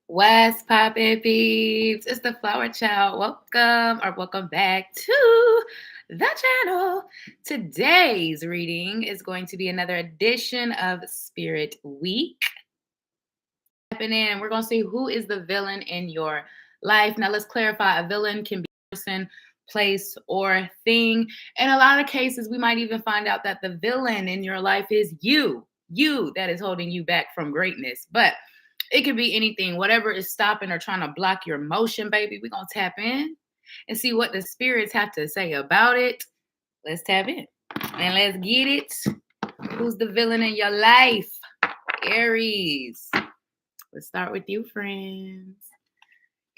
What's poppin', peeps? It's the Flower Child. Welcome back to the channel. Today's reading is going to be another edition of Spirit Week. Happening, and we're going to see who is the villain in your life. Now, let's clarify: a villain can be a person, place, or thing. In a lot of cases, we might even find out that the villain in your life is you that is holding you back from greatness. But it could be anything, whatever is stopping or trying to block your motion, baby. We're going to tap in and see what the spirits have to say about it. Let's tap in and let's get it. Who's the villain in your life? Aries. Let's start with you, friends.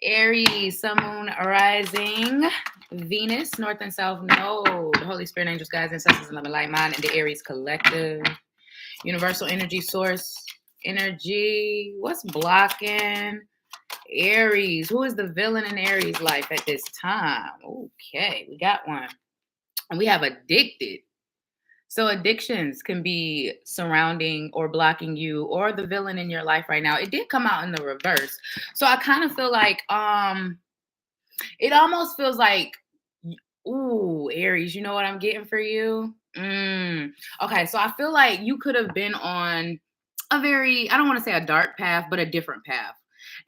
Aries, Sun, Moon, Rising, Venus, North and South Node, Holy Spirit, angels, guides, ancestors, and loving light mind, and the Aries collective. Universal energy source, energy. What's blocking Aries? Who is the villain in Aries' life at this time? Okay, we got one. And we have addicted. So addictions can be surrounding or blocking you or the villain in your life right now. It did come out in the reverse. So I kind of feel like it almost feels like, ooh, Aries, you know what I'm getting for you? Okay, so I feel like you could have been on a very, I don't want to say a dark path, but a different path.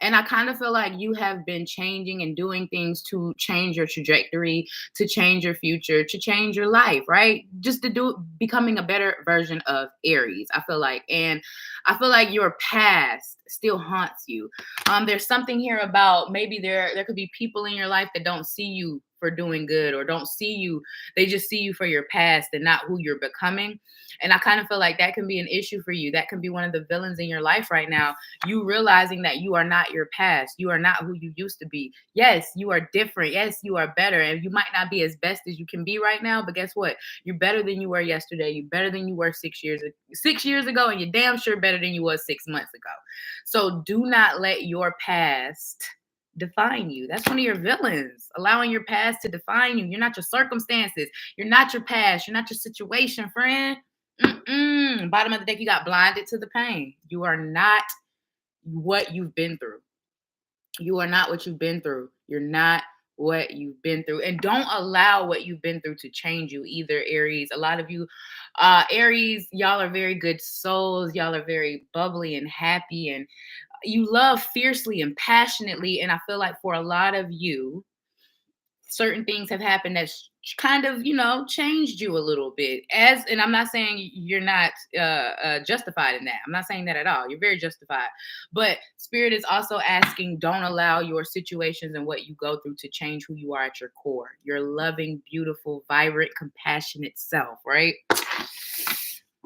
And I kind of feel like you have been changing and doing things to change your trajectory, to change your future, to change your life, right? Just to do becoming a better version of Aries, I feel like. And I feel like your past still haunts you. There's something here about maybe there could be people in your life that don't see you for doing good or don't see you. They just see you for your past and not who you're becoming. And I kind of feel like that can be an issue for you. That can be one of the villains in your life right now. You realizing that you are not your past. You are not who you used to be. Yes, you are different. Yes, you are better. And you might not be as best as you can be right now, but guess what? You're better than you were yesterday. You're better than you were 6 years ago, and you're damn sure better than you was 6 months ago. So do not let your past define you. That's one of your villains, allowing your past to define you. You're not your circumstances. You're not your past. You're not your situation, friend. Bottom of the deck, you got blinded to the pain. You are not what you've been through. You are not what you've been through. You're not what you've been through. And don't allow what you've been through to change you either, Aries. A lot of you, Aries, y'all are very good souls. Y'all are very bubbly and happy, and you love fiercely and passionately. And I feel like for a lot of you, certain things have happened that's kind of, changed you a little bit. And I'm not saying you're not justified in that. I'm not saying that at all. You're very justified. But Spirit is also asking, don't allow your situations and what you go through to change who you are at your core. Your loving, beautiful, vibrant, compassionate self, right?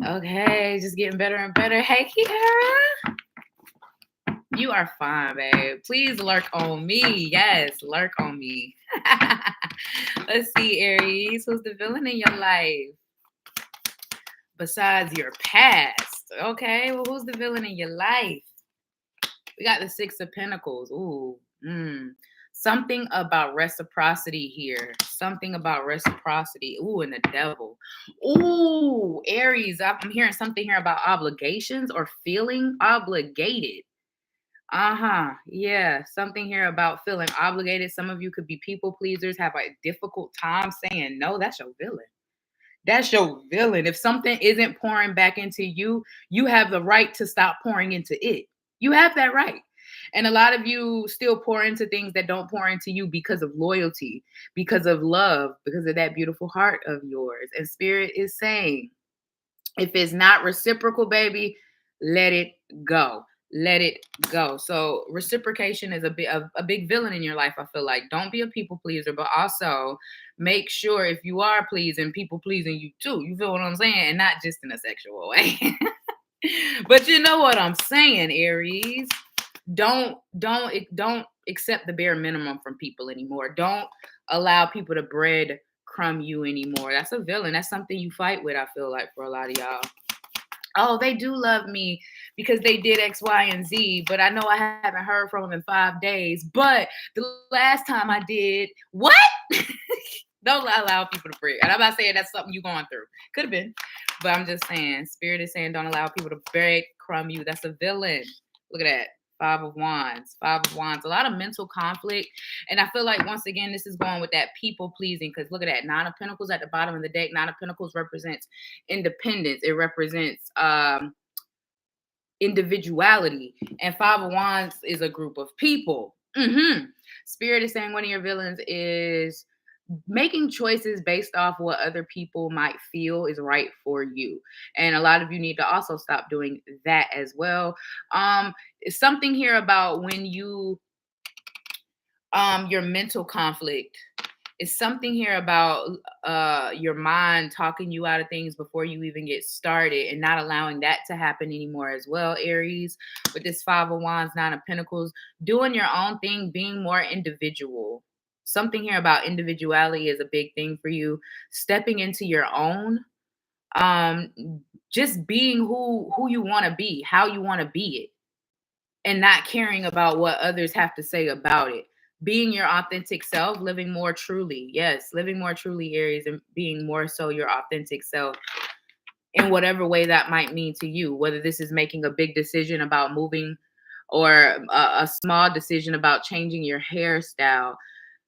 Okay, just getting better and better. Hey, Kiara. You are fine, babe. Please lurk on me. Yes, lurk on me. Let's see, Aries. Who's the villain in your life? Besides your past. Okay, well, who's the villain in your life? We got the Six of Pentacles. Ooh. Something about reciprocity here. Something about reciprocity. Ooh, and the Devil. Ooh, Aries. I'm hearing something here about obligations or feeling obligated. Yeah, something here about feeling obligated. Some of you could be people pleasers, have a difficult time saying no. That's your villain. That's your villain. If something isn't pouring back into you, you have the right to stop pouring into it. You have that right. And a lot of you still pour into things that don't pour into you because of loyalty, because of love, because of that beautiful heart of yours. And Spirit is saying, if it's not reciprocal, baby, let it go. Let it go. So reciprocation is a big villain in your life. I feel like don't be a people pleaser, but also make sure if you are pleasing, people pleasing you too. You feel what I'm saying? And not just in a sexual way. But you know what I'm saying, Aries. Don't accept the bare minimum from people anymore. Don't allow people to breadcrumb you anymore. That's a villain. That's something you fight with, I feel like, for a lot of y'all. Oh, they do love me because they did X, Y, and Z, but I know I haven't heard from them in 5 days. But the last time I did, what? Don't allow people to break. And I'm not saying that's something you're going through. Could have been. But I'm just saying, Spirit is saying don't allow people to breadcrumb you. That's a villain. Look at that. Five of Wands. Five of Wands. A lot of mental conflict. And I feel like, once again, this is going with that people pleasing. Because look at that. Nine of Pentacles at the bottom of the deck. Nine of Pentacles represents independence. It represents individuality. And Five of Wands is a group of people. Spirit is saying one of your villains is making choices based off what other people might feel is right for you, and a lot of you need to also stop doing that as well. Something here about when you your mental conflict. It's something here about your mind talking you out of things before you even get started, and not allowing that to happen anymore as well, Aries. With this Five of Wands, Nine of Pentacles, doing your own thing, being more individual. Something here about individuality is a big thing for you. Stepping into your own, just being who you want to be, how you want to be it, and not caring about what others have to say about it. Being your authentic self, living more truly. Yes, living more truly, Aries, and being more so your authentic self in whatever way that might mean to you. Whether this is making a big decision about moving, or a small decision about changing your hairstyle.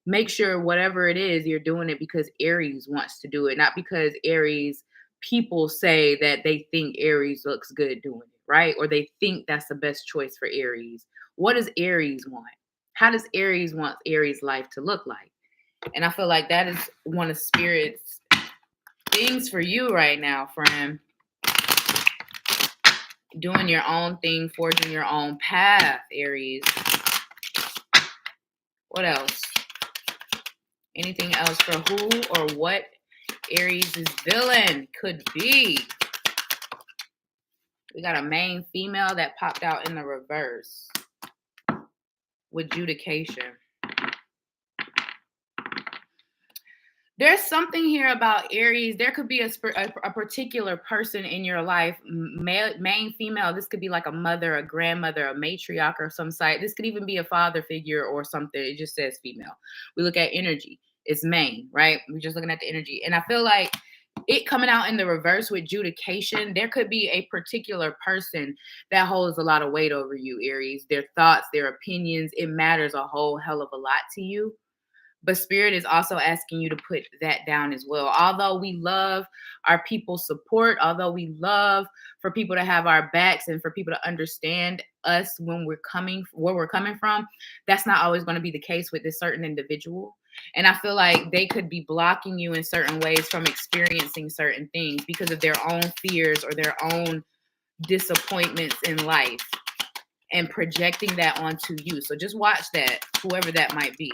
Make sure whatever it is, you're doing it because Aries wants to do it, not because Aries people say that they think Aries looks good doing it, right? Or they think that's the best choice for Aries. What does Aries want? How does Aries want Aries' life to look like? And I feel like that is one of Spirit's things for you right now, friend. Doing your own thing, forging your own path, Aries. What else? Anything else for who or what Aries' villain could be? We got a main female that popped out in the reverse with Judication. There's something here about Aries. There could be a particular person in your life, main female. This could be like a mother, a grandmother, a matriarch or some site. This could even be a father figure or something. It just says female. We look at energy. It's main, right? We're just looking at the energy. And I feel like it coming out in the reverse with Judication, there could be a particular person that holds a lot of weight over you, Aries. Their thoughts, their opinions, it matters a whole hell of a lot to you. But Spirit is also asking you to put that down as well. Although we love our people's support, although we love for people to have our backs and for people to understand us when we're coming, where we're coming from, that's not always going to be the case with this certain individual. And I feel like they could be blocking you in certain ways from experiencing certain things because of their own fears or their own disappointments in life and projecting that onto you. So just watch that, whoever that might be.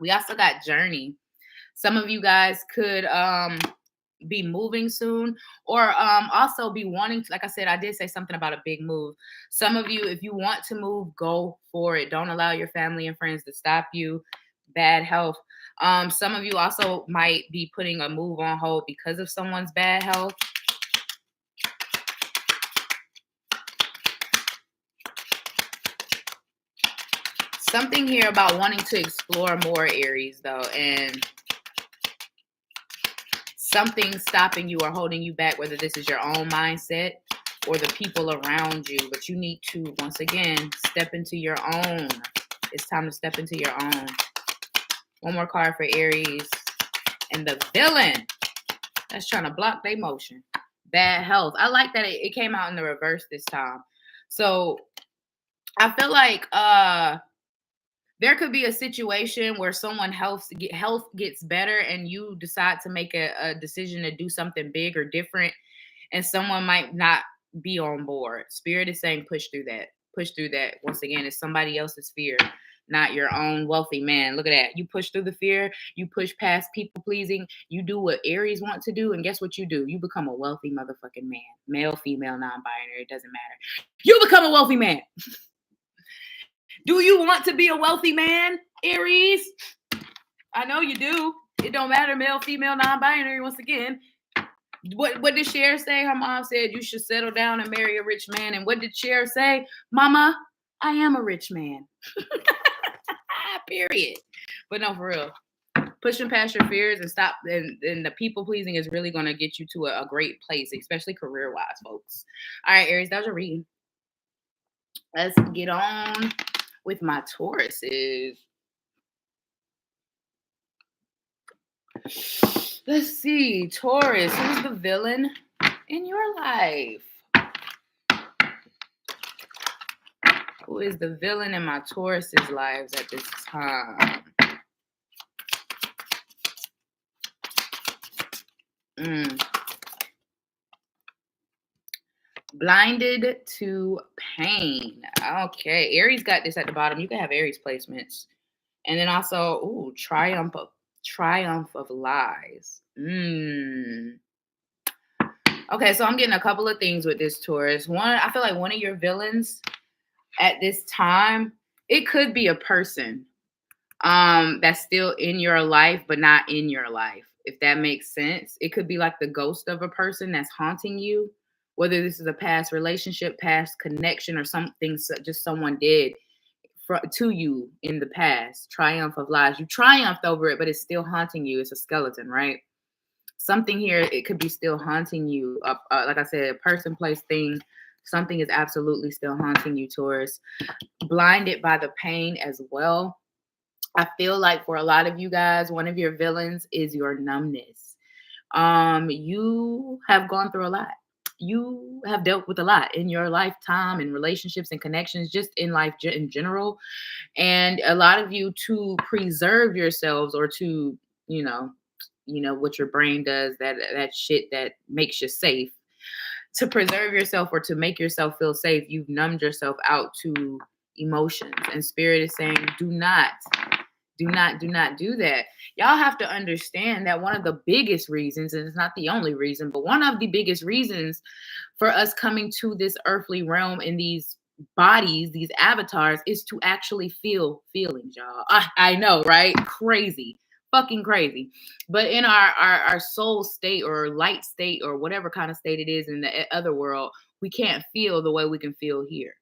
We also got Journey. Some of you guys could be moving soon, or also be wanting to, like I said, I did say something about a big move. Some of you, if you want to move, go for it. Don't allow your family and friends to stop you. Bad health. Some of you also might be putting a move on hold because of someone's bad health. Something here about wanting to explore more, Aries, though, and something stopping you or holding you back, whether this is your own mindset or the people around you. But you need to, once again, step into your own. It's time to step into your own. One more card for Aries. And the villain that's trying to block their motion. Bad health. I like that it came out in the reverse this time. So I feel like there could be a situation where someone's health gets better and you decide to make a decision to do something big or different, and someone might not be on board. Spirit is saying push through that. Push through that. Once again, it's somebody else's fear, not your own wealthy man. Look at that. You push through the fear. You push past people pleasing. You do what Aries want to do, and guess what you do? You become a wealthy motherfucking man. Male, female, non-binary. It doesn't matter. You become a wealthy man. Do you want to be a wealthy man, Aries? I know you do. It don't matter, male, female, non-binary. Once again, what did Cher say? Her mom said you should settle down and marry a rich man. And what did Cher say? Mama, I am a rich man. Period. But no, for real. Pushing past your fears and stop. And the people pleasing is really going to get you to a great place, especially career-wise, folks. All right, Aries, that was your reading. Let's get on with my Tauruses. Let's see, Taurus, who's the villain in your life? Who is the villain in my Taurus's lives at this time? Blinded to pain. Okay, Aries got this at the bottom. You can have Aries placements. And then also, triumph of lies. Okay, so I'm getting a couple of things with this Taurus. One, I feel like one of your villains at this time, it could be a person that's still in your life, but not in your life, if that makes sense. It could be like the ghost of a person that's haunting you, whether this is a past relationship, past connection, or something just someone did to you in the past. Triumph of lies. You triumphed over it, but it's still haunting you. It's a skeleton, right? Something here, it could be still haunting you. Like I said, a person, place, thing. Something is absolutely still haunting you, Taurus. Blinded by the pain as well. I feel like for a lot of you guys, one of your villains is your numbness. You have gone through a lot. You have dealt with a lot in your lifetime, in relationships and connections, just in life in general. And a lot of you, to preserve yourselves, or to, you know what your brain does, that shit that makes you safe, to preserve yourself or to make yourself feel safe, you've numbed yourself out to emotions. And Spirit is saying, do not do that. Y'all have to understand that one of the biggest reasons, and it's not the only reason, but one of the biggest reasons for us coming to this earthly realm in these bodies, these avatars, is to actually feel feelings, y'all. I know, right? Crazy. Fucking crazy. But in our soul state, or light state, or whatever kind of state it is in the other world, we can't feel the way we can feel here.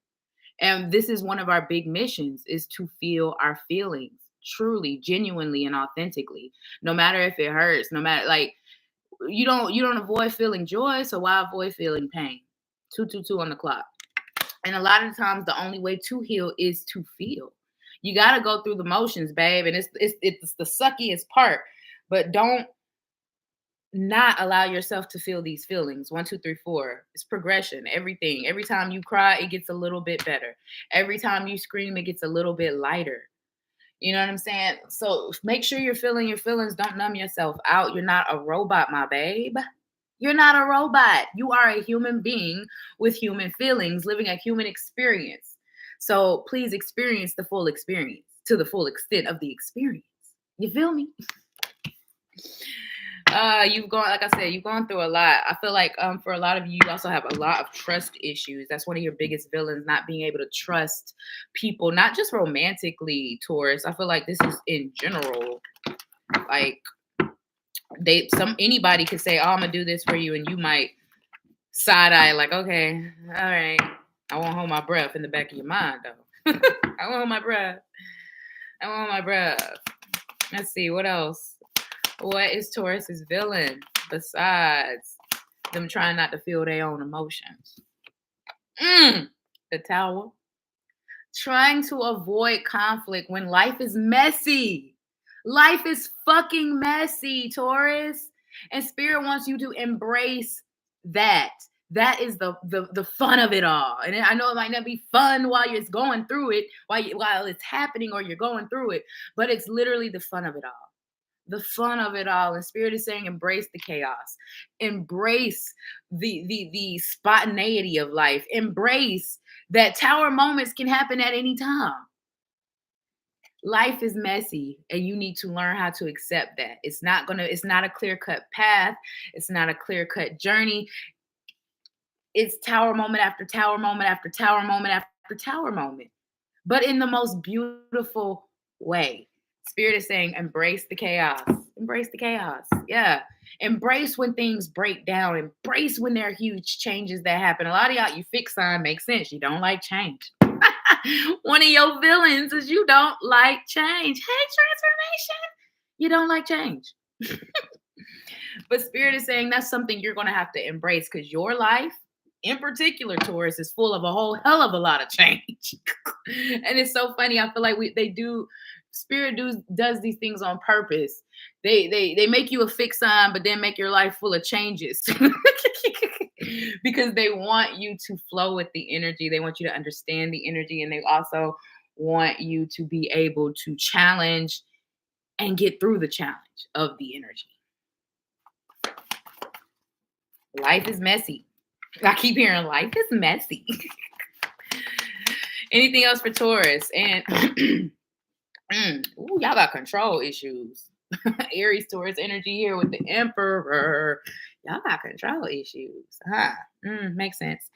And this is one of our big missions, is to feel our feelings truly, genuinely, and authentically. No matter if it hurts, no matter, like, you don't avoid feeling joy, so why avoid feeling pain? 222 on the clock. And a lot of times the only way to heal is to feel. You got to go through the motions, babe, and it's the suckiest part. But don't not allow yourself to feel these feelings. 1, 2, 3, 4. It's progression. Everything. Every time you cry, it gets a little bit better. Every time you scream, it gets a little bit lighter. You know what I'm saying? So make sure you're feeling your feelings. Don't numb yourself out. You're not a robot, my babe. You're not a robot. You are a human being with human feelings, living a human experience. So please experience the full experience to the full extent of the experience. You feel me? You've gone, like I said, you've gone through a lot. I feel like for a lot of you, you also have a lot of trust issues. That's one of your biggest villains, not being able to trust people, not just romantically, Taurus. I feel like this is in general. Like anybody could say, "Oh, I'm gonna do this for you," and you might side eye, like, "Okay, all right." I won't hold my breath in the back of your mind, though. I won't hold my breath. I won't hold my breath. Let's see, what else? What is Taurus's villain besides them trying not to feel their own emotions? The Tower. Trying to avoid conflict when life is messy. Life is fucking messy, Taurus. And Spirit wants you to embrace that. That is the fun of it all. And I know it might not be fun while you're going through it, while it's happening or you're going through it, but it's literally the fun of it all. The fun of it all. And Spirit is saying, embrace the chaos, embrace the spontaneity of life, embrace that Tower moments can happen at any time. Life is messy, and you need to learn how to accept that. It's not a clear-cut path. It's not a clear-cut journey. It's Tower moment after Tower moment after Tower moment after Tower moment, but in the most beautiful way. Spirit is saying, embrace the chaos. Embrace the chaos. Yeah. Embrace when things break down. Embrace when there are huge changes that happen. A lot of y'all, you fixed sign, makes sense. You don't like change. One of your villains is you don't like change. Hey, transformation. You don't like change. But Spirit is saying that's something you're going to have to embrace, because your life in particular, Taurus is full of a whole hell of a lot of change. And it's so funny. I feel like spirit does these things on purpose. They make you a fixed sign, but then make your life full of changes. Because they want you to flow with the energy. They want you to understand the energy, and they also want you to be able to challenge and get through the challenge of the energy. Life is messy. I keep hearing life is messy. Anything else for Taurus? And ooh, y'all got control issues. Aries, Taurus energy here with the Emperor. Y'all got control issues. Makes sense.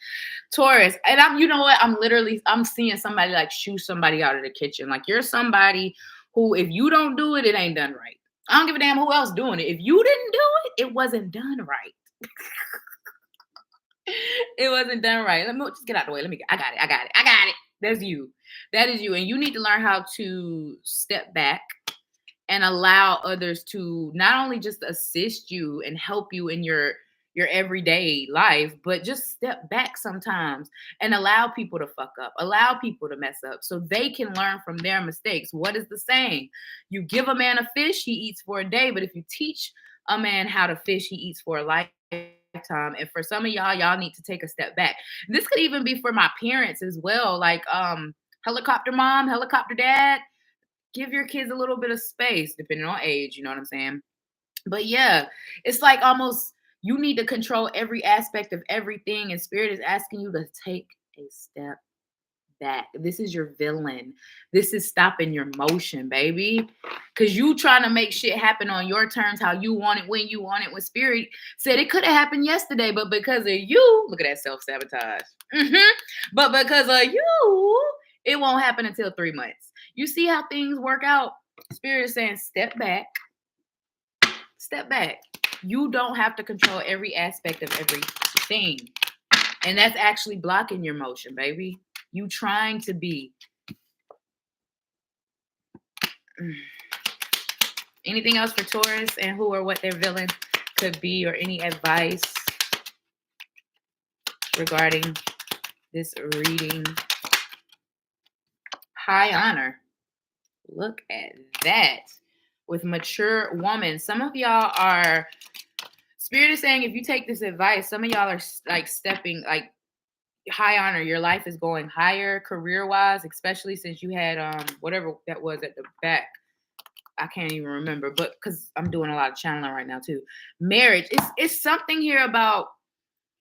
Taurus, and you know what? I'm seeing somebody like shoo somebody out of the kitchen. Like you're somebody who, if you don't do it, it ain't done right. I don't give a damn who else doing it. If you didn't do it, it wasn't done right. It wasn't done right. Let me just get out the way. I got it. That's you. That is you. And you need to learn how to step back and allow others to not only just assist you and help you in your everyday life, but just step back sometimes and allow people to fuck up, allow people to mess up so they can learn from their mistakes. What is the saying? You give a man a fish, he eats for a day. But if you teach a man how to fish, he eats for a lifetime. And for some of y'all need to take a step back. This could even be for my parents as well. Like helicopter mom, helicopter dad, give your kids a little bit of space depending on age, you know what I'm saying? But yeah, it's like almost you need to control every aspect of everything, and spirit is asking you to take a step back. This is your villain. This is stopping your motion, baby. Because you trying to make shit happen on your terms, how you want it, when you want it. When spirit said it could have happened yesterday, but because of you, look at that self-sabotage. But because of you, it won't happen until 3 months. You see how things work out? Spirit is saying, step back. Step back. You don't have to control every aspect of everything. And that's actually blocking your motion, baby. You trying to be. Anything else for Taurus and who or what their villain could be, or any advice regarding this reading? High honor. Look at that. With mature woman. Some of y'all are, spirit is saying, if you take this advice, some of y'all are like stepping, like high honor. Your life is going higher career-wise, especially since you had whatever that was at the back. I can't even remember, but because I'm doing a lot of channeling right now too. Marriage. It's something here about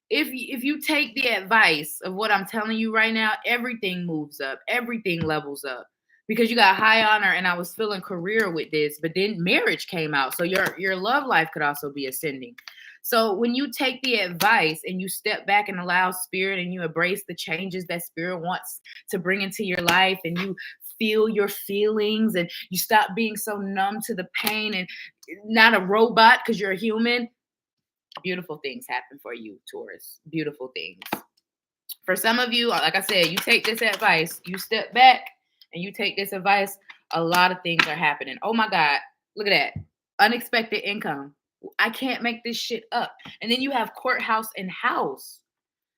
if you take the advice of what I'm telling you right now, everything moves up, everything levels up. Because you got high honor, and I was feeling career with this, but then marriage came out. So your love life could also be ascending. So when you take the advice and you step back and allow spirit, and you embrace the changes that spirit wants to bring into your life, and you feel your feelings, and you stop being so numb to the pain and not a robot because you're a human, beautiful things happen for you, Taurus. Beautiful things. For some of you, like I said, you take this advice, you step back, and you take this advice, a lot of things are happening. Oh my God, look at that. Unexpected income. I can't make this shit up. And then you have courthouse and house.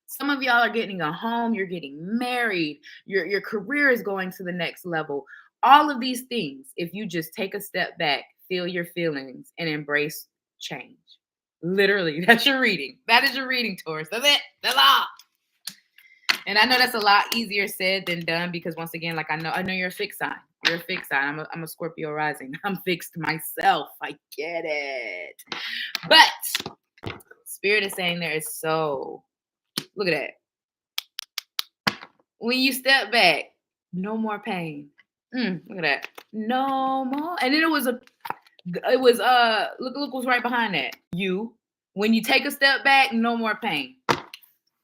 Some of y'all are getting a home, you're getting married, your career is going to the next level. All of these things, if you just take a step back, feel your feelings, and embrace change. Literally, that's your reading. That is your reading, Taurus. That's it. That's all. And I know that's a lot easier said than done, because once again, like I know you're a fixed sign. You're a fixed sign. I'm a Scorpio rising. I'm fixed myself. I get it. But spirit is saying there is so, look at that. When you step back, no more pain. Look at that. No more. And then it was look what's right behind that. You. When you take a step back, no more pain.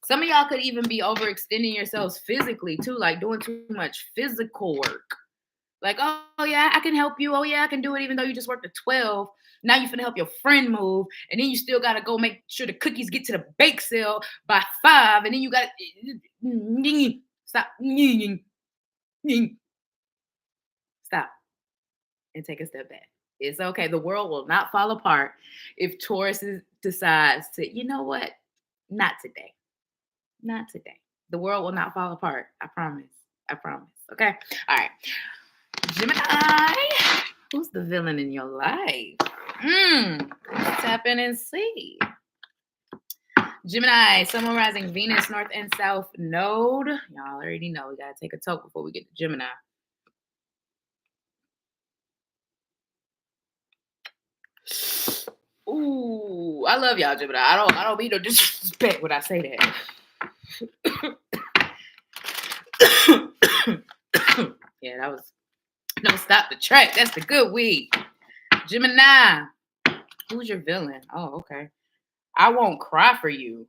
Some of y'all could even be overextending yourselves physically too, like doing too much physical work. Like, oh yeah, I can help you. Oh yeah, I can do it even though you just worked at 12. Now you're finna help your friend move, and then you still gotta go make sure the cookies get to the bake sale by 5, and then you gotta stop. Stop and take a step back. It's okay. The world will not fall apart if Taurus decides to, you know what? Not today. Not today. The world will not fall apart. I promise. I promise. Okay. All right. Gemini. Who's the villain in your life? Let's tap in and see. Gemini, Sun, Moon, Rising, Venus, North and South Node. Y'all already know we gotta take a toke before we get to Gemini. Ooh, I love y'all, Gemini. I don't mean no disrespect when I say that. Yeah, that was no stop the track. That's the good weed. Gemini. Who's your villain? Oh, okay. I won't cry for you.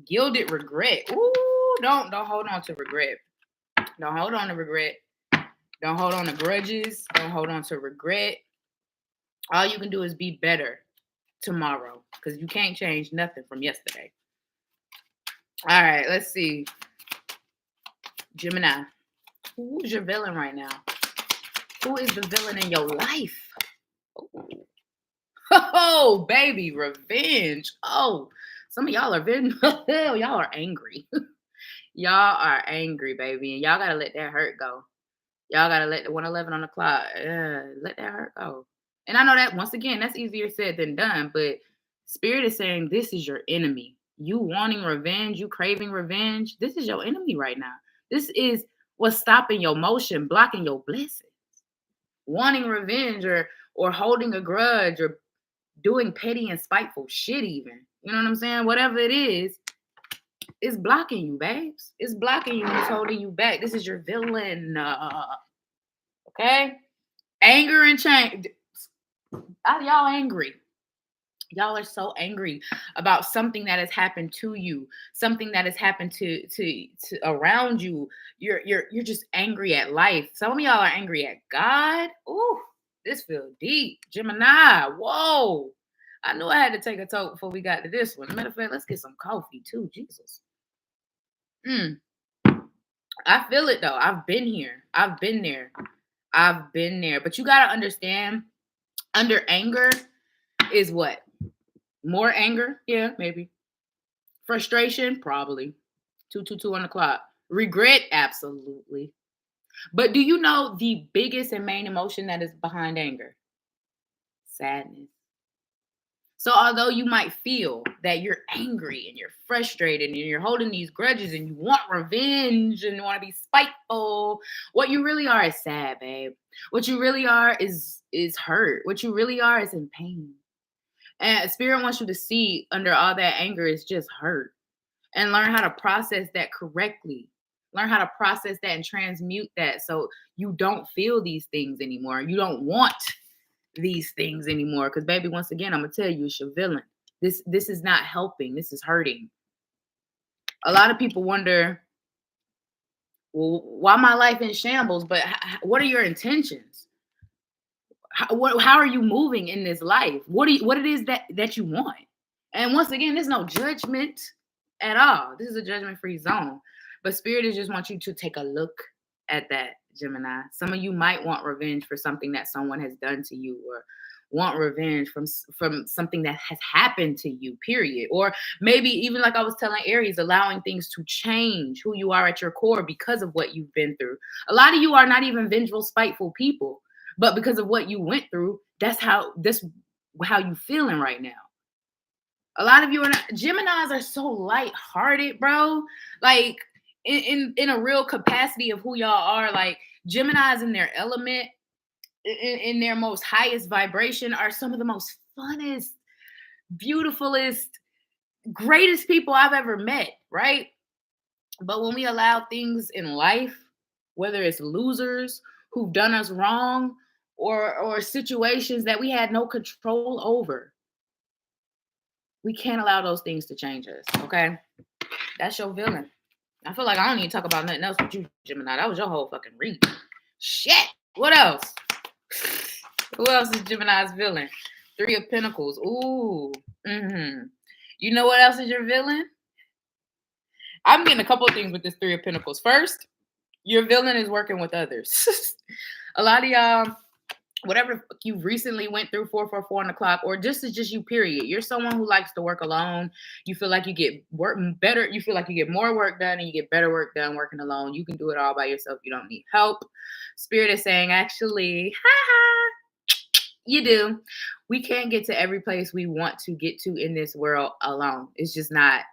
Gilded regret. Ooh, don't hold on to regret. Don't hold on to regret. Don't hold on to grudges. Don't hold on to regret. All you can do is be better tomorrow because you can't change nothing from yesterday. All right, let's see. Gemini. Who's your villain right now? Who is the villain in your life? Oh, baby, revenge. Oh, some of y'all are y'all are angry. Y'all are angry, baby, and y'all gotta let that hurt go. Y'all gotta let the 111 on the clock. Let that hurt go. And I know that once again, that's easier said than done. But Spirit is saying this is your enemy. You wanting revenge, you craving revenge. This is your enemy right now. This is what's stopping your motion, blocking your blessings. Wanting revenge or holding a grudge or doing petty and spiteful shit, even. You know what I'm saying? Whatever it is, it's blocking you, babes. It's blocking you and it's holding you back. This is your villain. Okay? Anger and change. Y'all angry. Y'all are so angry about something that has happened to you, something that has happened to around you. You're just angry at life. Some of y'all are angry at God. Ooh, this feels deep. Gemini. Whoa. I knew I had to take a toke before we got to this one. Matter of fact, let's get some coffee too. Jesus. I feel it though. I've been here. I've been there. But you gotta understand, under anger is what? More anger? Yeah, maybe. Frustration? Probably. 222 on the clock. Regret? Absolutely. But do you know the biggest and main emotion that is behind anger? Sadness. So although you might feel that you're angry and you're frustrated and you're holding these grudges and you want revenge and you want to be spiteful, what you really are is sad, babe. What you really are is hurt. What you really are is in pain. And Spirit wants you to see under all that anger is just hurt and learn how to process that correctly. Learn how to process that and transmute that so you don't feel these things anymore. You don't want these things anymore. Because, baby, once again, I'm going to tell you, it's your villain. This is not helping. This is hurting. A lot of people wonder, well, why my life in shambles? But what are your intentions? How are you moving in this life? What it is that you want? And once again, there's no judgment at all. This is a judgment-free zone. But Spirit is just want you to take a look at that, Gemini. Some of you might want revenge for something that someone has done to you, or want revenge from something that has happened to you, period. Or maybe even, like I was telling Aries, allowing things to change who you are at your core because of what you've been through. A lot of you are not even vengeful, spiteful people. But because of what you went through, that's how you feeling right now. A lot of you are not. Geminis are so lighthearted, bro. Like in a real capacity of who y'all are. Like Geminis in their element, in their most highest vibration, are some of the most funnest, beautifulest, greatest people I've ever met. Right. But when we allow things in life, whether it's losers who've done us wrong, or situations that we had no control over, we can't allow those things to change us, okay? That's your villain. I feel like I don't need to talk about nothing else with you, Gemini. That was your whole fucking read. Shit. What else? Who else is Gemini's villain? 3 of Pentacles. Ooh. You know what else is your villain? I'm getting a couple of things with this 3 of Pentacles. First, your villain is working with others. A lot of y'all whatever you recently went through, 444 on the clock, or just is just you, period. You're someone who likes to work alone. You feel like you get work better, you feel like you get more work done and you get better work done working alone. You can do it all by yourself. You don't need help. Spirit is saying, actually, you do. We can't get to every place we want to get to in this world alone. It's just not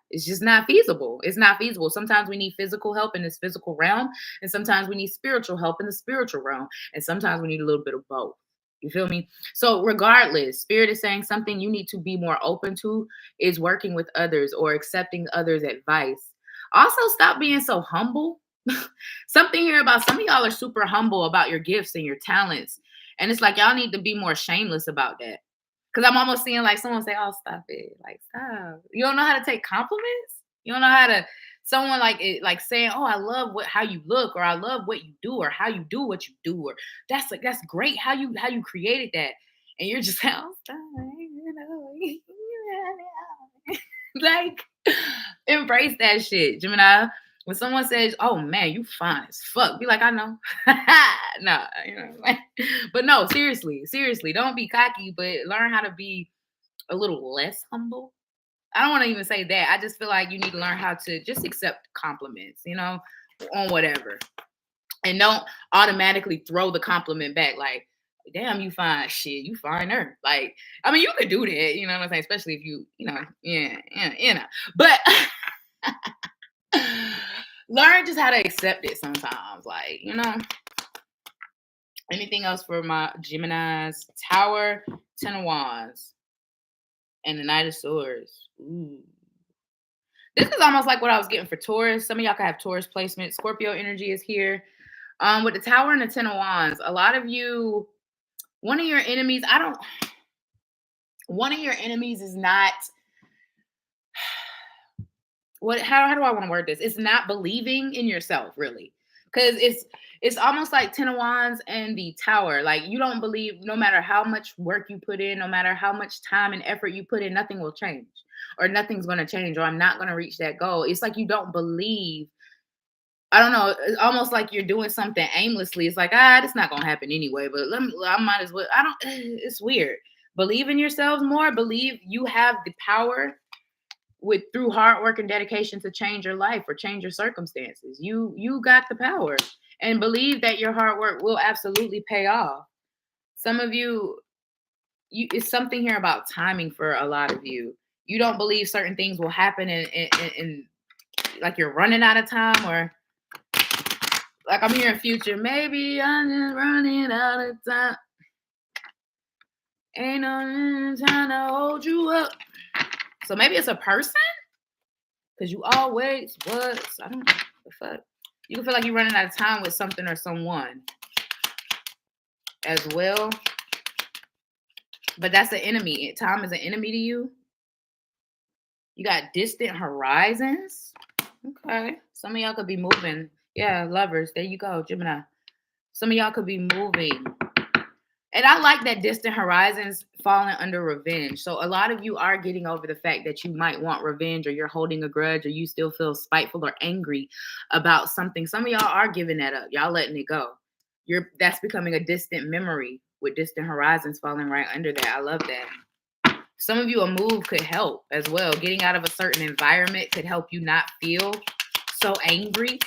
feasible. It's not feasible. Sometimes we need physical help in this physical realm, and sometimes we need spiritual help in the spiritual realm, and sometimes we need a little bit of both. You feel me? So regardless, spirit is saying something you need to be more open to is working with others or accepting others' advice. Also, stop being so humble. Something here about some of y'all are super humble about your gifts and your talents. And it's like y'all need to be more shameless about that. Cause I'm almost seeing like someone say, "Oh, stop it! Like, stop! You don't know how to take compliments. You don't know how to." Someone like it, like saying, "Oh, I love how you look," or "I love what you do," or "How you do what you do," or that's great. How you created that, and you're just like, "Oh, stop!" You know, like embrace that shit, Gemini. When someone says, "Oh man, you fine as fuck," be like, "I know." No, you know, like, but no, seriously, don't be cocky, but learn how to be a little less humble. I don't want to even say that. I just feel like you need to learn how to just accept compliments, on whatever, and don't automatically throw the compliment back. Like, damn, you fine, shit, you finer. Like, I mean, you could do that, you know what I'm saying? Especially if yeah. But learn just how to accept it sometimes. Like, anything else for my Geminis? Tower, Ten of Wands, and the Knight of Swords. Ooh. This is almost like what I was getting for Taurus. Some of y'all can have Taurus placement. Scorpio energy is here. With the Tower and the Ten of Wands, a lot of you, one of your enemies is not how do I want to word this? It's not believing in yourself, really. Because it's almost like Ten of Wands and the Tower. Like, you don't believe, no matter how much work you put in, no matter how much time and effort you put in, nothing will change. Or nothing's going to change, or I'm not going to reach that goal. It's like you don't believe. I don't know. It's almost like you're doing something aimlessly. It's like, it's not going to happen anyway, but I might as well. It's weird. Believe in yourselves more. Believe you have the power through hard work and dedication to change your life or change your circumstances. You got the power, and believe that your hard work will absolutely pay off. Some of you it's something here about timing for a lot of you. You don't believe certain things will happen and like you're running out of time, or like I'm hearing future, maybe I'm just running out of time. Ain't no time to hold you up. So maybe it's a person, because you always was. I don't know the fuck. You can feel like you're running out of time with something or someone as well. But that's an enemy. Time is an enemy to you. You got distant horizons. Okay. Some of y'all could be moving. Yeah, lovers. There you go, Gemini. Some of y'all could be moving. And I like that distant horizons falling under revenge. So a lot of you are getting over the fact that you might want revenge, or you're holding a grudge, or you still feel spiteful or angry about something. Some of y'all are giving that up. Y'all letting it go. That's becoming a distant memory with distant horizons falling right under that. I love that. Some of you, a move could help as well. Getting out of a certain environment could help you not feel so angry.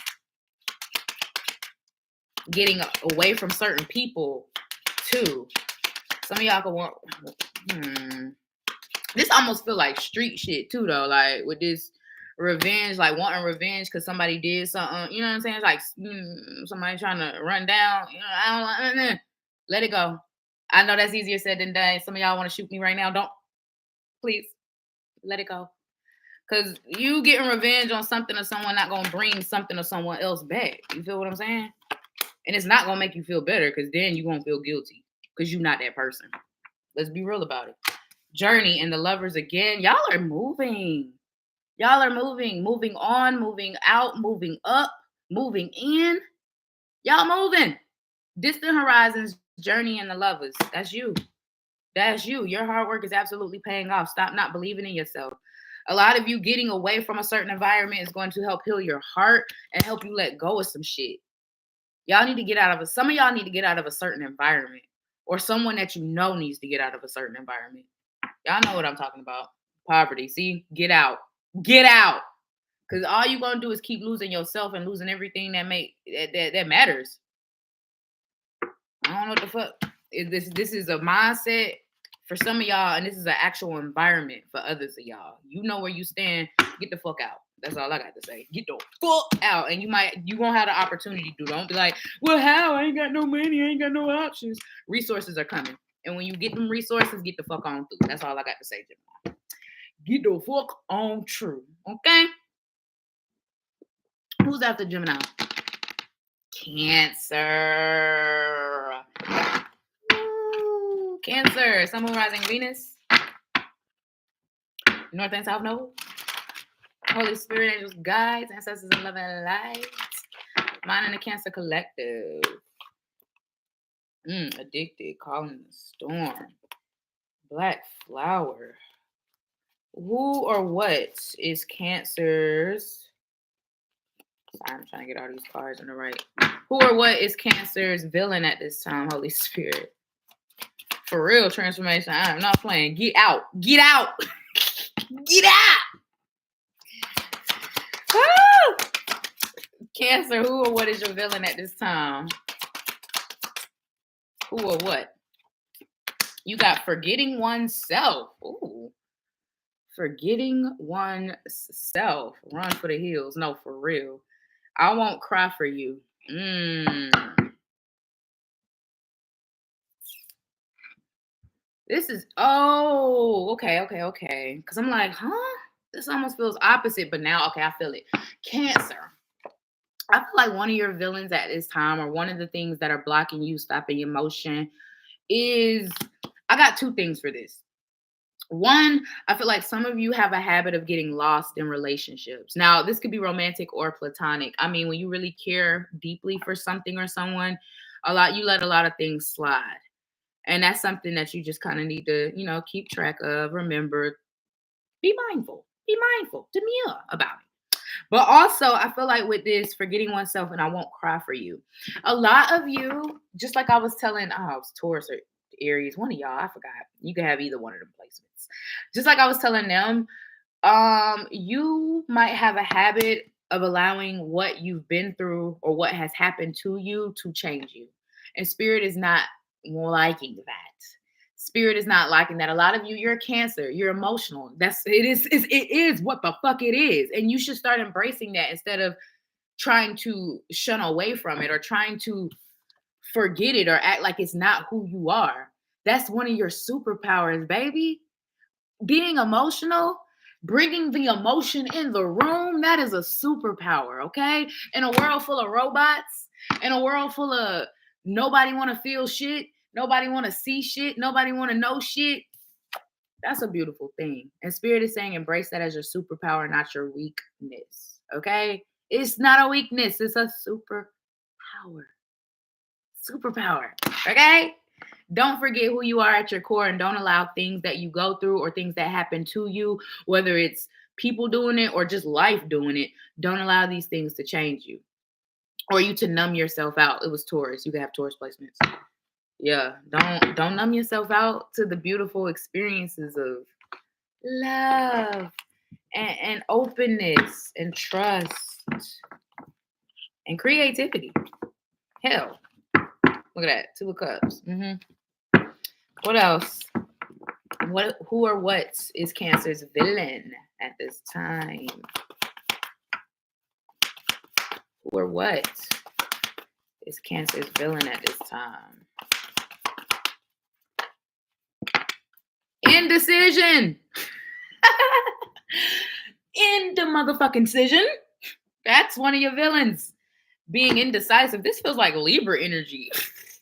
Getting away from certain people too. Some of y'all could want this almost feel like street shit too, though. Like with this revenge, like wanting revenge because somebody did something. You know what I'm saying? It's like somebody trying to run down. I don't let it go. I know that's easier said than done. Some of y'all want to shoot me right now. Don't, please let it go. Because you getting revenge on something or someone not gonna bring something or someone else back. You feel what I'm saying? And it's not gonna make you feel better, because then you're gonna feel guilty because you're not that person. Let's be real about it. Journey and the lovers again. Y'all are moving. Y'all are moving on, moving out, moving up, moving in. Y'all moving. Distant horizons, journey and the lovers. That's you. That's you. Your hard work is absolutely paying off. Stop not believing in yourself. A lot of you getting away from a certain environment is going to help heal your heart and help you let go of some shit. Some of y'all need to get out of a certain environment or someone that you know needs to get out of a certain environment. Y'all know what I'm talking about. Poverty. See, get out. Get out. Because all you're going to do is keep losing yourself and losing everything that matters. I don't know what the fuck. This is a mindset for some of y'all, and this is an actual environment for others of y'all. You know where you stand. Get the fuck out. That's all I got to say. Get the fuck out. And you won't have the opportunity to. Don't be like, well, how? I ain't got no money. I ain't got no options. Resources are coming. And when you get them resources, get the fuck on through. That's all I got to say, Gemini. Get the fuck on true. Okay? Who's after Gemini? Cancer. Ooh, Cancer. Sun, Moon, Rising, Venus. North and South Node. Holy Spirit, angels, guides, ancestors, and love and light. Mine and the Cancer collective. Addicted, calling the storm. Black flower. Who or what is Cancer's? Sorry, I'm trying to get all these cards in the right. Who or what is Cancer's villain at this time, Holy Spirit? For real, transformation. I am not playing. Get out. Get out. Get out. Woo! Cancer, who or what is your villain at this time? Who or what? You got forgetting oneself. Ooh. Forgetting oneself. Run for the hills. No, for real. I won't cry for you. This is, okay. Because I'm like, huh? This almost feels opposite, but now, okay, I feel it. Cancer. I feel like one of your villains at this time, or one of the things that are blocking you, stopping your motion, is, I got two things for this. One, I feel like some of you have a habit of getting lost in relationships. Now, this could be romantic or platonic. I mean, when you really care deeply for something or someone, you let a lot of things slide. And that's something that you just kind of need to, keep track of, remember, be mindful, demure about it. But also, I feel like with this, forgetting oneself, and I won't cry for you. A lot of you, just like I was telling, it was Taurus or Aries, one of y'all, I forgot. You can have either one of them placements. Just like I was telling them, you might have a habit of allowing what you've been through or what has happened to you to change you. And Spirit is not liking that. Spirit is not liking that. A lot of you, you're a Cancer. You're emotional. It is what the fuck it is. And you should start embracing that instead of trying to shun away from it or trying to forget it or act like it's not who you are. That's one of your superpowers, baby. Being emotional, bringing the emotion in the room, that is a superpower, okay? In a world full of robots, in a world full of nobody want to feel shit, nobody want to see shit, nobody want to know shit, that's a beautiful thing. And Spirit is saying embrace that as your superpower, not your weakness, okay? It's not a weakness, it's a superpower. Superpower, okay? Don't forget who you are at your core, and don't allow things that you go through or things that happen to you, whether it's people doing it or just life doing it, don't allow these things to change you or you to numb yourself out. It was Taurus. You can have Taurus placements. Yeah, don't numb yourself out to the beautiful experiences of love and openness and trust and creativity. Hell, look at that, 2 of Cups. What else? Who or what is Cancer's villain at this time? Who or what is Cancer's villain at this time? Indecision. In the motherfucking decision. That's one of your villains. Being indecisive. This feels like Libra energy.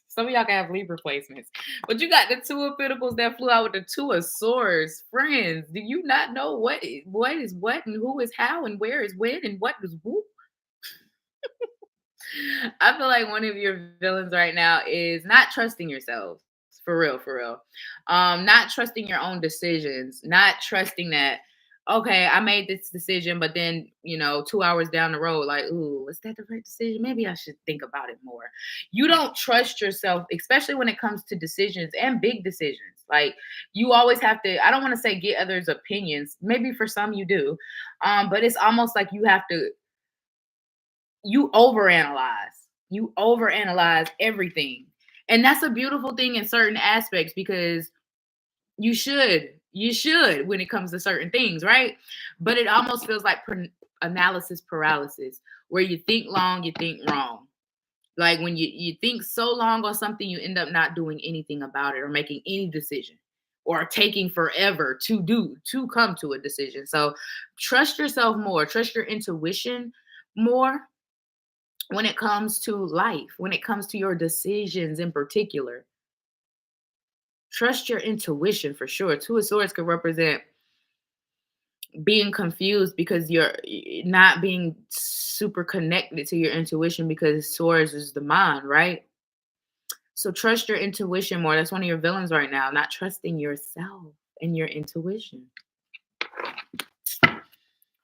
Some of y'all can have Libra placements. But you got the 2 of Pentacles that flew out with the 2 of Swords. Friends, do you not know what is what and who is how and where is when and what is who? I feel like one of your villains right now is not trusting yourself. For real. Not trusting your own decisions. Not trusting that okay, I made this decision, but then, 2 hours down the road, like, ooh, was that the right decision? Maybe I should think about it more. You don't trust yourself, especially when it comes to decisions and big decisions. Like, you always have to, I don't want to say get others' opinions. Maybe for some you do. But it's almost like you overanalyze. You overanalyze everything. And that's a beautiful thing in certain aspects because you should when it comes to certain things, right? But it almost feels like analysis paralysis, where you think long, you think wrong. Like when you think so long on something, you end up not doing anything about it or making any decision or taking forever to come to a decision. So trust yourself more, trust your intuition more when it comes to life, when it comes to your decisions in particular. Trust your intuition for sure. Two of Swords could represent being confused because you're not being super connected to your intuition because Swords is the mind, right? So trust your intuition more. That's one of your villains right now, not trusting yourself and your intuition.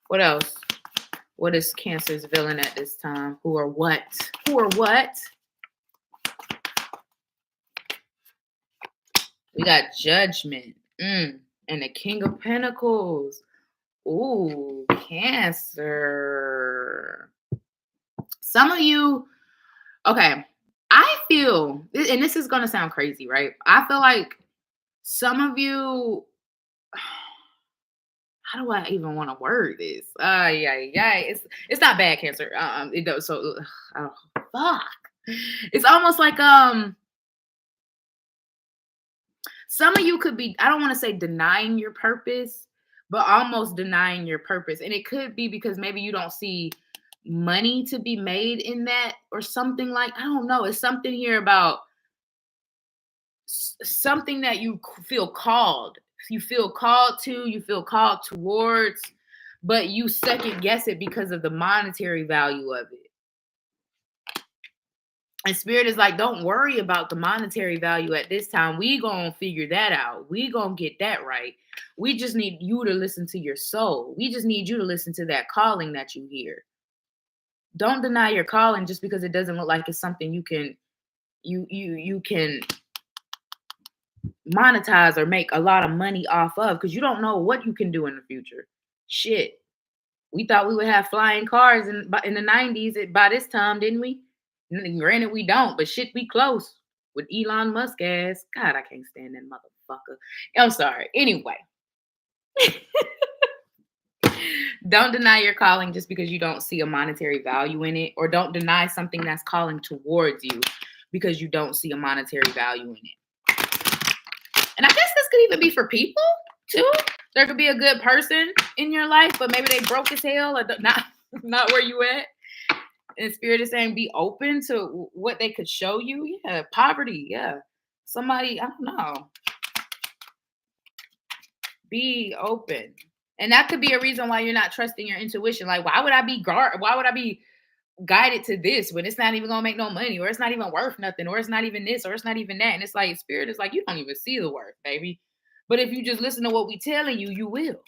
What else? What is Cancer's villain at this time? Who or what? Who or what? We got Judgment. And the King of Pentacles. Ooh, Cancer. Some of you, okay, I feel, and this is going to sound crazy, right? I feel like some of you, how do I even want to word this? Yeah. It's not bad, Cancer. It does. So, oh, fuck. It's almost like, some of you could be, I don't want to say denying your purpose, but almost denying your purpose. And it could be because maybe you don't see money to be made in that or something, like, I don't know. It's something here about something that you feel called. You feel called to, you feel called towards, but you second guess it because of the monetary value of it. And Spirit is like, don't worry about the monetary value at this time. We gonna figure that out. We gonna get that right. We just need you to listen to your soul. We just need you to listen to that calling that you hear. Don't deny your calling just because it doesn't look like it's something you can monetize or make a lot of money off of, because you don't know what you can do in the future. Shit. We thought we would have flying cars in the 90s by this time, didn't we? Granted, we don't, but shit, we close with Elon Musk ass. God, I can't stand that motherfucker. I'm sorry. Anyway, don't deny your calling just because you don't see a monetary value in it, or don't deny something that's calling towards you because you don't see a monetary value in it. And I guess this could even be for people too. There could be a good person in your life, but maybe they broke as hell or not where you at. And Spirit is saying be open to what they could show you. Yeah, poverty. Yeah. Somebody, I don't know. Be open. And that could be a reason why you're not trusting your intuition. Like, why would I be guided to this when it's not even gonna make no money, or it's not even worth nothing, or it's not even this, or it's not even that? And it's like Spirit is like, you don't even see the worth, baby. But if you just listen to what we telling you, you will.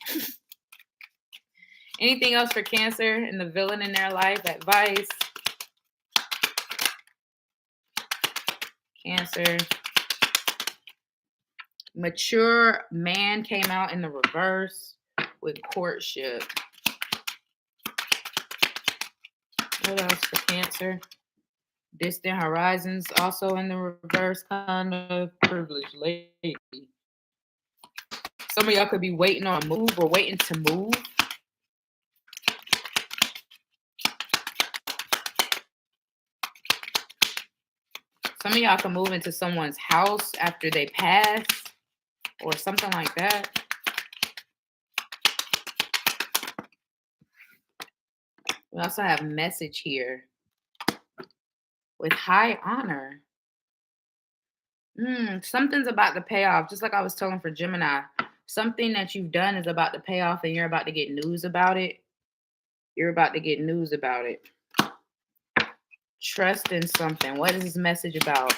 Anything else for Cancer and the villain in their life? Advice. Cancer. Mature man came out in the reverse with courtship. What else for Cancer? Distant horizons also in the reverse, kind of privileged lady. Some of y'all could be waiting on a move or waiting to move. Some of y'all can move into someone's house after they pass or something like that. We also have message here with high honor. Something's about to pay off, just like I was telling for Gemini. Something that you've done is about to pay off and you're about to get news about it. You're about to get news about it. Trust in something. What is this message about?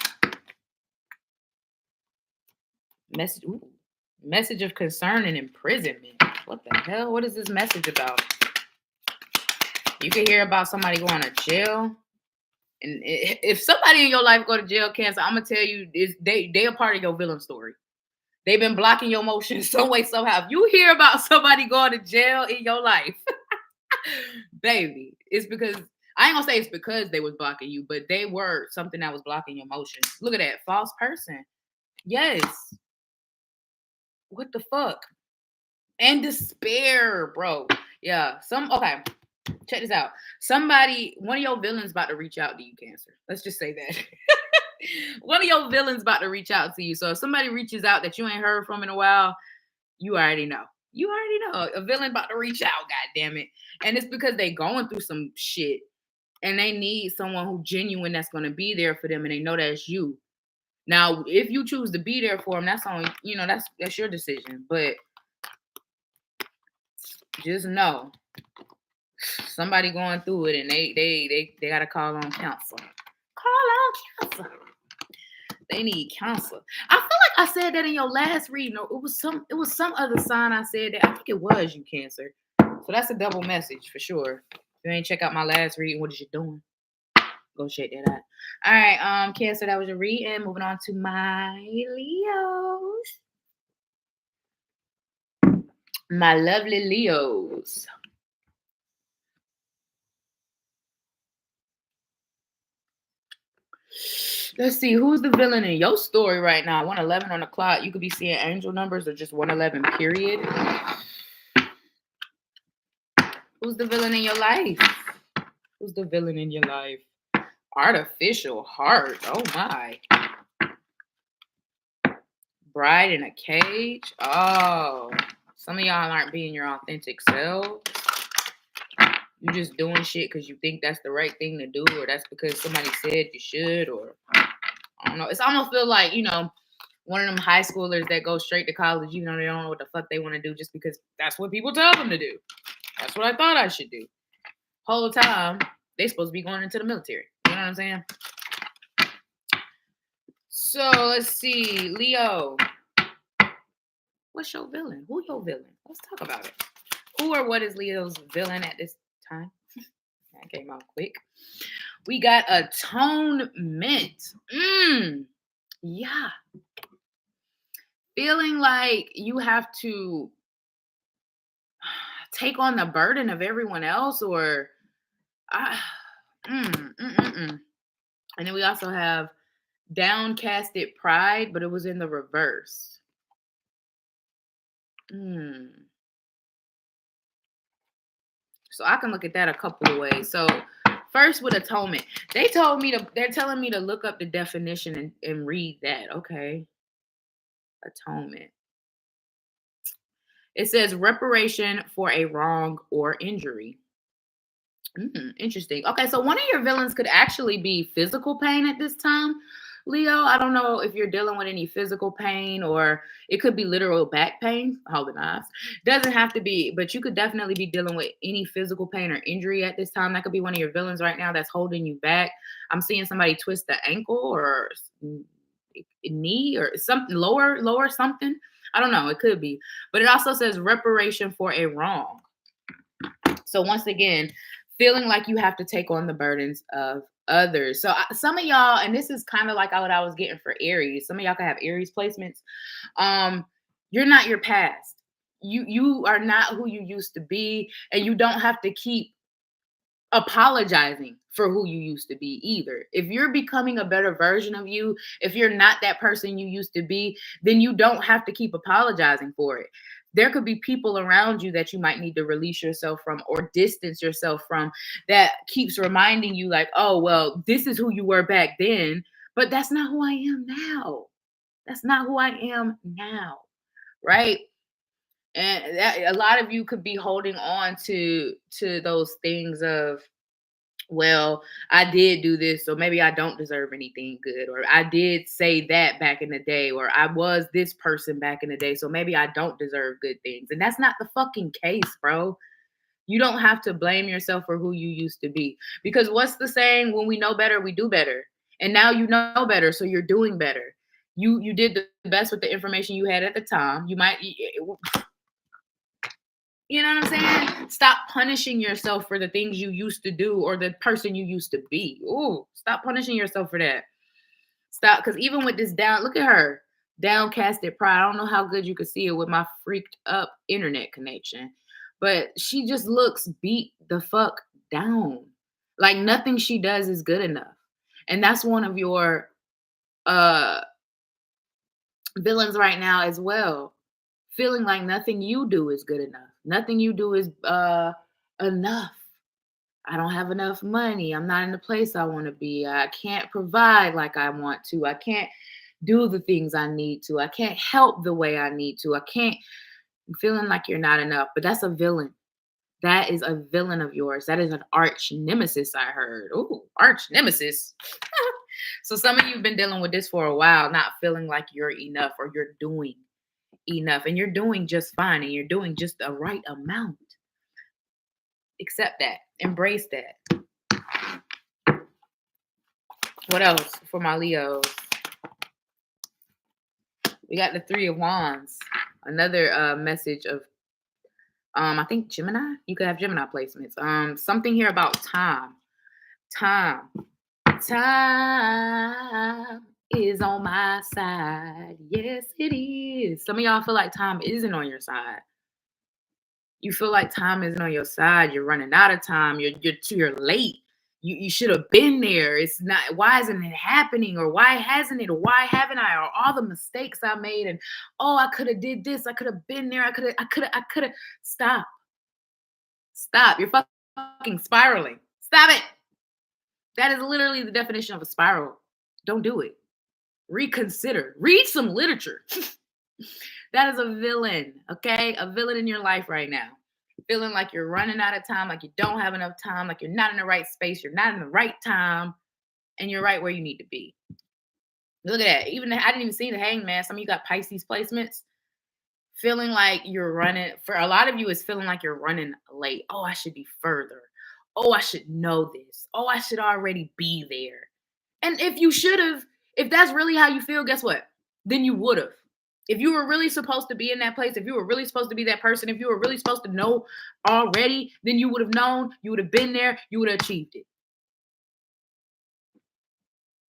Message of concern and imprisonment. What the hell? What is this message about? You can hear about somebody going to jail. And if somebody in your life go to jail, Cancer, I'm going to tell you, they a part of your villain story. They've been blocking your emotions some way, somehow. If you hear about somebody going to jail in your life, baby, it's because, I ain't gonna say it's because they was blocking you, but they were something that was blocking your emotions. Look at that, false person. Yes. What the fuck? And despair, bro. Yeah. Okay. Check this out. One of your villains about to reach out to you, Cancer. Let's just say that. One of your villains about to reach out to you. So if somebody reaches out that you ain't heard from in a while, you already know. You already know. A villain about to reach out, god damn it. And it's because they going through some shit. And they need someone who genuine that's going to be there for them. And they know that's you. Now, if you choose to be there for them, that's on, that's your decision. But just know, somebody going through it, and they gotta call on counselor. Call on counselor. They need counselor. I feel like I said that in your last reading. Or it was some other sign I said that. I think it was you, Cancer. So that's a double message for sure. If you ain't check out my last reading, what is you doing? Go check that out. All right, Cancer, that was your reading. Moving on to my Leos. My lovely Leos. Let's see, who's the villain in your story right now? 111 on the clock. You could be seeing angel numbers or just 111, period. Who's the villain in your life? Who's the villain in your life? Artificial heart. Oh, my. Bride in a cage. Oh, some of y'all aren't being your authentic selves. You just doing shit because you think that's the right thing to do, or that's because somebody said you should, or I don't know. It's almost feel like, one of them high schoolers that go straight to college, they don't know what the fuck they want to do just because that's what people tell them to do. That's what I thought I should do. Whole time, they supposed to be going into the military. You know what I'm saying? So, let's see. Leo. What's your villain? Who your villain? Let's talk about it. Who or what is Leo's villain at this time? That came out quick. We got atonement. Yeah. Feeling like you have to take on the burden of everyone else, or and then we also have downcasted pride, but it was in the reverse. So I can look at that a couple of ways. So first with atonement, they're telling me to look up the definition and read that. Okay. Atonement. It says reparation for a wrong or injury. Interesting. Okay, so one of your villains could actually be physical pain at this time, Leo. I don't know if you're dealing with any physical pain, or it could be literal back pain. Hold it nice. Doesn't have to be, but you could definitely be dealing with any physical pain or injury at this time. That could be one of your villains right now that's holding you back. I'm seeing somebody twist the ankle or knee or something, lower something. I don't know. It could be. But it also says reparation for a wrong. So once again, feeling like you have to take on the burdens of others. So some of y'all, and this is kind of like what I was getting for Aries. Some of y'all can have Aries placements. You're not your past. You are not who you used to be, and you don't have to keep apologizing for who you used to be either. If you're becoming a better version of you, if you're not that person you used to be, then you don't have to keep apologizing for it. There could be people around you that you might need to release yourself from or distance yourself from that keeps reminding you like, oh, well, this is who you were back then, but that's not who I am now. That's not who I am now, right? And that, a lot of you could be holding on to those things of, well, I did do this, so maybe I don't deserve anything good, or I did say that back in the day, or I was this person back in the day, so maybe I don't deserve good things. And that's not the fucking case, bro. You don't have to blame yourself for who you used to be, because what's the saying? When we know better, we do better. And now you know better, so you're doing better. You did the best with the information you had at the time. You might You know what I'm saying? Stop punishing yourself for the things you used to do or the person you used to be. Ooh, stop punishing yourself for that. Stop, because even with this down, look at her, downcasted pride. I don't know how good you could see it with my freaked up internet connection, but she just looks beat the fuck down. Like nothing she does is good enough. And that's one of your uh villains right now as well. Feeling like nothing you do is good enough. Nothing you do is enough. I don't have enough money. I'm not in the place I want to be. I can't provide like I want to. I can't do the things I need to. I can't help the way I need to. I can't. I'm feeling like you're not enough. But that's a villain. That is a villain of yours. That is an arch nemesis, I heard. Ooh, arch nemesis. So some of you have been dealing with this for a while, not feeling like you're enough or you're doing enough. And you're doing just fine and you're doing just the right amount. Accept that. Embrace that. What else for my Leos? We got the Three of Wands. Another message of I think Gemini. You could have Gemini placements. Something here about time. Time is on my side. Yes, it is. Some of y'all feel like time isn't on your side. You feel like time isn't on your side. You're running out of time. You're late. You should have been there. It's not. Why isn't it happening? Or why hasn't it? Or why haven't I? Or all the mistakes I made. And oh, I could have did this. I could have been there. I could have. Stop. Stop. You're fucking spiraling. Stop it. That is literally the definition of a spiral. Don't do it. Reconsider. Read some literature. That is a villain, okay? A villain in your life right now. Feeling like you're running out of time, like you don't have enough time, like you're not in the right space, you're not in the right time, and you're right where you need to be. Look at that. I didn't even see the hangman. Some of you got Pisces placements. Feeling like you're running, for a lot of you, it's feeling like you're running late. Oh, I should be further. Oh, I should know this. Oh, I should already be there. And if you should have, if that's really how you feel, guess what? Then you would have. If you were really supposed to be in that place, if you were really supposed to be that person, if you were really supposed to know already, then you would have known, you would have been there, you would have achieved it.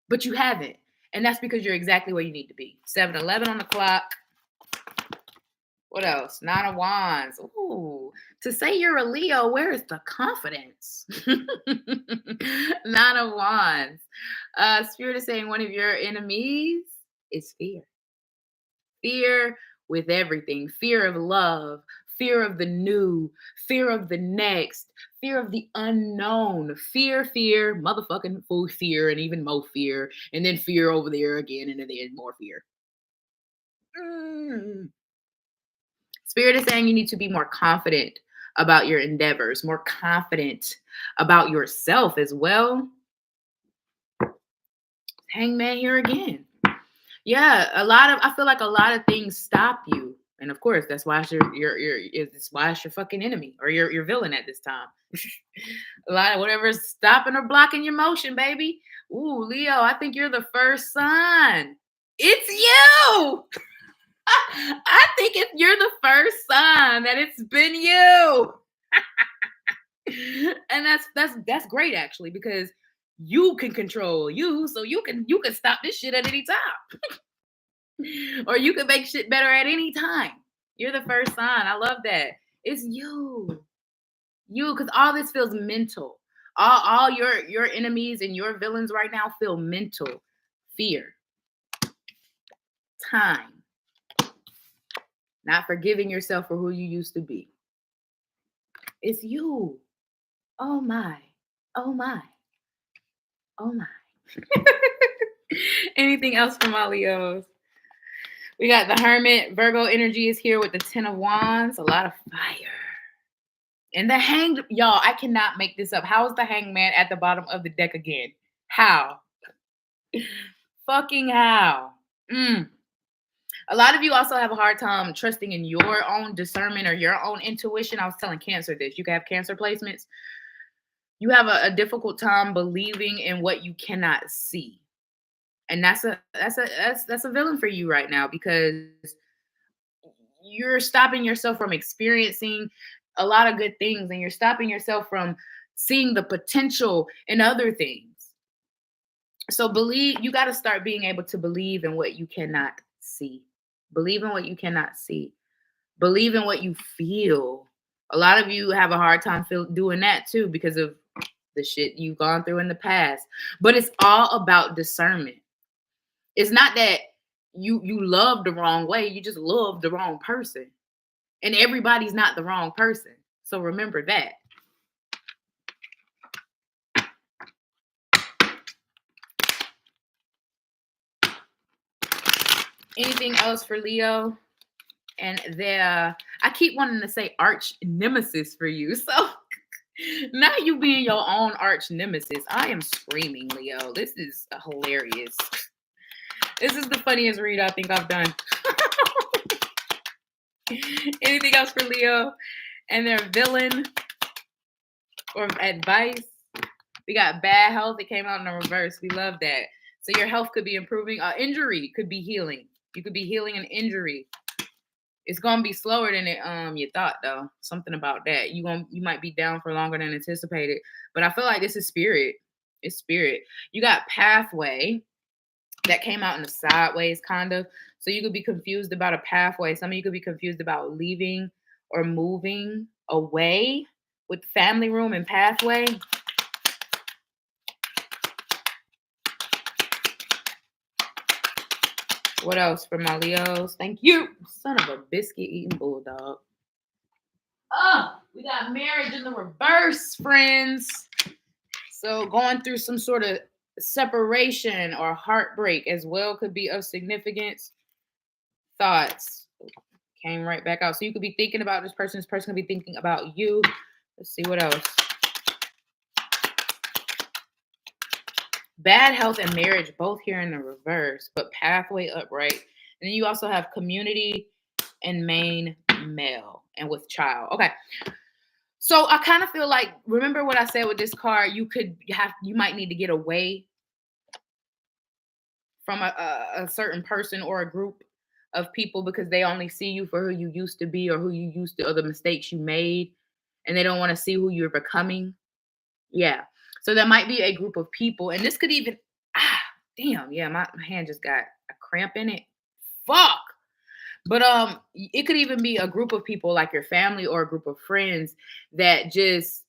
But you haven't. And that's because you're exactly where you need to be. 7:11 on the clock. What else? 9 of Wands. Ooh, to say you're a Leo, where is the confidence? 9 of Wands. Spirit is saying one of your enemies is fear. Fear with everything. Fear of love. Fear of the new. Fear of the next. Fear of the unknown. Fear, motherfucking full fear, and even more fear. And then fear over there again, and then more fear. Spirit is saying you need to be more confident about your endeavors, more confident about yourself as well. Hangman here again. Yeah, I feel like a lot of things stop you. And of course, that's why it's your fucking enemy or your villain at this time. A lot of whatever's stopping or blocking your motion, baby. Ooh, Leo, I think you're the first sign. It's you. I think you're the first sign that it's been you. And that's great actually, because you can control you, so you can stop this shit at any time. Or you can make shit better at any time. You're the first sign. I love that. It's you. Because all this feels mental. All your enemies and your villains right now feel mental. Fear. Time. Not forgiving yourself for who you used to be. It's you. Oh my. Oh my. Oh my. Anything else from my Leos? We got the Hermit. Virgo energy is here with the 10 of Wands. A lot of fire. And the Hanged, y'all, I cannot make this up. How is the Hangman at the bottom of the deck again? How? Fucking how? A lot of you also have a hard time trusting in your own discernment or your own intuition. I was telling Cancer this. You can have Cancer placements. You have a difficult time believing in what you cannot see. And that's a villain for you right now, because you're stopping yourself from experiencing a lot of good things, and you're stopping yourself from seeing the potential in other things. So believe, you got to start being able to believe in what you cannot see. Believe in what you cannot see. Believe in what you feel. A lot of you have a hard time doing that too because of the shit you've gone through in the past. But it's all about discernment. It's not that you love the wrong way, you just love the wrong person. And everybody's not the wrong person. So remember that. Anything else for Leo? And I keep wanting to say arch nemesis for you. So now you being your own arch nemesis. I am screaming, Leo. This is hilarious. This is the funniest read I think I've done. Anything else for Leo? And their villain or advice? We got bad health. It came out in the reverse. We love that. So your health could be improving. Injury could be healing. You could be healing an injury. It's gonna be slower than you thought though. Something about that. You might be down for longer than anticipated. But I feel like this is spirit. It's spirit. You got pathway that came out in the sideways kind of. So you could be confused about a pathway. Some of you could be confused about leaving or moving away with family room and pathway. What else for my Leos? Thank you. Son of a biscuit eating bulldog. Oh, we got marriage in the reverse, friends. So going through some sort of separation or heartbreak as well could be of significance. Thoughts came right back out. So you could be thinking about this person. This person could be thinking about you. Let's see what else. Bad health and marriage, both here in the reverse, but pathway upright. And then you also have community and main male and with child. Okay. So I kind of feel like, remember what I said with this card, you might need to get away from a certain person or a group of people because they only see you for who you used to be or who you used to, or the mistakes you made, and they don't want to see who you're becoming. Yeah. So there might be a group of people, and this could even, damn, yeah, my hand just got a cramp in it. Fuck. But it could even be a group of people like your family or a group of friends that just,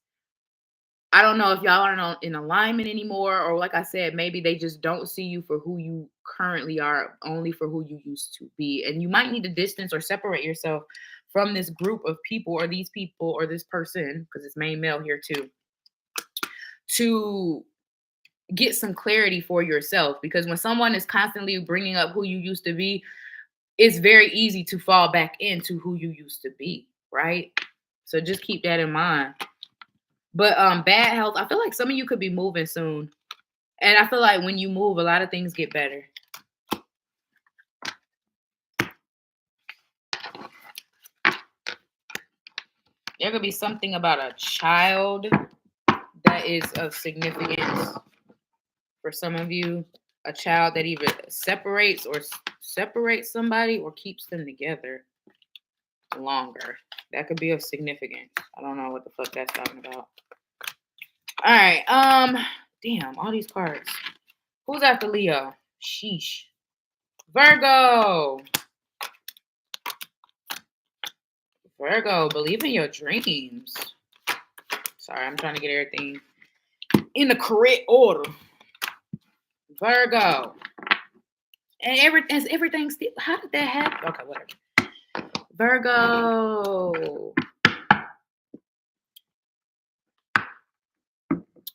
I don't know if y'all aren't in alignment anymore, or like I said, maybe they just don't see you for who you currently are, only for who you used to be. And you might need to distance or separate yourself from this group of people or these people or this person, because it's main male here too, to get some clarity for yourself. Because when someone is constantly bringing up who you used to be, it's very easy to fall back into who you used to be, right? So just keep that in mind. But bad health, I feel like some of you could be moving soon. And I feel like when you move, a lot of things get better. There could be something about a child that is of significance for some of you. A child that either separates somebody or keeps them together longer. That could be of significance. I don't know what the fuck that's talking about. All right. Damn, all these cards. Who's after Leo? Sheesh. Virgo. Virgo, believe in your dreams. Sorry, I'm trying to get everything in the correct order. Virgo. And everything still, how did that happen? Okay, whatever. Virgo.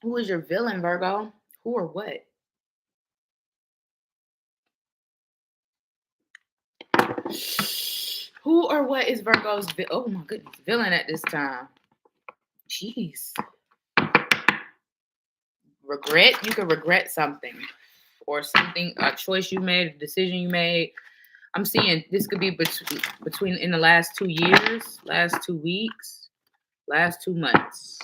Who is your villain, Virgo? Who or what? Who or what is Virgo's oh my goodness, villain at this time? Jeez. Regret? You could regret something. Or something, a choice you made, a decision you made. I'm seeing this could be between in the last 2 years, last 2 weeks, last 2 months.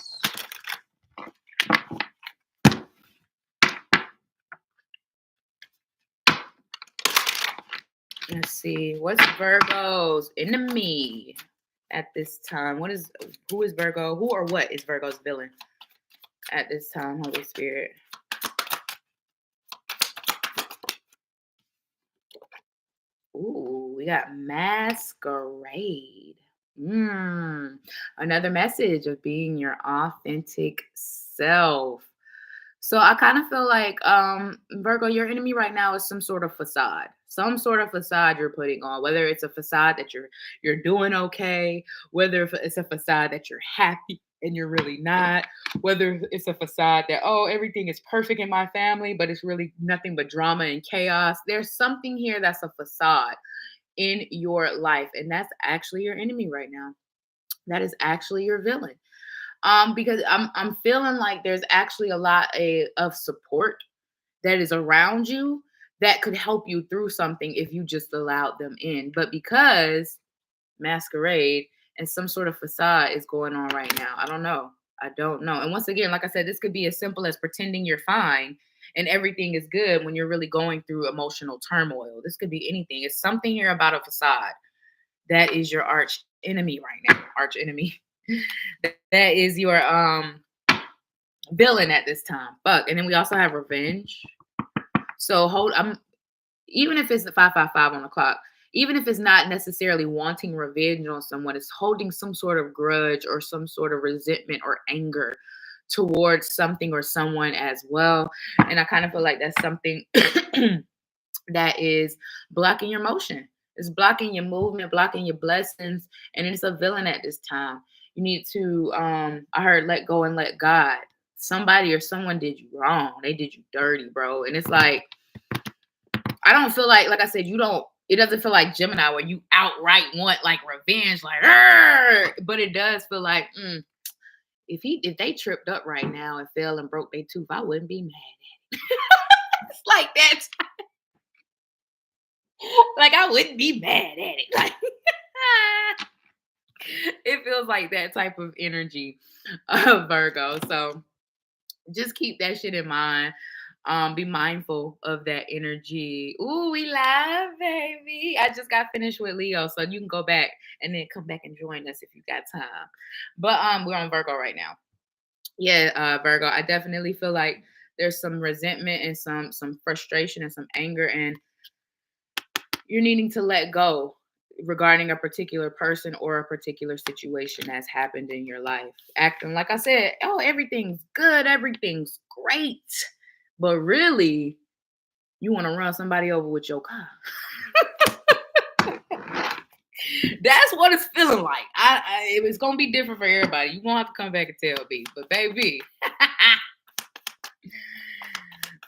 Let's see. What's Virgo's enemy? at this time? Who is Virgo? Who or what is Virgo's villain at this time, Holy Spirit? Ooh, we got masquerade. Another message of being your authentic self. So I kind of feel like Virgo, your enemy right now is some sort of facade. Some sort of facade you're putting on, whether it's a facade that you're doing okay, whether it's a facade that you're happy and you're really not, whether it's a facade that, oh, everything is perfect in my family, but it's really nothing but drama and chaos. There's something here that's a facade in your life, and that's actually your enemy right now. That is actually your villain. Because I'm feeling like there's actually a lot of support that is around you that could help you through something if you just allowed them in. But because masquerade and some sort of facade is going on right now, I don't know. I don't know. And once again, like I said, this could be as simple as pretending you're fine and everything is good when you're really going through emotional turmoil. This could be anything. It's something here about a facade that is your arch enemy right now. Arch enemy. That is your villain at this time. Fuck. And then we also have revenge. So I'm even if it's the 555 on the clock, even if it's not necessarily wanting revenge on someone, it's holding some sort of grudge or some sort of resentment or anger towards something or someone as well. And I kind of feel like that's something that is blocking your motion. It's blocking your movement, blocking your blessings, and it's a villain at this time. You need to, I heard let go and let God. Somebody or someone did you wrong. They did you dirty, bro. And it's like, I don't feel like I said, it doesn't feel like Gemini where you outright want like revenge, like, "Arr!" But it does feel like, if they tripped up right now and fell and broke their tooth, I wouldn't be mad at it. It's like that. Like I wouldn't be mad at it. Like it feels like that type of energy of Virgo. So just keep that shit in mind. Be mindful of that energy. Ooh, we live, baby. I just got finished with Leo, so you can go back and then come back and join us if you got time. But we're on Virgo right now. Yeah, Virgo. I definitely feel like there's some resentment and some frustration and some anger, and you're needing to let go regarding a particular person or a particular situation that's happened in your life. Acting like I said, oh, everything's good, everything's great. But really, you want to run somebody over with your car. That's what it's feeling like. It's gonna be different for everybody. You won't have to come back and tell me, but baby.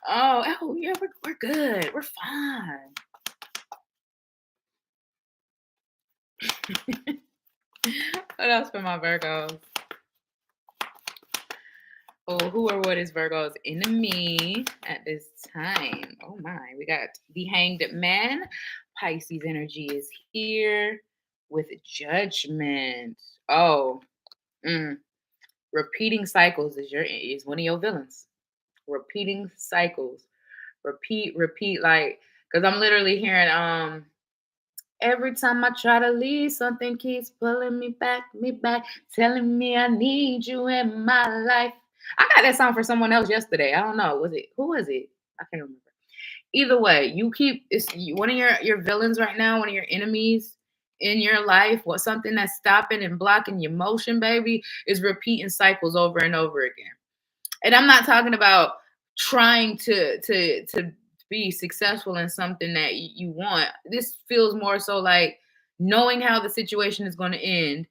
oh yeah, we're good. We're fine. What else for my Virgos? Oh, who or what is Virgo's enemy at this time? Oh my, we got the Hanged Man. Pisces energy is here with Judgment. Oh, repeating cycles is one of your villains. Repeating cycles, repeat, like because I'm literally hearing every time I try to leave, something keeps pulling me back, telling me I need you in my life. I got that song for someone else yesterday. I don't know. Who was it? I can't remember. Either way, one of your villains right now, one of your enemies in your life, what something that's stopping and blocking your motion, baby, is repeating cycles over and over again. And I'm not talking about trying to be successful in something that you want. This feels more so like knowing how the situation is going to end,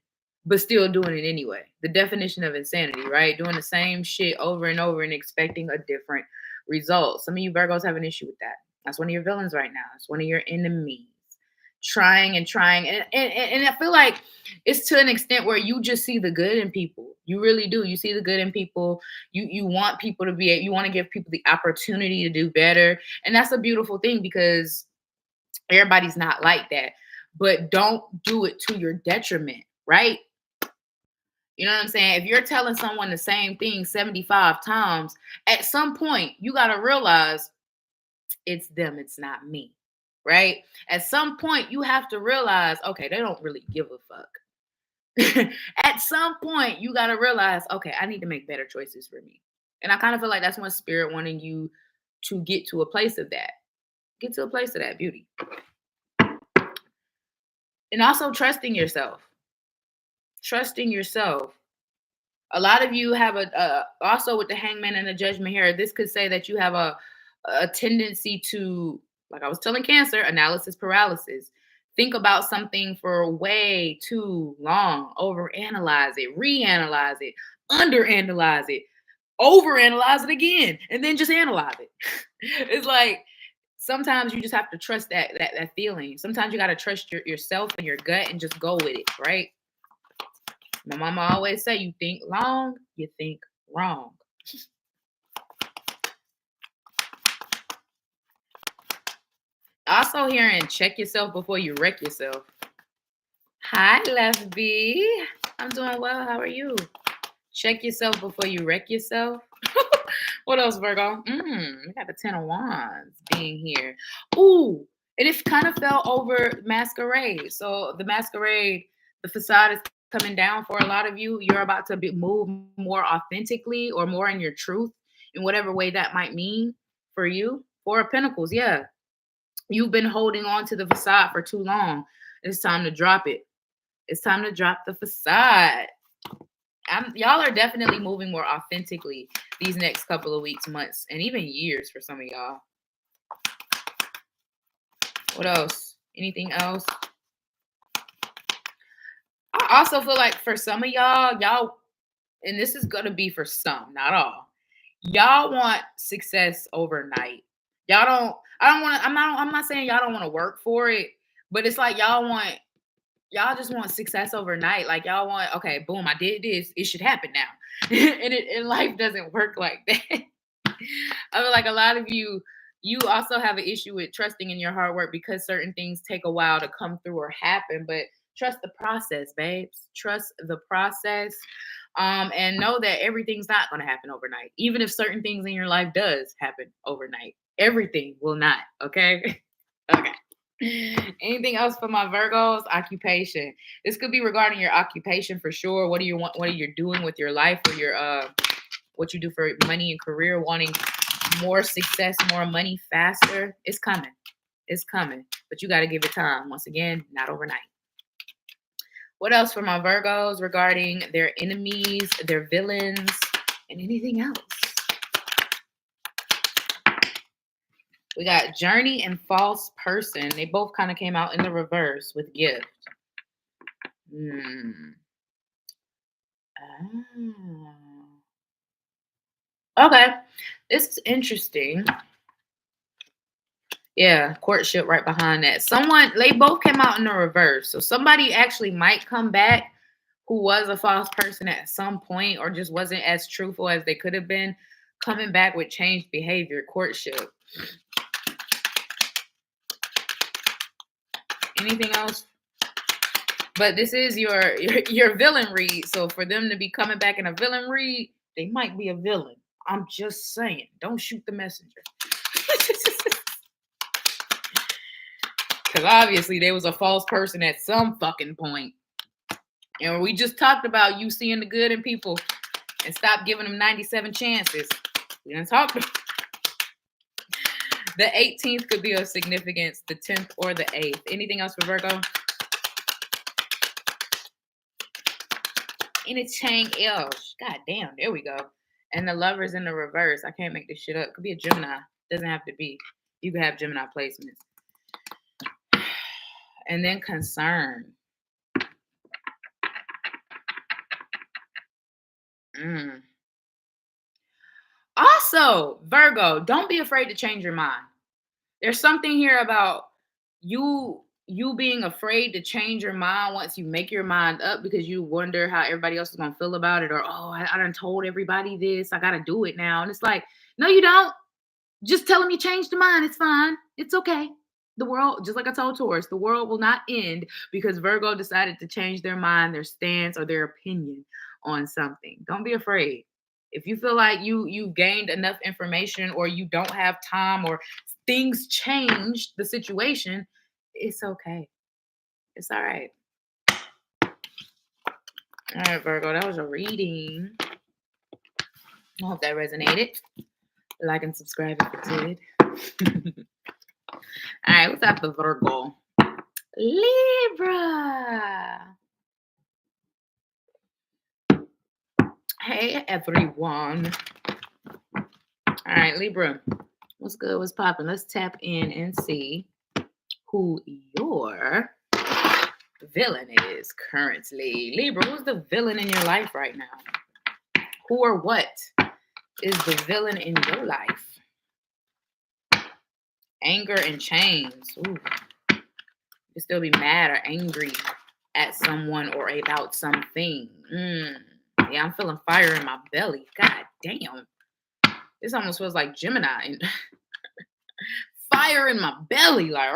but still doing it anyway. The definition of insanity, right? Doing the same shit over and over and expecting a different result. Some of you Virgos have an issue with that. That's one of your villains right now. It's one of your enemies. Trying and trying. And I feel like it's to an extent where you just see the good in people. You really do. You see the good in people. You want people to be, you want to give people the opportunity to do better. And that's a beautiful thing because everybody's not like that. But don't do it to your detriment, right? You know what I'm saying? If you're telling someone the same thing 75 times, at some point you got to realize it's them, it's not me. Right? At some point, you have to realize, okay, they don't really give a fuck. At some point, you got to realize, okay, I need to make better choices for me. And I kind of feel like that's one spirit wanting you to get to a place of that. Get to a place of that beauty. And also trusting yourself. Trusting yourself. A lot of you have also with the hangman and the judgment here, this could say that you have a tendency to, like I was telling Cancer, analysis paralysis. Think about something for way too long, overanalyze it, reanalyze it, underanalyze it, overanalyze it again, and then just analyze it. It's like sometimes you just have to trust that feeling. Sometimes you got to trust yourself and your gut and just go with it, right? My mama always say, you think long, you think wrong. Also hearing check yourself before you wreck yourself. Hi, Left B. I'm doing well. How are you? Check yourself before you wreck yourself. What else, Virgo? We got the Ten of Wands being here. Ooh, and it kind of fell over Masquerade. So the Masquerade, the facade is coming down for a lot of you. You're about to move more authentically or more in your truth in whatever way that might mean for you. Four of Pentacles, yeah. You've been holding on to the facade for too long. It's time to drop it. It's time to drop the facade. Y'all are definitely moving more authentically these next couple of weeks, months, and even years for some of y'all. What else? Anything else? I also feel like for some of y'all, and this is gonna be for some, not all, y'all want success overnight. I'm not saying y'all don't want to work for it, but it's like y'all just want success overnight. Like y'all want, okay, boom, I did this, it should happen now. And life doesn't work like that. I feel like a lot of you also have an issue with trusting in your hard work because certain things take a while to come through or happen. But trust the process, babes. Trust the process. And know that everything's not going to happen overnight. Even if certain things in your life does happen overnight, everything will not. Okay. Okay. Anything else for my Virgos? Occupation. This could be regarding your occupation for sure. What are you doing with your life or your what you do for money and career, wanting more success, more money faster? It's coming. It's coming. But you got to give it time. Once again, not overnight. What else for my Virgos regarding their enemies, their villains, and anything else? We got Journey and False Person. They both kind of came out in the reverse with Gift. Okay. This is interesting. Yeah, courtship right behind that. They both came out in the reverse. So somebody actually might come back who was a false person at some point or just wasn't as truthful as they could have been, coming back with changed behavior, courtship. Anything else? But this is your villain read. So for them to be coming back in a villain read, they might be a villain. I'm just saying. Don't shoot the messenger. Because obviously there was a false person at some fucking point. And we just talked about you seeing the good in people and stop giving them 97 chances. We didn't talk about the 18th could be of significance, the 10th or the 8th. Anything else for Virgo? Anything else? God damn, there we go. And the Lover's in the reverse. I can't make this shit up. Could be a Gemini. Doesn't have to be. You could have Gemini placements. And then Concern. Also, Virgo, don't be afraid to change your mind. There's something here about you being afraid to change your mind once you make your mind up because you wonder how everybody else is going to feel about it, or, oh, I done told everybody this, I got to do it now. And it's like, no, you don't. Just tell them you changed your mind. It's fine. It's okay. The world, just like I told Taurus, the world will not end because Virgo decided to change their mind, their stance, or their opinion on something. Don't be afraid. If you feel like you gained enough information or you don't have time or things changed the situation, it's okay. It's all right. All right, Virgo, that was a reading. I hope that resonated. Like and subscribe if it did. All right, what's up for Virgo? Libra. Hey, everyone. All right, Libra. What's good? What's popping? Let's tap in and see who your villain is currently. Libra, who's the villain in your life right now? Who or what is the villain in your life? Anger and chains. Ooh. You still be mad or angry at someone or about something. Yeah, I'm feeling fire in my belly. God damn. This almost feels like Gemini. Fire in my belly. Like,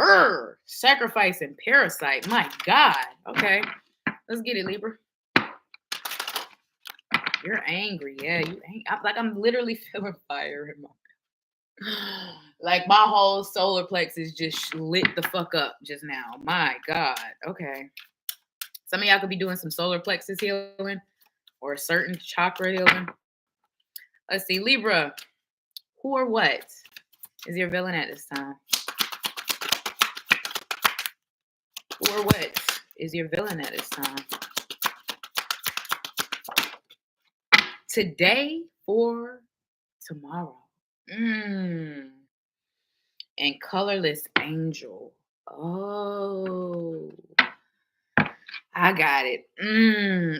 sacrifice and parasite. My God. Okay. Let's get it, Libra. You're angry. Yeah, you ain't. I'm literally feeling fire in my like my whole solar plexus just lit the fuck up just now. My God. Okay. Some of y'all could be doing some solar plexus healing or a certain chakra healing. Let's see, Libra. Who or what is your villain at this time? Who or what is your villain at this time? Today or tomorrow? And colorless angel. Oh, I got it.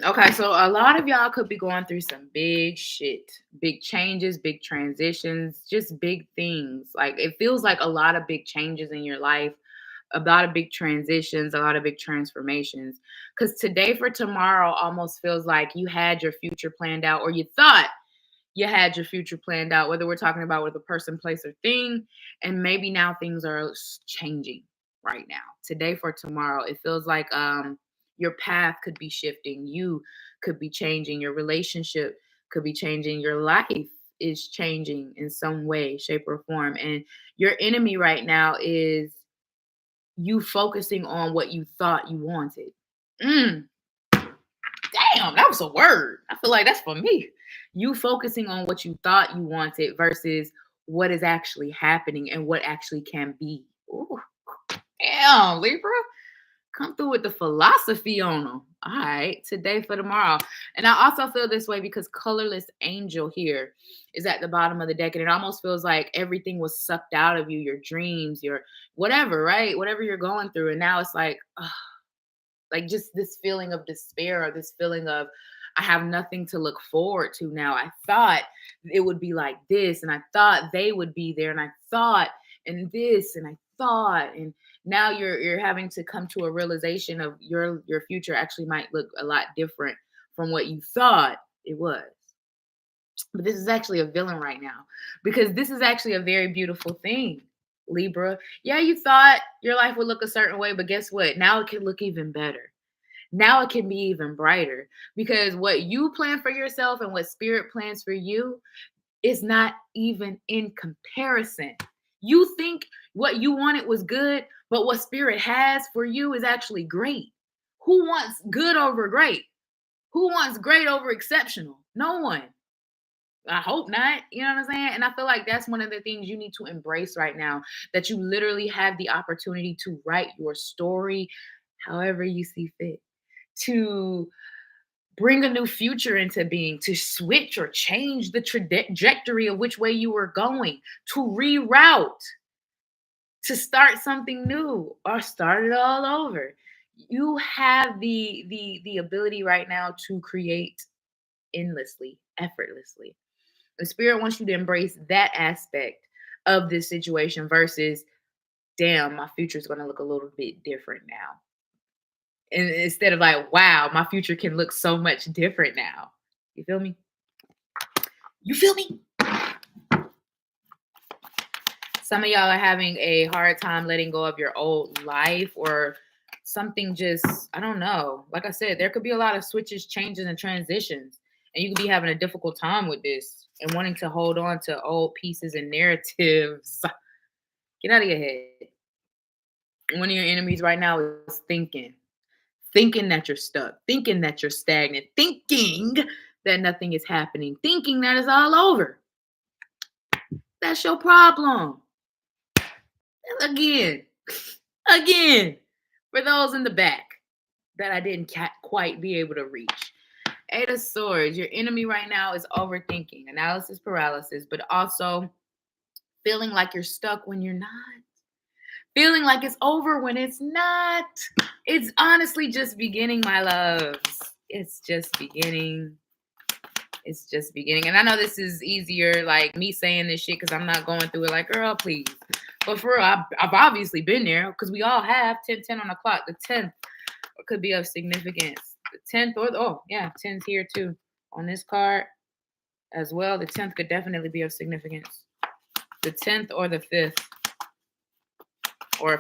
Okay, so a lot of y'all could be going through some big shit, big changes, big transitions, just big things. Like it feels like a lot of big changes in your life, a lot of big transitions, a lot of big transformations. Because today for tomorrow almost feels like you had your future planned out, or you thought you had your future planned out, whether we're talking about with a person, place, or thing. And maybe now things are changing right now. Today for tomorrow, it feels like your path could be shifting. You could be changing. Your relationship could be changing. Your life is changing in some way, shape, or form. And your enemy right now is you focusing on what you thought you wanted. Damn, that was a word. I feel like that's for me. You focusing on what you thought you wanted versus what is actually happening and what actually can be. Ooh, damn, Libra. Come through with the philosophy on them. All right, today for tomorrow. And I also feel this way because colorless angel here is at the bottom of the deck. And it almost feels like everything was sucked out of you, your dreams, your whatever, right? Whatever you're going through. And now it's like just this feeling of despair or this feeling of I have nothing to look forward to now. I thought it would be like this, and I thought they would be there, and I thought and this, and I thought, and now you're having to come to a realization of your future actually might look a lot different from what you thought it was. But this is actually a villain right now because this is actually a very beautiful thing, Libra. Yeah, you thought your life would look a certain way, but guess what? Now it can look even better. Now it can be even brighter because what you plan for yourself and what spirit plans for you is not even in comparison. You think what you wanted was good, but what spirit has for you is actually great. Who wants good over great? Who wants great over exceptional? No one. I hope not. You know what I'm saying? And I feel like that's one of the things you need to embrace right now, that you literally have the opportunity to write your story however you see fit, to bring a new future into being, to switch or change the trajectory of which way you were going, to reroute, to start something new or start it all over. You have the ability right now to create endlessly, effortlessly. The spirit wants you to embrace that aspect of this situation versus, damn, my future is going to look a little bit different now. And instead of like, wow, my future can look so much different now. You feel me? You feel me? Some of y'all are having a hard time letting go of your old life or something just, I don't know. Like I said, there could be a lot of switches, changes, and transitions. And you could be having a difficult time with this and wanting to hold on to old pieces and narratives. Get out of your head. One of your enemies right now is thinking. thinking that you're stuck, thinking that you're stagnant, thinking that nothing is happening, thinking that it's all over. That's your problem. Again, again, for those in the back that I didn't quite be able to reach. Eight of Swords, your enemy right now is overthinking, analysis paralysis, but also feeling like you're stuck when you're not. Feeling like it's over when it's not. It's honestly just beginning, my loves. It's just beginning. It's just beginning. And I know this is easier, like me saying this shit, because I'm not going through it like, girl, please. But for real, I've obviously been there, because we all have 10 on the clock. The 10th could be of significance. The 10th or, 10's here too. On this card as well, the 10th could definitely be of significance. The 10th or the 5th. Or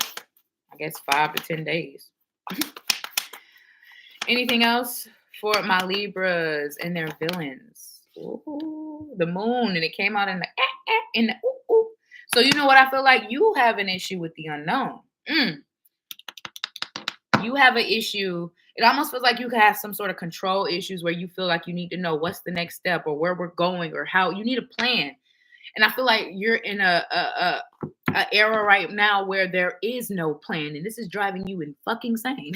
I guess 5 to 10 days. Anything else for my Libras and their villains? Ooh, the moon, and it came out in the ooh. So you know what? I feel like you have an issue with the unknown. You have an issue. It almost feels like you have some sort of control issues where you feel like you need to know what's the next step or where we're going or how. You need a plan. And I feel like you're in a era right now where there is no plan, and this is driving you in fucking insane.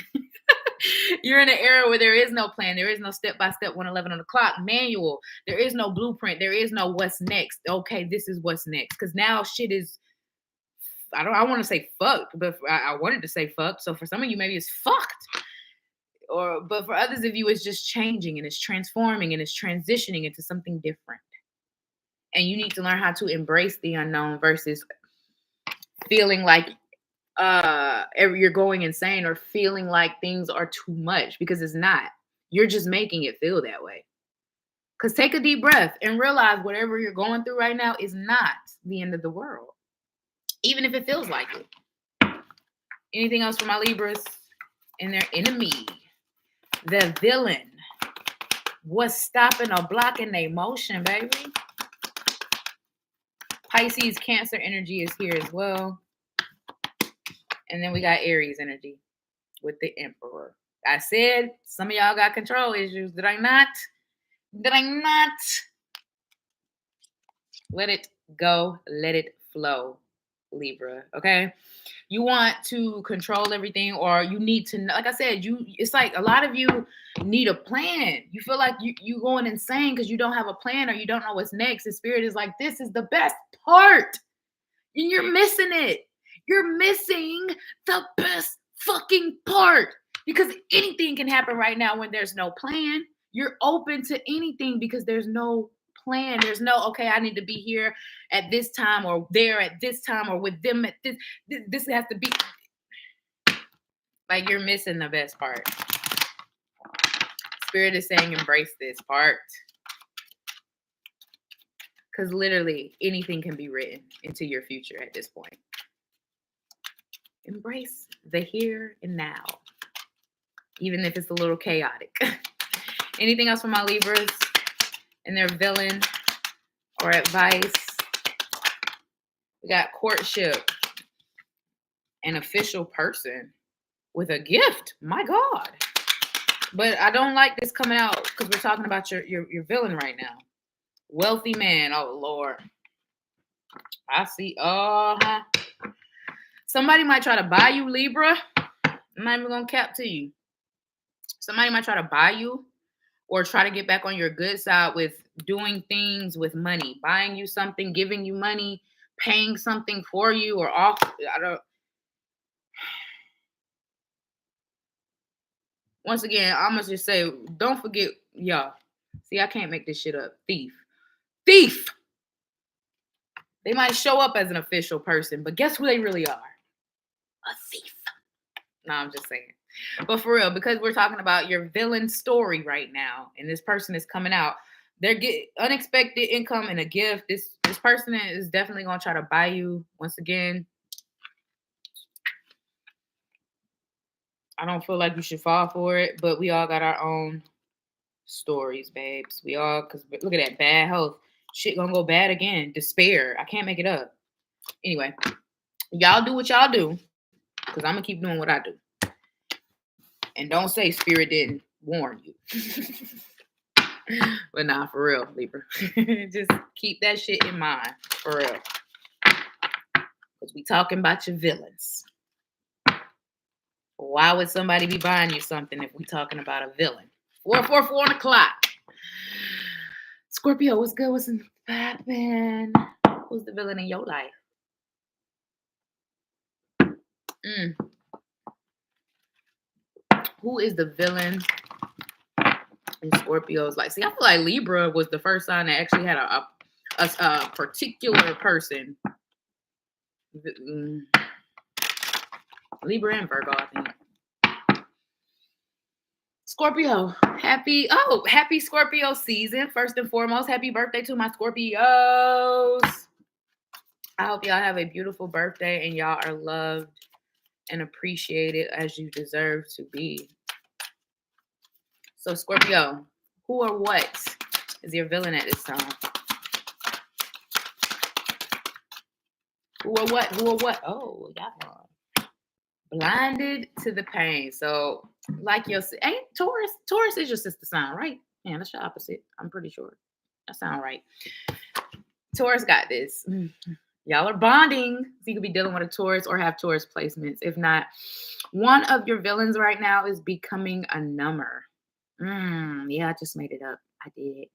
You're in an era where there is no plan. There is no step-by-step 111 on the clock manual. There is no blueprint. There is no what's next. Okay, this is what's next. Because now shit is, I want to say fucked, but I wanted to say fucked. So for some of you, maybe it's fucked. But for others of you, it's just changing and it's transforming and it's transitioning into something different. And you need to learn how to embrace the unknown versus feeling like you're going insane or feeling like things are too much, because it's not. You're just making it feel that way. Because take a deep breath and realize whatever you're going through right now is not the end of the world, even if it feels like it. Anything else for my Libras and their enemy? The villain. What's stopping or blocking their motion, baby? Pisces, Cancer energy is here as well. And then we got Aries energy with the Emperor. I said some of y'all got control issues. Did I not? Did I not? Let it go. Let it flow, Libra. Okay? You want to control everything, or you need to, like I said, it's like a lot of you need a plan. You feel like you going insane because you don't have a plan or you don't know what's next. The spirit is like, this is the best part. And you're missing it. You're missing the best fucking part, because anything can happen right now when there's no plan. You're open to anything because there's no plan. There's no, okay, I need to be here at this time or there at this time or with them at this. This has to be. Like, you're missing the best part. Spirit is saying embrace this part. Because literally anything can be written into your future at this point. Embrace the here and now, even if it's a little chaotic. Anything else from my Libras and their villain or advice? We got courtship, an official person with a gift. My God. But I don't like this coming out because we're talking about your villain right now. Wealthy man. Oh, Lord. I see. Somebody might try to buy you, Libra. I'm not even going to cap to you. Somebody might try to buy you or try to get back on your good side with doing things with money, buying you something, giving you money, paying something for you or off. Once again, I'm going to just say, don't forget, y'all. See, I can't make this shit up. Thief. They might show up as an official person, but guess who they really are? A thief. No, I'm just saying. But for real, because we're talking about your villain story right now, and this person is coming out, they're getting unexpected income and a gift. This person is definitely going to try to buy you. Once again, I don't feel like you should fall for it, but we all got our own stories, babes. We all, because look at that, bad health. Shit gonna go bad again. Despair. I can't make it up. Anyway, y'all do what y'all do, because I'm gonna keep doing what I do. And don't say spirit didn't warn you. But nah, for real, Libra. Just keep that shit in mind, for real. Because we talking about your villains. Why would somebody be buying you something if we talking about a villain? 444 on the clock. Scorpio, what's good? What's happening? Who's the villain in your life? Who is the villain in Scorpio's life? See, I feel like Libra was the first sign that actually had a particular person. Libra and Virgo, I think. Scorpio, happy Scorpio season. First and foremost, happy birthday to my Scorpios. I hope y'all have a beautiful birthday and y'all are loved and appreciated as you deserve to be. So Scorpio, who or what is your villain at this time? Who or what? Who or what? Oh, y'all blinded to the pain. So like your ain't Taurus. Taurus is your sister sign, right? Yeah, that's your opposite. I'm pretty sure. That sounds right. Taurus got this. Y'all are bonding. So you could be dealing with a Taurus or have Taurus placements. If not, one of your villains right now is becoming a number. Yeah, I just made it up. I did.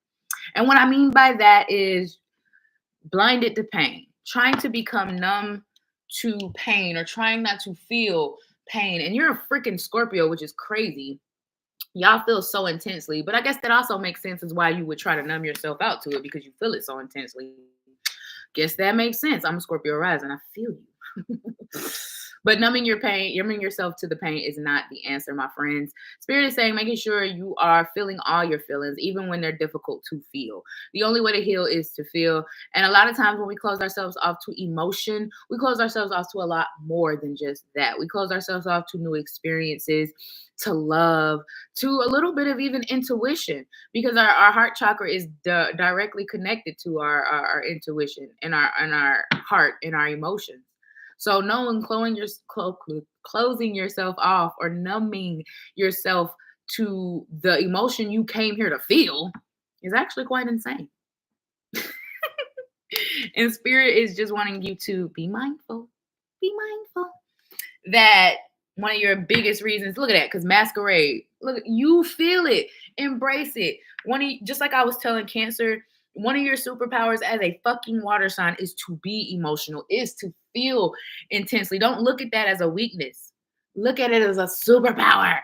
And what I mean by that is blinded to pain. Trying to become numb to pain or trying not to feel pain. And you're a freaking Scorpio, which is crazy. Y'all feel so intensely. But I guess that also makes sense as why you would try to numb yourself out to it because you feel it so intensely. Guess that makes sense. I'm a Scorpio rising. I feel you. But numbing your pain, numbing yourself to the pain is not the answer, my friends. Spirit is saying making sure you are feeling all your feelings, even when they're difficult to feel. The only way to heal is to feel. And a lot of times when we close ourselves off to emotion, we close ourselves off to a lot more than just that. We close ourselves off to new experiences, to love, to a little bit of even intuition, because our heart chakra is directly connected to our intuition and our heart and our emotions. So knowing closing yourself off or numbing yourself to the emotion you came here to feel is actually quite insane. And Spirit is just wanting you to be mindful that one of your biggest reasons, look at that, because masquerade, look, you feel it, embrace it. Just like I was telling Cancer, one of your superpowers as a fucking water sign is to be emotional, is to feel intensely. Don't look at that as a weakness. Look at it as a superpower.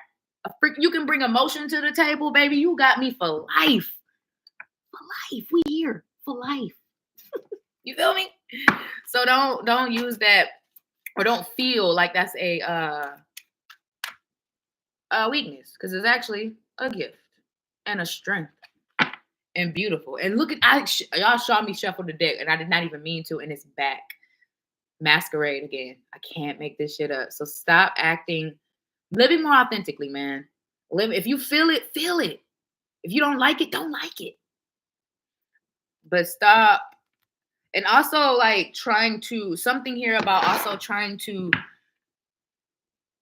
You can bring emotion to the table, baby. You got me for life. For life. We here for life. You feel me? So don't use that, or don't feel like that's a weakness, because it's actually a gift and a strength. And beautiful. And look at y'all saw me shuffle the deck, and I did not even mean to, and it's back. Masquerade again. I can't make this shit up. So stop living more authentically, man. If you feel it, feel it. If you don't like it, don't like it. But stop. And also, like, something here about also trying to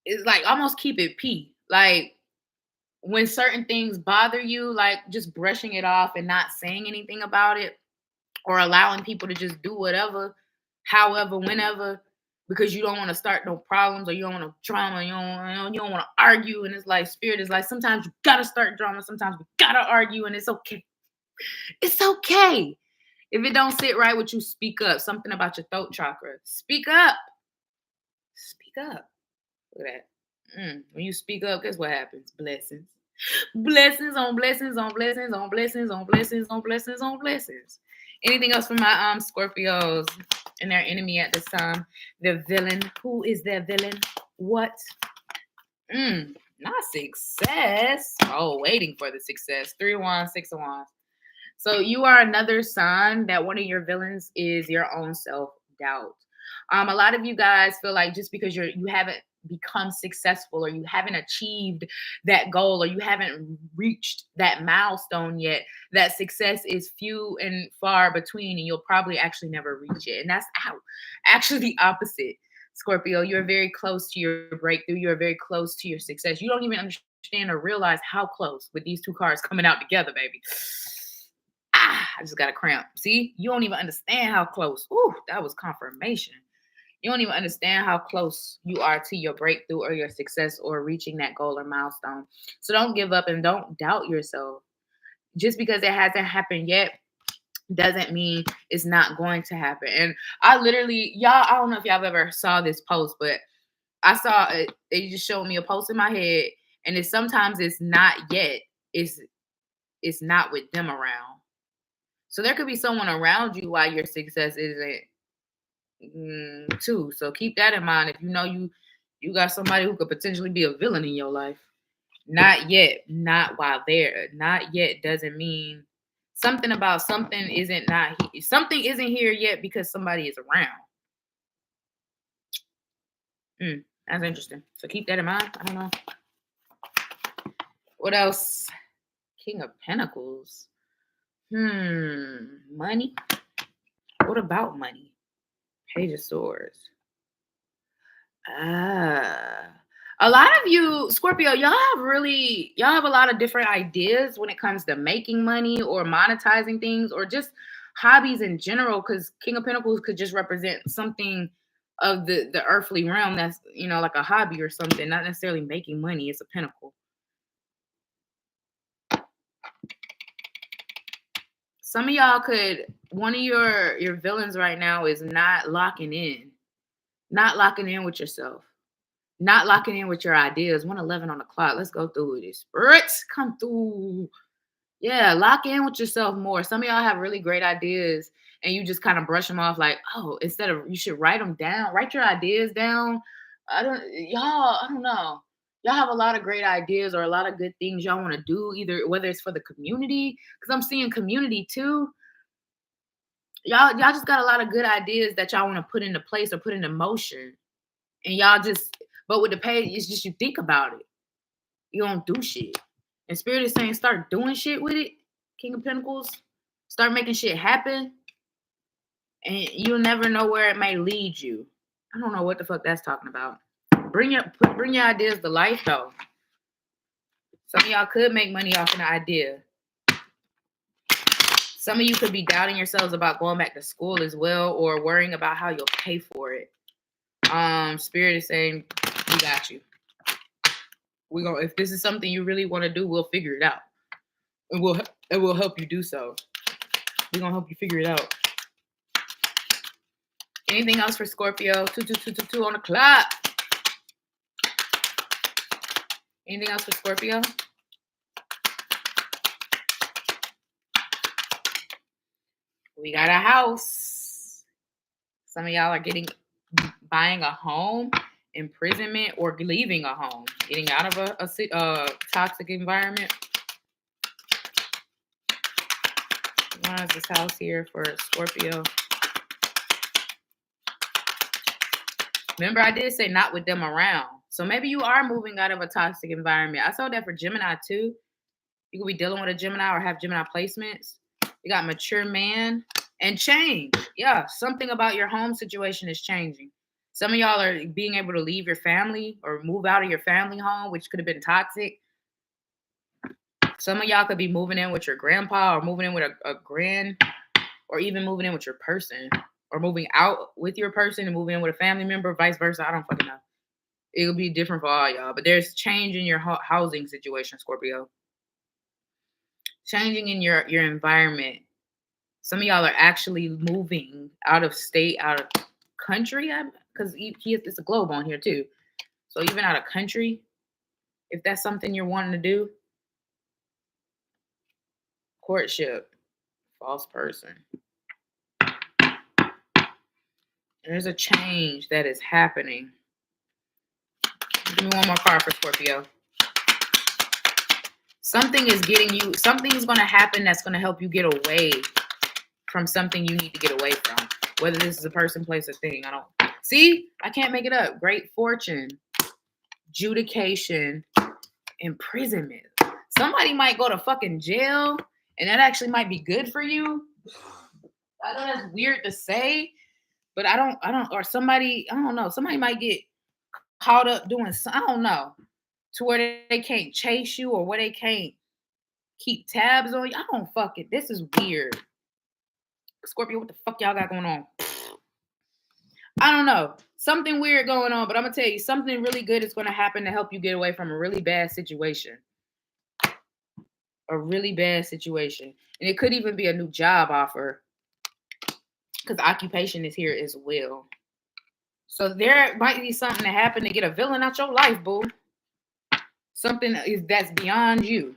is like almost keep it P. Like, when certain things bother you, like just brushing it off and not saying anything about it, or allowing people to just do whatever, however, whenever, because you don't want to start no problems, or you don't want to drama, you don't want to argue. And it's like Spirit is like, sometimes you gotta start drama, sometimes we gotta argue, and it's okay. It's okay. If it don't sit right with you, speak up. Something about your throat chakra. Speak up. Speak up. Look at that. When you speak up, guess what happens? Blessings. Blessings on blessings on blessings on blessings on blessings on blessings on blessings. Anything else for my Scorpios and their enemy at this time? The villain. Who is their villain? What? Not success. Oh, waiting for the success. 3 of Wands, 6 of Wands. So you are another sign that one of your villains is your own self-doubt. A lot of you guys feel like just because you haven't become successful, or you haven't achieved that goal, or you haven't reached that milestone yet, that success is few and far between, and you'll probably actually never reach it. And that's actually the opposite. Scorpio, you're very close to your breakthrough. You're very close to your success. You don't even understand or realize how close with these two cards coming out together, baby. I just got a cramp. See, you don't even understand how close. Ooh, that was confirmation. You don't even understand how close you are to your breakthrough or your success or reaching that goal or milestone. So don't give up and don't doubt yourself. Just because it hasn't happened yet doesn't mean it's not going to happen. And I literally, y'all, I don't know if y'all ever saw this post, but I saw it. They just showed me a post in my head, and it's sometimes it's not yet. It's not with them around. So there could be someone around you while your success isn't too. So keep that in mind. If you know you got somebody who could potentially be a villain in your life, not yet, not while there, not yet doesn't mean something about something isn't not something isn't here yet because somebody is around. That's interesting. So keep that in mind. I don't know. What else? King of Pentacles. Money. What about money? Page of Swords. A lot of you, Scorpio, y'all have a lot of different ideas when it comes to making money or monetizing things or just hobbies in general, because King of Pentacles could just represent something of the earthly realm that's, like a hobby or something, not necessarily making money. It's a pentacle. Some of y'all one of your villains right now is not locking in with yourself. Not locking in with your ideas. 111 on the clock. Let's go through this. Spirits, come through. Yeah, lock in with yourself more. Some of y'all have really great ideas and you just kind of brush them off like, oh, instead of, you should write them down. Write your ideas down. I don't know. Y'all have a lot of great ideas or a lot of good things y'all want to do, either whether it's for the community, because I'm seeing community too. Y'all just got a lot of good ideas that y'all want to put into place or put into motion. And but with the page, it's just you think about it. You don't do shit. And Spirit is saying start doing shit with it. King of Pentacles. Start making shit happen. And you'll never know where it may lead you. I don't know what the fuck that's talking about. Bring your ideas to life though. Some of y'all could make money off an idea. Some of you could be doubting yourselves about going back to school as well, or worrying about how you'll pay for it. Spirit is saying, we got you. If this is something you really want to do, we'll figure it out. And we'll help you do so. We're gonna help you figure it out. Anything else for Scorpio? 2 on the clock. Anything else for Scorpio? We got a house. Some of y'all are buying a home, imprisonment, or leaving a home, getting out of a toxic environment. Why is this house here for Scorpio? Remember, I did say not with them around. So maybe you are moving out of a toxic environment. I saw that for Gemini too. You could be dealing with a Gemini or have Gemini placements. You got mature man and change. Yeah, something about your home situation is changing. Some of y'all are being able to leave your family or move out of your family home, which could have been toxic. Some of y'all could be moving in with your grandpa or moving in with a grand, or even moving in with your person, or moving out with your person and moving in with a family member, vice versa. I don't fucking know. It'll be different for all y'all, but there's change in your housing situation, Scorpio. Changing in your environment. Some of y'all are actually moving out of state, out of country, because it's a globe on here too. So even out of country, if that's something you're wanting to do. Courtship, false person. There's a change that is happening. Give me one more card for Scorpio. Something's going to happen that's going to help you get away from something you need to get away from. Whether this is a person, place, or thing. I can't make it up. Great fortune, adjudication, imprisonment. Somebody might go to fucking jail, and that actually might be good for you. I know that's weird to say, But I don't, or somebody, I don't know, somebody might get caught up doing, I don't know, to where they can't chase you or where they can't keep tabs on you. I don't fuck it. This is weird. Scorpio, what the fuck y'all got going on? I don't know. Something weird going on, but I'm gonna tell you something really good is gonna happen to help you get away from a really bad situation. A really bad situation. And it could even be a new job offer. Because occupation is here as well. So there might be something to happen to get a villain out your life, boo. Something that's beyond you.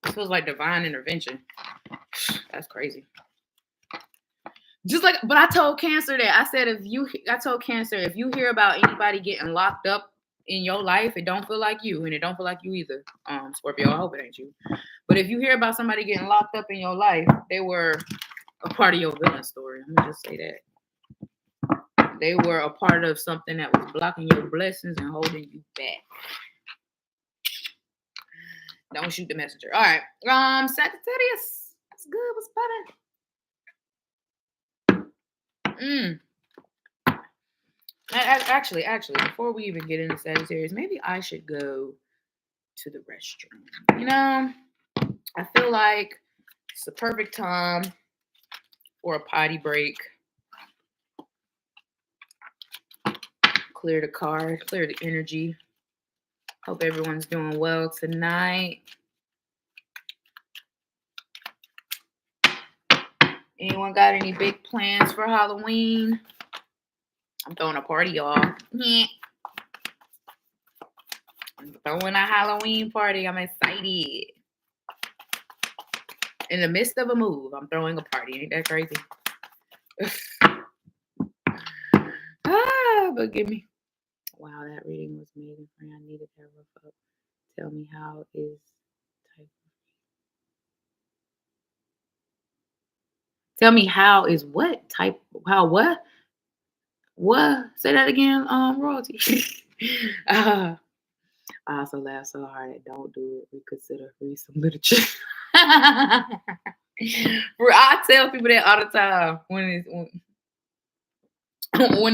It feels like divine intervention. That's crazy. Just like, but I told Cancer that. I told Cancer, if you hear about anybody getting locked up in your life, it don't feel like you, and it don't feel like you either. Scorpio, I hope it ain't you. But if you hear about somebody getting locked up in your life, they were a part of your villain story. I'm gonna just say that. They were a part of something that was blocking your blessings and holding you back. Don't shoot the messenger. All right. Sagittarius. That's good. What's better? Actually, before we even get into Sagittarius, maybe I should go to the restroom. You know, I feel like it's the perfect time for a potty break. Clear the card, clear the energy. Hope everyone's doing well tonight. Anyone got any big plans for Halloween? I'm throwing a party, y'all. I'm throwing a Halloween party. I'm excited. In the midst of a move, I'm throwing a party. Ain't that crazy? But give me. Wow, that reading was amazing. I needed that rough up. Tell me how is type. Tell me how is what type? How what? What? Say that again. Royalty. I also laugh so hard at don't do it. Reconsider. Read some literature. I tell people that all the time when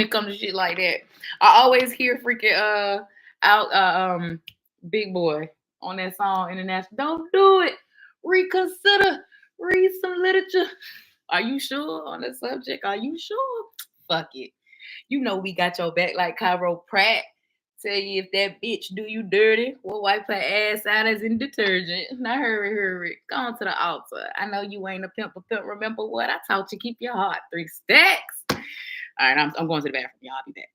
it comes to shit like that. I always hear freaking Big Boy on that song International. Don't do it. Reconsider. Read some literature. Are you sure on the subject? Are you sure? Fuck it. You know we got your back like Cairo Pratt. Tell you if that bitch do you dirty, we'll wipe her ass out as in detergent. Now hurry. Go on to the altar. I know you ain't a pimp, but pimp. Remember what I taught you? Keep your heart 3 stacks. All right, I'm going to the bathroom. Y'all, I'll be back.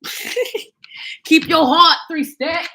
Keep your heart 3 stacks.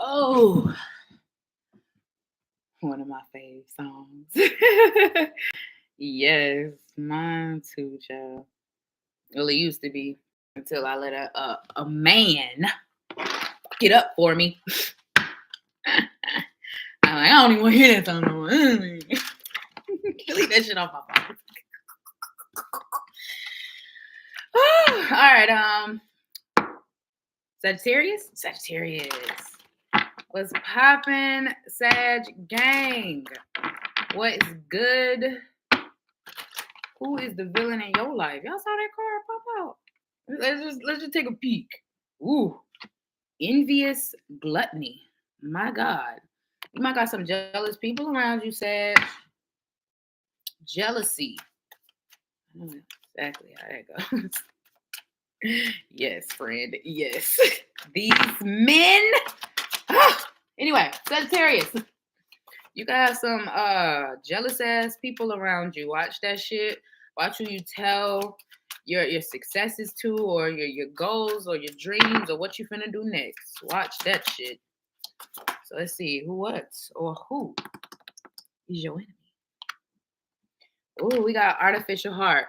Oh, one of my fave songs. Yes, mine too, child. Well, it used to be until I let a man fuck it up for me. I'm like, I don't even want to hear that song no more. Delete that shit off my phone. All right, Sagittarius. What's poppin', Sag gang? What is good? Who is the villain in your life? Y'all saw that card pop out. Let's just take a peek. Ooh. Envious gluttony. My God. You might got some jealous people around you, Sag. Jealousy. I don't know exactly how that goes. Yes, friend. Yes. These men. Anyway, Sagittarius. You got some jealous ass people around you. Watch that shit. Watch who you tell your successes to, or your goals or your dreams or what you finna do next. Watch that shit. So let's see who is your enemy. Oh, we got artificial heart.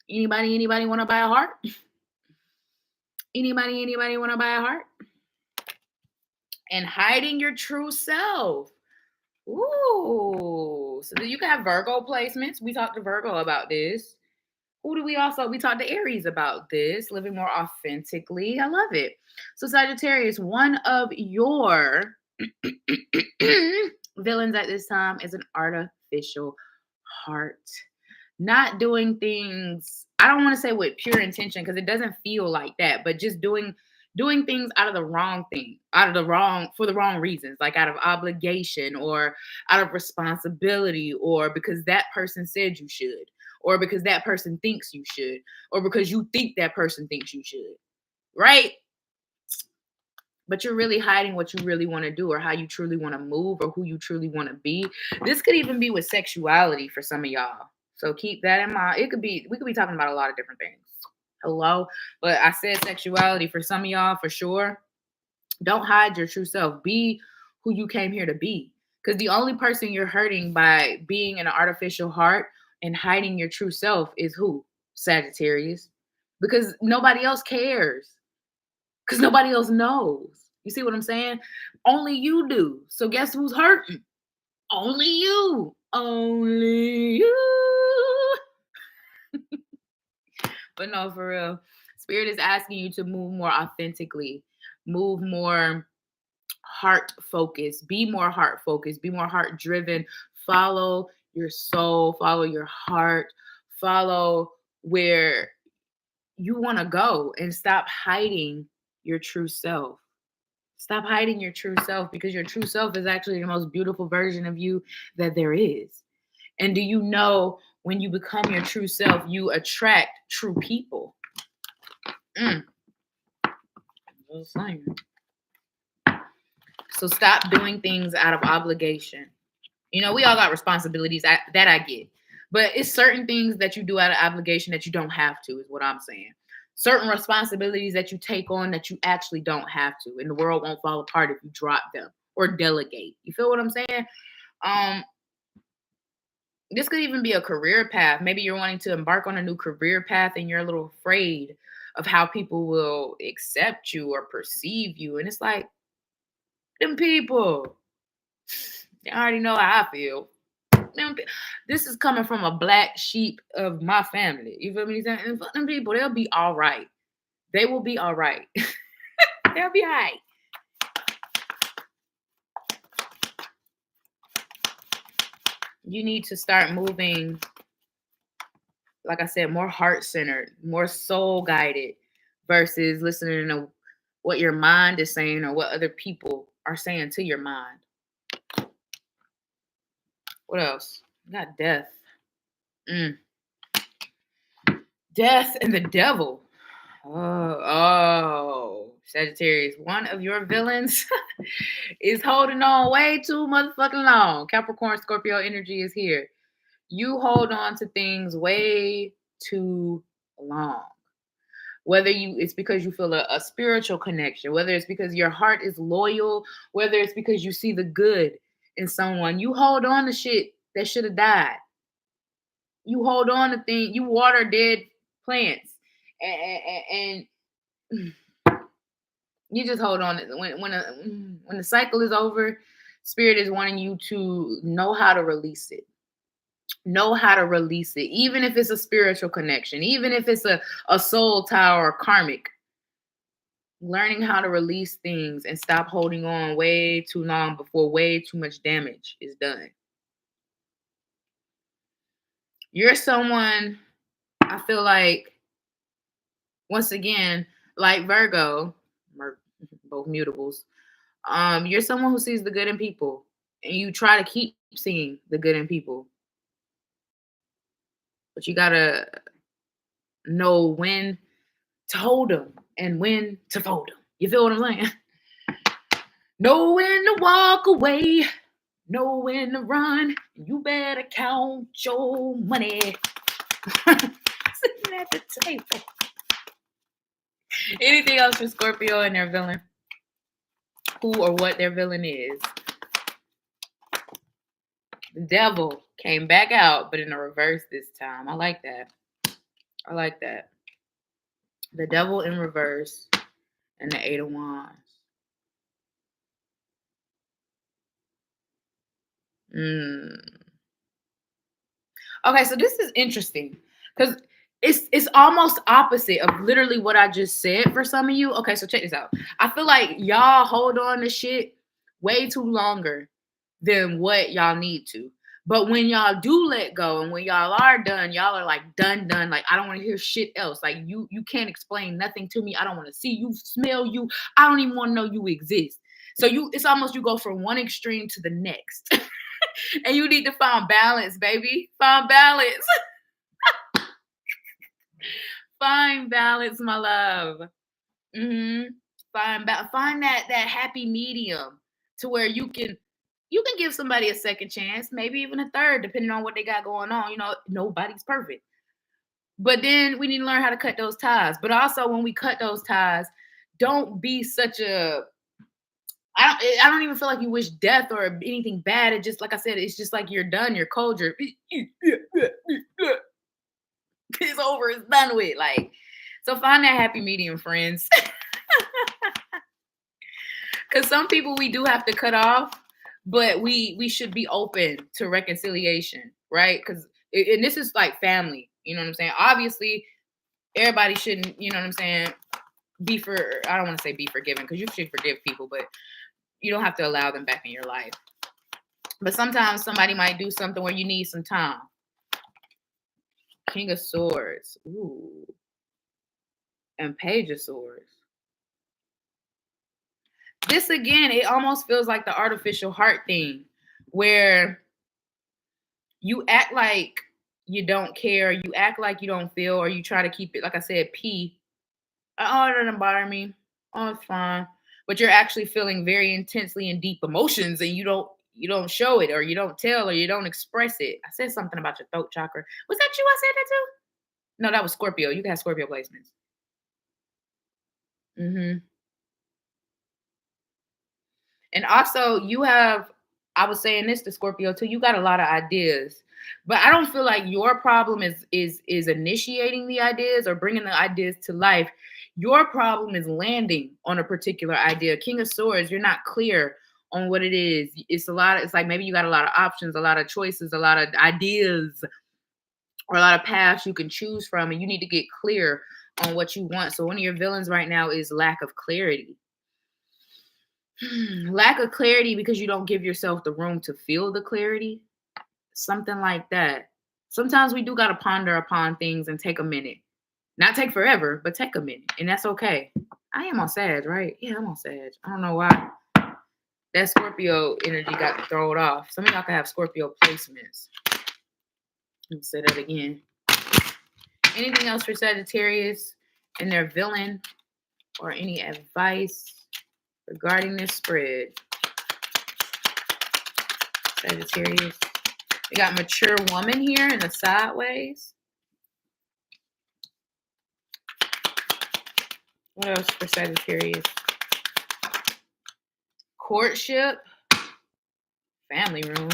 Anybody want to buy a heart? Anybody want to buy a heart? And hiding your true self. Ooh. So you can have Virgo placements. We talked to Virgo about this. Who do we talked to Aries about this, living more authentically. I love it. So Sagittarius, one of your villains at this time is an artificial heart. Not doing things, I don't want to say with pure intention because it doesn't feel like that, but just doing things out of the wrong thing, for the wrong reasons, like out of obligation or out of responsibility, or because that person said you should, or because that person thinks you should, or because you think that person thinks you should, right? But you're really hiding what you really want to do, or how you truly want to move, or who you truly want to be. This could even be with sexuality for some of y'all. So keep that in mind. We could be talking about a lot of different things. Hello? But I said sexuality for some of y'all for sure. Don't hide your true self. Be who you came here to be. Because the only person you're hurting by being an artificial heart and hiding your true self is who? Sagittarius. Because nobody else cares. Because nobody else knows. You see what I'm saying? Only you do. So guess who's hurting? Only you. Only you. But no, for real. Spirit is asking you to move more authentically. Move more heart focused. Be more heart focused. Be more heart driven. Follow your soul. Follow your heart. Follow where you want to go, and stop hiding your true self. Stop hiding your true self, because your true self is actually the most beautiful version of you that there is. And do you know, when you become your true self, you attract true people? So stop doing things out of obligation. You know, we all got responsibilities that I get. But it's certain things that you do out of obligation that you don't have to, is what I'm saying. Certain responsibilities that you take on that you actually don't have to. And the world won't fall apart if you drop them or delegate. You feel what I'm saying? This could even be a career path. Maybe you're wanting to embark on a new career path and you're a little afraid of how people will accept you or perceive you. And it's like, them people, they already know how I feel. This is coming from a black sheep of my family. You feel me? And fuck them people, they'll be all right. They will be all right. They'll be all right. You need to start moving, like I said, more heart-centered, more soul-guided, versus listening to what your mind is saying or what other people are saying to your mind. What else? You got death. Death and the devil. Oh, Sagittarius, one of your villains is holding on way too motherfucking long. Capricorn, Scorpio energy is here. You hold on to things way too long. Whether it's because you feel a spiritual connection, whether it's because your heart is loyal, whether it's because you see the good in someone, you hold on to shit that should have died. You hold on to things, you water dead plants, and you just hold on. When the cycle is over, Spirit is wanting you to know how to release it. Know how to release it, even if it's a spiritual connection, even if it's a soul tie or karmic. Learning how to release things and stop holding on way too long before way too much damage is done. You're someone, I feel like, once again, like Virgo, both mutables. You're someone who sees the good in people, and you try to keep seeing the good in people, but you gotta know when to hold them and when to fold them. You feel what I'm saying? Know when to walk away, know when to run. You better count your money. Sitting at the table. Anything else for Scorpio and their villain? Who or what their villain is? The devil came back out, but in the reverse this time. I like that. I like that. The devil in reverse and the 8 of Wands. Okay, so this is interesting because it's almost opposite of literally what I just said for some of you. Okay, so check this out. I feel like y'all hold on to shit way too longer than what y'all need to. But when y'all do let go and when y'all are done, y'all are like done. Like, I don't want to hear shit else. Like, you can't explain nothing to me. I don't want to see you, smell you. I don't even want to know you exist. So it's almost you go from one extreme to the next. And you need to find balance, baby. Find balance. Find balance, my love. Find that happy medium to where you can give somebody a second chance, maybe even a third, depending on what they got going on. You know, nobody's perfect. But then we need to learn how to cut those ties. But also, when we cut those ties, don't be such a I don't even feel like you wish death or anything bad. It just, like I said, it's just like you're done. You're cold. It's over. It's done with. Like, so find that happy medium, friends. Because some people we do have to cut off, but we should be open to reconciliation, right? Because and this is like family. You know what I'm saying? Obviously, everybody shouldn't. You know what I'm saying? I don't want to say be forgiven, because you should forgive people, but you don't have to allow them back in your life. But sometimes somebody might do something where you need some time. King of Swords. Ooh. And Page of Swords. This, again, it almost feels like the artificial heart thing, where you act like you don't care, you act like you don't feel, or you try to keep it, like I said, P. Oh, it doesn't bother me. Oh, it's fine. But you're actually feeling very intensely and deep emotions, and you don't show it, or you don't tell, or you don't express it. I said something about your throat chakra. Was that you I said that to? No, that was Scorpio. You can have Scorpio placements. And also, you have, I was saying this to Scorpio too, you got a lot of ideas. But I don't feel like your problem is initiating the ideas or bringing the ideas to life. Your problem is landing on a particular idea. King of Swords, you're not clear on what it is. It's like maybe you got a lot of options, a lot of choices, a lot of ideas, or a lot of paths you can choose from, and you need to get clear on what you want. So one of your villains right now is lack of clarity. Lack of clarity because you don't give yourself the room to feel the clarity. Something like that. Sometimes we do got to ponder upon things and take a minute. Not take forever, but take a minute. And that's okay. I am on Sag, right? Yeah, I'm on Sag. I don't know why that Scorpio energy got thrown off. Some of y'all can have Scorpio placements. Let me say that again. Anything else for Sagittarius and their villain, or any advice regarding this spread? Sagittarius. We got mature woman here in the sideways. What else for Sagittarius? Courtship. Family room.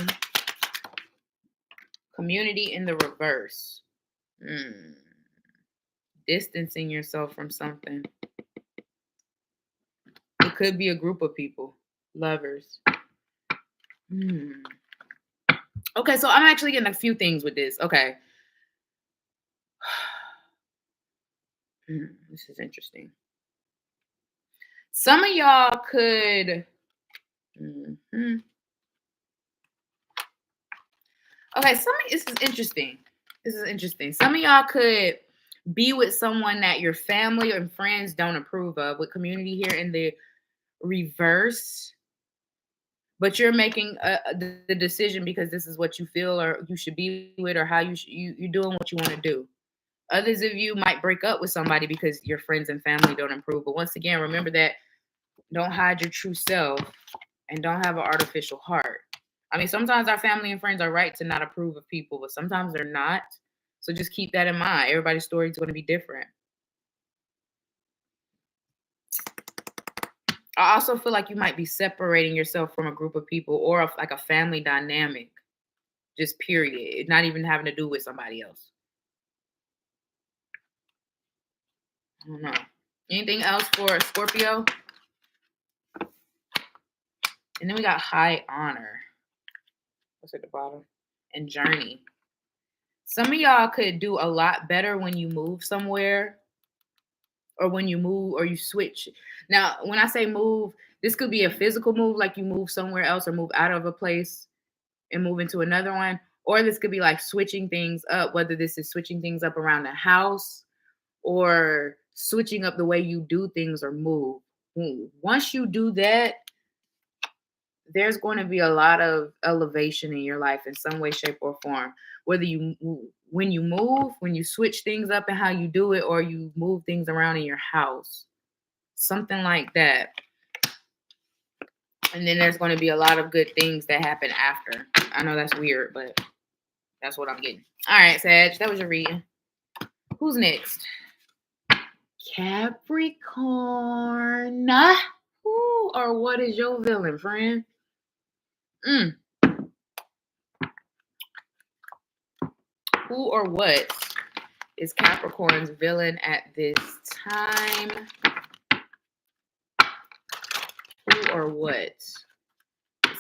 Community in the reverse. Distancing yourself from something. It could be a group of people. Lovers. Okay, so I'm actually getting a few things with this. Okay. This is interesting. Some of y'all could... Okay, this is interesting. Some of y'all could be with someone that your family and friends don't approve of, with community here in the reverse, but you're making the decision because this is what you feel or you should be with, or how you're doing what you want to do. Others of you might break up with somebody because your friends and family don't improve. But once again, remember that don't hide your true self and don't have an artificial heart. I mean, sometimes our family and friends are right to not approve of people, but sometimes they're not. So just keep that in mind. Everybody's story is going to be different. I also feel like you might be separating yourself from a group of people or like a family dynamic. Just period. Not even having to do with somebody else. I don't know. Anything else for Scorpio? And then we got high honor. What's at the bottom? And journey. Some of y'all could do a lot better when you move somewhere, or when you move or you switch. Now, when I say move, this could be a physical move, like you move somewhere else or move out of a place and move into another one. Or this could be like switching things up, whether this is switching things up around the house or switching up the way you do things or move. Once you do that, there's going to be a lot of elevation in your life in some way, shape, or form. Whether when you move, when you switch things up and how you do it, or you move things around in your house, something like that. And then there's going to be a lot of good things that happen after. I know that's weird, but that's what I'm getting. All right, Sag, that was your reading. Who's next? Capricorn. Who or what is your villain, friend? Who or what is Capricorn's villain at this time? Who or what is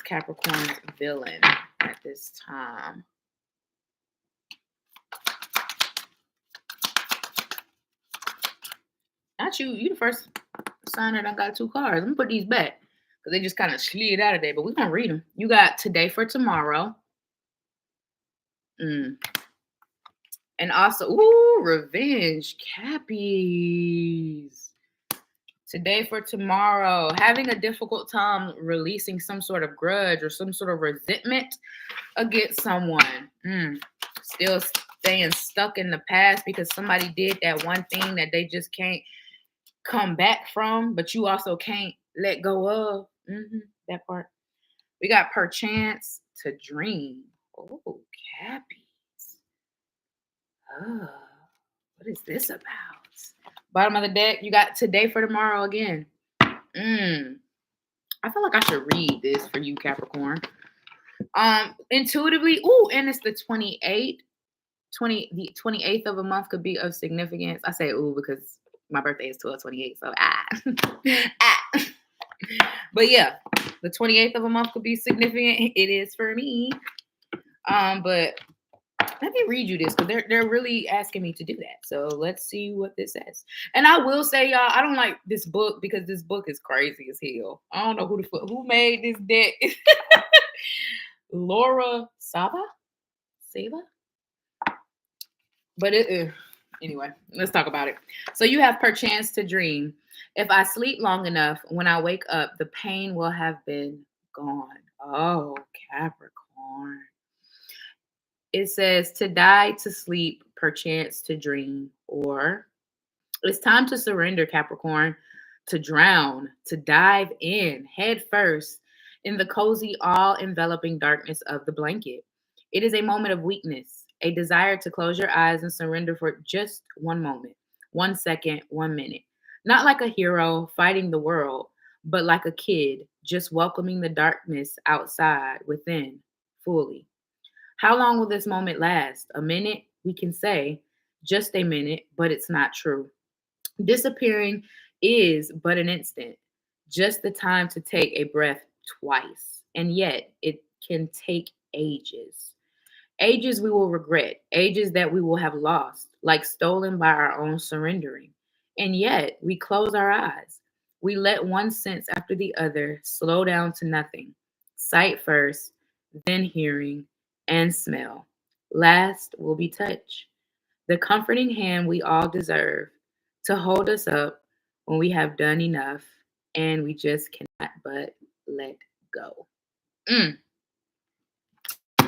Capricorn's villain at this time? Not you. You the first signer that got 2 cards. I'm gonna put these back because they just kind of slid out of there, but we're gonna read them. You got today for tomorrow. And also, revenge, Cappies. Today for tomorrow, having a difficult time releasing some sort of grudge or some sort of resentment against someone. Still staying stuck in the past because somebody did that one thing that they just can't come back from, but you also can't let go of. That part. We got perchance to dream. Oh, Cappies. Oh, what is this about? Bottom of the deck, you got today for tomorrow again. I feel like I should read this for you, Capricorn. Intuitively, and it's the 28th. The 28th of a month could be of significance. I say because my birthday is 12/28, so But yeah, the 28th of a month could be significant. It is for me. But let me read you this because they're really asking me to do that. So let's see what this says. And I will say, y'all, I don't like this book because this book is crazy as hell. I don't know who made this deck. Laura Sava? But anyway, let's talk about it. So you have perchance to dream. If I sleep long enough, when I wake up, the pain will have been gone. Oh, Capricorn. It says to die, to sleep, perchance to dream, or it's time to surrender, Capricorn, to drown, to dive in head first in the cozy, all-enveloping darkness of the blanket. It is a moment of weakness, a desire to close your eyes and surrender for just one moment, 1 second, 1 minute. Not like a hero fighting the world, but like a kid just welcoming the darkness outside within fully. How long will this moment last? A minute? We can say just a minute, but it's not true. Disappearing is but an instant, just the time to take a breath twice. And yet it can take ages. Ages we will regret, ages that we will have lost, like stolen by our own surrendering. And yet we close our eyes. We let one sense after the other slow down to nothing. Sight first, then hearing, and smell. Last will be touch, the comforting hand we all deserve to hold us up when we have done enough and we just cannot. but let go.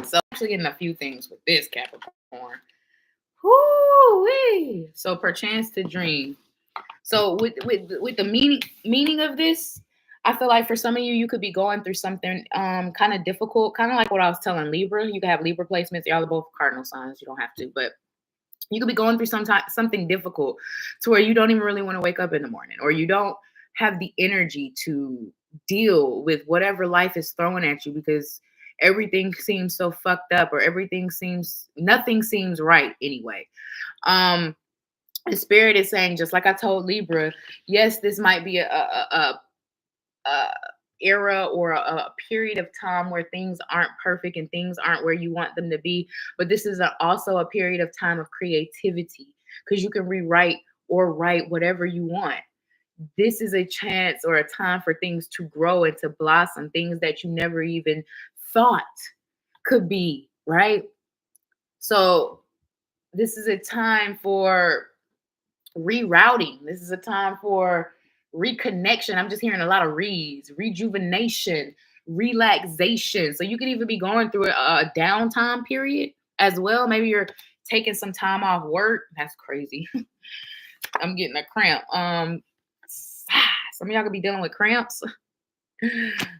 So actually getting a few things with this Capricorn. Whoo-wee. So perchance to dream. So with the meaning of this, I feel like for some of you, you could be going through something kind of difficult, kind of like what I was telling Libra. You could have Libra placements. Y'all are both cardinal signs. You don't have to, but you could be going through something difficult to where you don't even really want to wake up in the morning, or you don't have the energy to deal with whatever life is throwing at you because everything seems so fucked up, or nothing seems right anyway. The spirit is saying, just like I told Libra, yes, this might be a era or a period of time where things aren't perfect and things aren't where you want them to be, but this is also a period of time of creativity, because you can rewrite or write whatever you want. This is a chance or a time for things to grow and to blossom, things that you never even thought could be, right? So this is a time for rerouting. This is a time for reconnection. I'm just hearing a lot of rejuvenation, relaxation. So you could even be going through a downtime period as well. Maybe you're taking some time off work. That's crazy. I'm getting a cramp. Some of y'all could be dealing with cramps.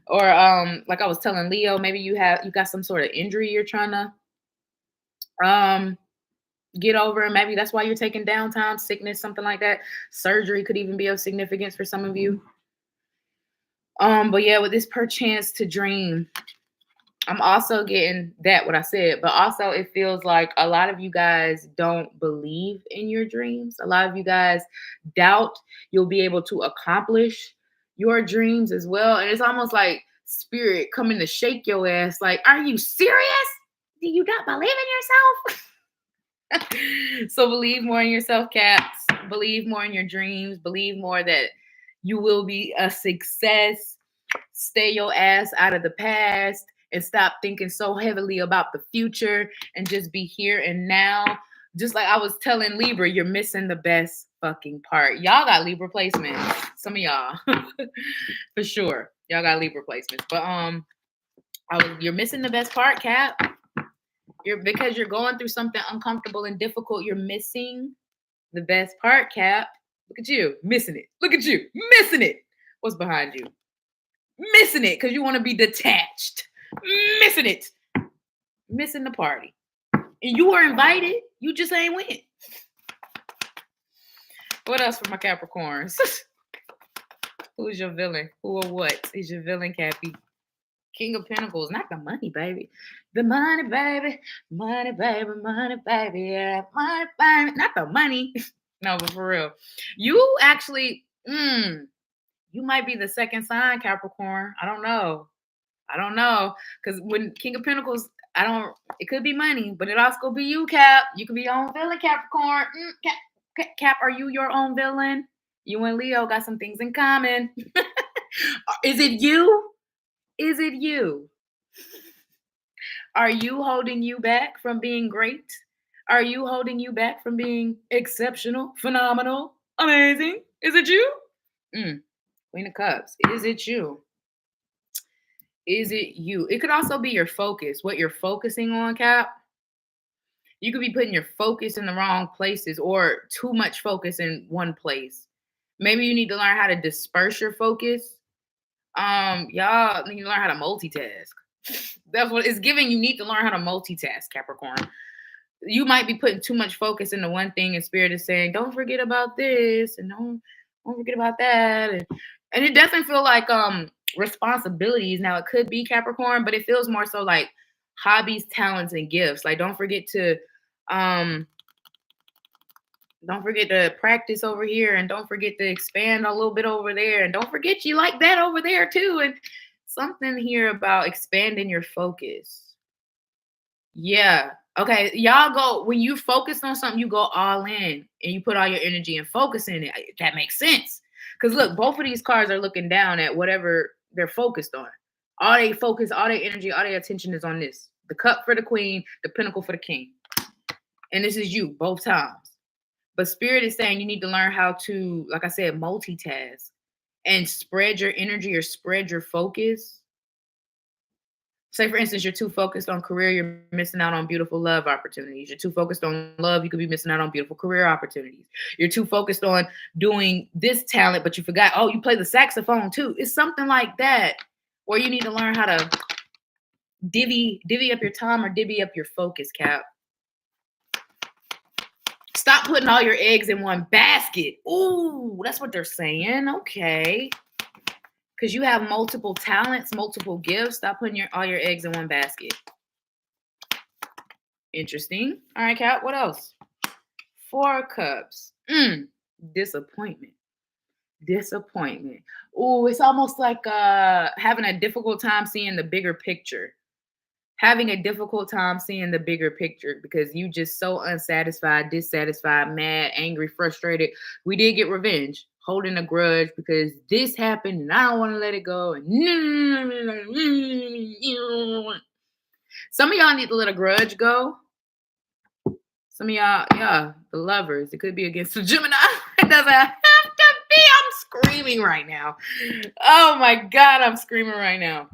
Or like I was telling Leo, maybe you got some sort of injury you're trying to get over, and maybe that's why you're taking downtime, sickness, something like that. Surgery could even be of significance for some of you. But yeah, with this perchance to dream, I'm also getting that, what I said, but also it feels like a lot of you guys don't believe in your dreams. A lot of you guys doubt you'll be able to accomplish your dreams as well. And it's almost like spirit coming to shake your ass like, are you serious? Do you not believe in yourself? So believe more in yourself, Caps. Believe more in your dreams. Believe more that you will be a success. Stay your ass out of the past and stop thinking so heavily about the future and just be here and now. Just like I was telling Libra, you're missing the best fucking part. Y'all got Libra placements. Some of y'all. For sure. Y'all got Libra placements. But you're missing the best part, Cap. Because you're going through something uncomfortable and difficult, you're missing the best part, Cap. Look at you, missing it. Look at you, missing it. What's behind you? Missing it because you want to be detached. Missing it. Missing the party. And you were invited. You just ain't win. What else for my Capricorns? Who's your villain? Who or what is your villain, Cappy? King of Pentacles, not the money, baby. The money, baby. Money, baby. Money, baby. Yeah. Money, baby. Not the money. No, but for real. You actually, you might be the second sign, Capricorn. I don't know. Because when King of Pentacles, it could be money, but it also could be you, Cap. You could be your own villain, Capricorn. Cap, are you your own villain? You and Leo got some things in common. Is it you? Is it you? Are you holding you back from being great? Are you holding you back from being exceptional, phenomenal, amazing? Is it you? Queen of Cups. Is it you? Is it you? It could also be your focus, what you're focusing on, Cap. You could be putting your focus in the wrong places or too much focus in one place. Maybe you need to learn how to disperse your focus. Y'all need to learn how to multitask. That's what it's giving. You need to learn how to multitask, Capricorn. You might be putting too much focus into one thing, and Spirit is saying, don't forget about this and don't forget about that. And it doesn't feel like responsibilities. Now it could be Capricorn, but it feels more so like hobbies, talents, and gifts. Like don't forget to practice over here, and don't forget to expand a little bit over there, and don't forget you like that over there too. And something here about expanding your focus. Yeah. Okay. Y'all go, when you focus on something, you go all in and you put all your energy and focus in it. That makes sense. Because look, both of these cards are looking down at whatever they're focused on. All they focus, all their energy, all their attention is on this. The cup for the queen, the pentacle for the king. And this is you both times. But Spirit is saying you need to learn how to, like I said, multitask. and spread your energy or spread your focus. Say, for instance, you're too focused on career, you're missing out on beautiful love opportunities. You're too focused on love, you could be missing out on beautiful career opportunities. You're too focused on doing this talent, but you forgot, oh, you play the saxophone too. It's something like that, where you need to learn how to divvy up your time or divvy up your focus, Cap. Stop putting all your eggs in one basket. Ooh, that's what they're saying. Okay. Because you have multiple talents, multiple gifts. Stop putting all your eggs in one basket. Interesting. All right, Cap, what else? 4 cups. Disappointment. Ooh, it's almost like having a difficult time seeing the bigger picture. Having a difficult time seeing the bigger picture because you just so unsatisfied, dissatisfied, mad, angry, frustrated. We did get revenge, holding a grudge because this happened and I don't want to let it go. Some of y'all need to let a grudge go. Some of y'all, yeah, the lovers. It could be against the Gemini. It doesn't have to be. I'm screaming right now. Oh my God, I'm screaming right now.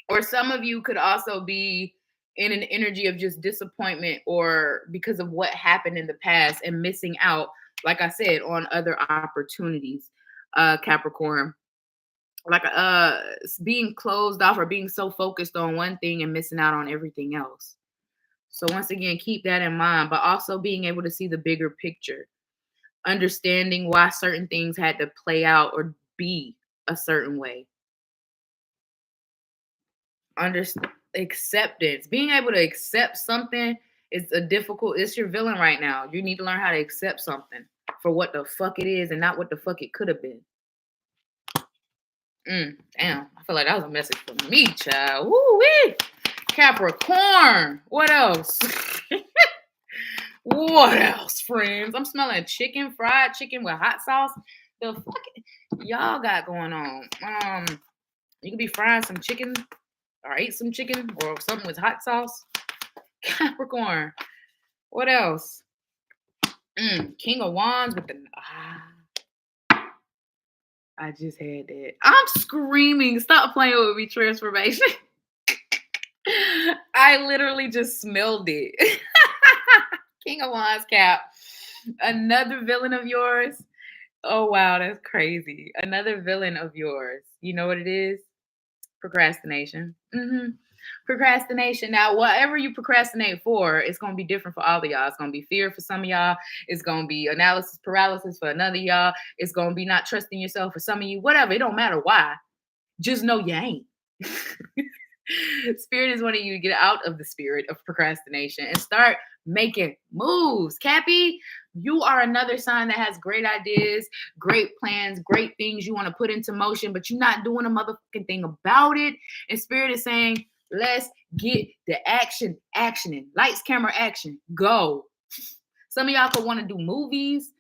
Or some of you could also be in an energy of just disappointment or because of what happened in the past and missing out, like I said, on other opportunities, Capricorn. Like being closed off or being so focused on one thing and missing out on everything else. So once again, keep that in mind, but also being able to see the bigger picture, understanding why certain things had to play out or be a certain way. Acceptance, being able to accept something is it's your villain right now. You need to learn how to accept something for what the fuck it is and not what the fuck it could have been. Damn, I feel like that was a message for me, child. Woo-wee. Capricorn, what else? What else, friends? I'm smelling chicken, fried chicken with hot sauce. The fuck y'all got going on? You could be frying some chicken or ate some chicken or something with hot sauce. Capricorn. What else? King of Wands with the... I just had that. I'm screaming. Stop playing with me, transformation. I literally just smelled it. King of Wands, Cap. Another villain of yours. Oh, wow. That's crazy. Another villain of yours. You know what it is? Procrastination. Procrastination. Now, whatever you procrastinate for, it's going to be different for all of y'all. It's going to be fear for some of y'all. It's going to be analysis paralysis for another y'all. It's going to be not trusting yourself for some of you. Whatever. It don't matter why. Just know you ain't. Spirit is wanting you to get out of the spirit of procrastination and start making moves. Cappy, you are another sign that has great ideas, great plans, great things you want to put into motion, but you're not doing a motherfucking thing about it. And Spirit is saying, let's get the actioning. Lights, camera, action. Go. Some of y'all could want to do movies,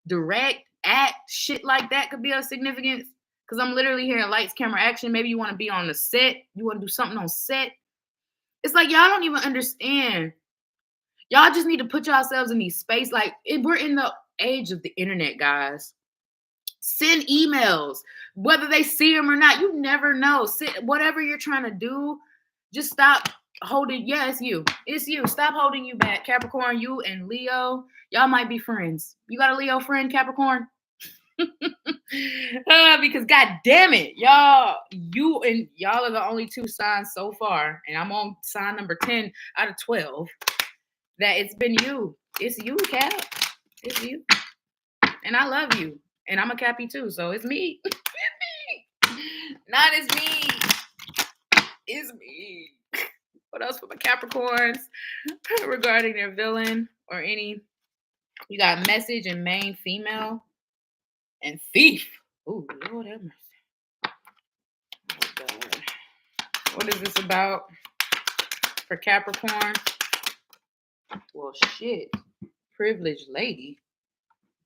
direct, act, shit like that could be of significance. Because I'm literally hearing lights, camera, action. Maybe you want to be on the set. You want to do something on set. It's like y'all don't even understand. Y'all just need to put yourselves in these space. Like, we're in the age of the internet, guys. Send emails. Whether they see them or not, you never know. Whatever you're trying to do, just stop holding. Yeah, it's you. It's you. Stop holding you back. Capricorn, you and Leo, y'all might be friends. You got a Leo friend, Capricorn? Because god damn it, y'all are the only 2 signs so far, and I'm on sign number 10 out of 12 that it's been you. It's you, Cap. It's you, and I love you, and I'm a Cappy too, so it's me. It's me. Not it's me. It's me. What else for my Capricorns regarding their villain or any? You got message and main female. And thief. Oh, Lord have mercy. Oh, God. What is this about for Capricorn? Well, shit. Privileged lady.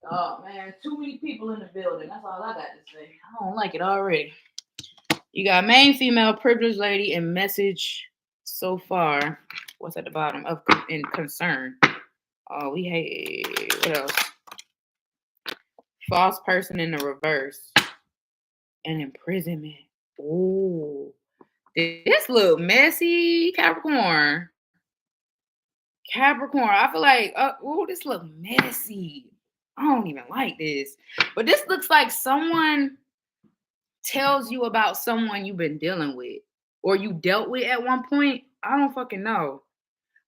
Oh, man. Too many people in the building. That's all I got to say. I don't like it already. You got main female, privileged lady, and message so far. What's at the bottom? In concern. Oh, we hate. What else? False person in the reverse. And imprisonment. Ooh. This look messy, Capricorn. Capricorn. I feel like, this look messy. I don't even like this. But this looks like someone tells you about someone you've been dealing with or you dealt with at one point. I don't fucking know.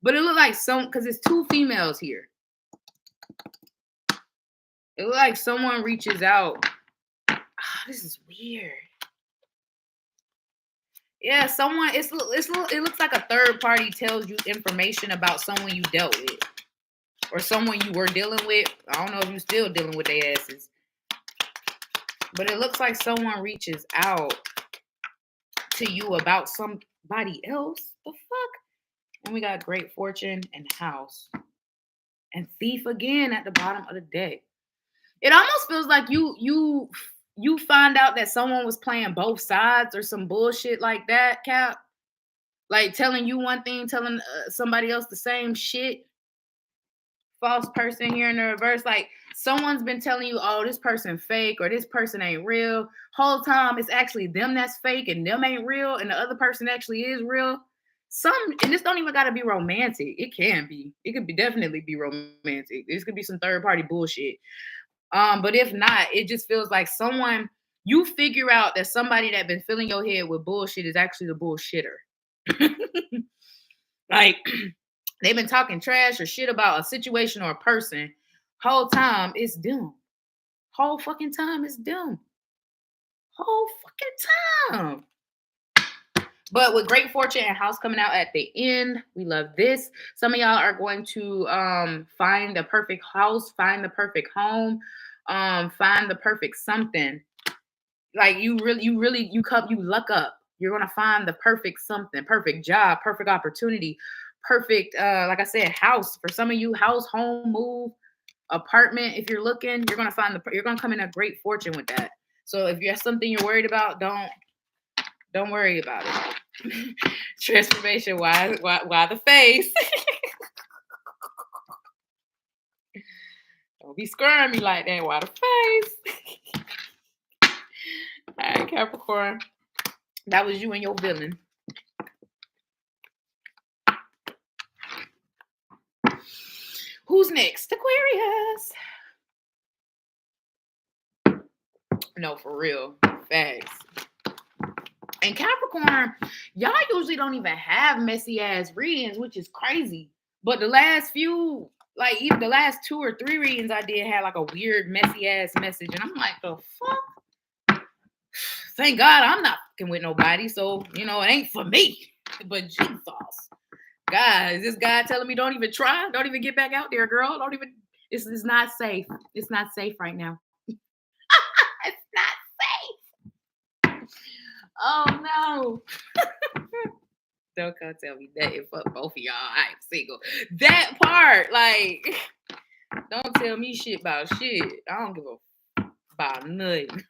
But it looked like because it's two females here. It looked like someone reaches out. This is weird. Yeah, it looks like a third party tells you information about someone you dealt with or someone you were dealing with. I don't know if you're still dealing with their asses. But it looks like someone reaches out to you about somebody else. The fuck? And we got great fortune and house. And thief again at the bottom of the deck. It almost feels like you find out that someone was playing both sides or some bullshit like that, Cap. Like telling you one thing, telling somebody else the same shit. False person here in the reverse. Like someone's been telling you, oh, this person fake or this person ain't real. Whole time it's actually them that's fake and them ain't real and the other person actually is real. And this don't even gotta be romantic. It can be. It could definitely be romantic. This could be some third party bullshit. But if not, it just feels like you figure out that somebody that been filling your head with bullshit is actually the bullshitter. Like they've been talking trash or shit about a situation or a person. Whole time it's them. Whole fucking time it's them. Whole fucking time. But with great fortune and house coming out at the end, we love this. Some of y'all are going to find the perfect house, find the perfect home, find the perfect something. Like you luck up. You're gonna find the perfect something, perfect job, perfect opportunity, perfect like I said, house. For some of you, house, home, move, apartment. If you're looking, you're gonna come in a great fortune with that. So if you have something you're worried about, don't worry about it. Transformation. Why the face? Don't be squirming me like that. Why the face? All right, Capricorn. That was you and your villain. Who's next? Aquarius. No, for real. Facts. And Capricorn, y'all usually don't even have messy ass readings, which is crazy. But the last few, like even the last 2 or 3 readings I did had like a weird messy ass message. And I'm like, the fuck? Thank God I'm not fucking with nobody. So, it ain't for me. But Jesus. God, is this guy telling me don't even try? Don't even get back out there, girl. This is not safe. It's not safe right now. It's not safe. Oh no. Don't come tell me that. Fuck both of y'all. I'm single. That part, like, don't tell me shit about shit. I don't give a about nothing.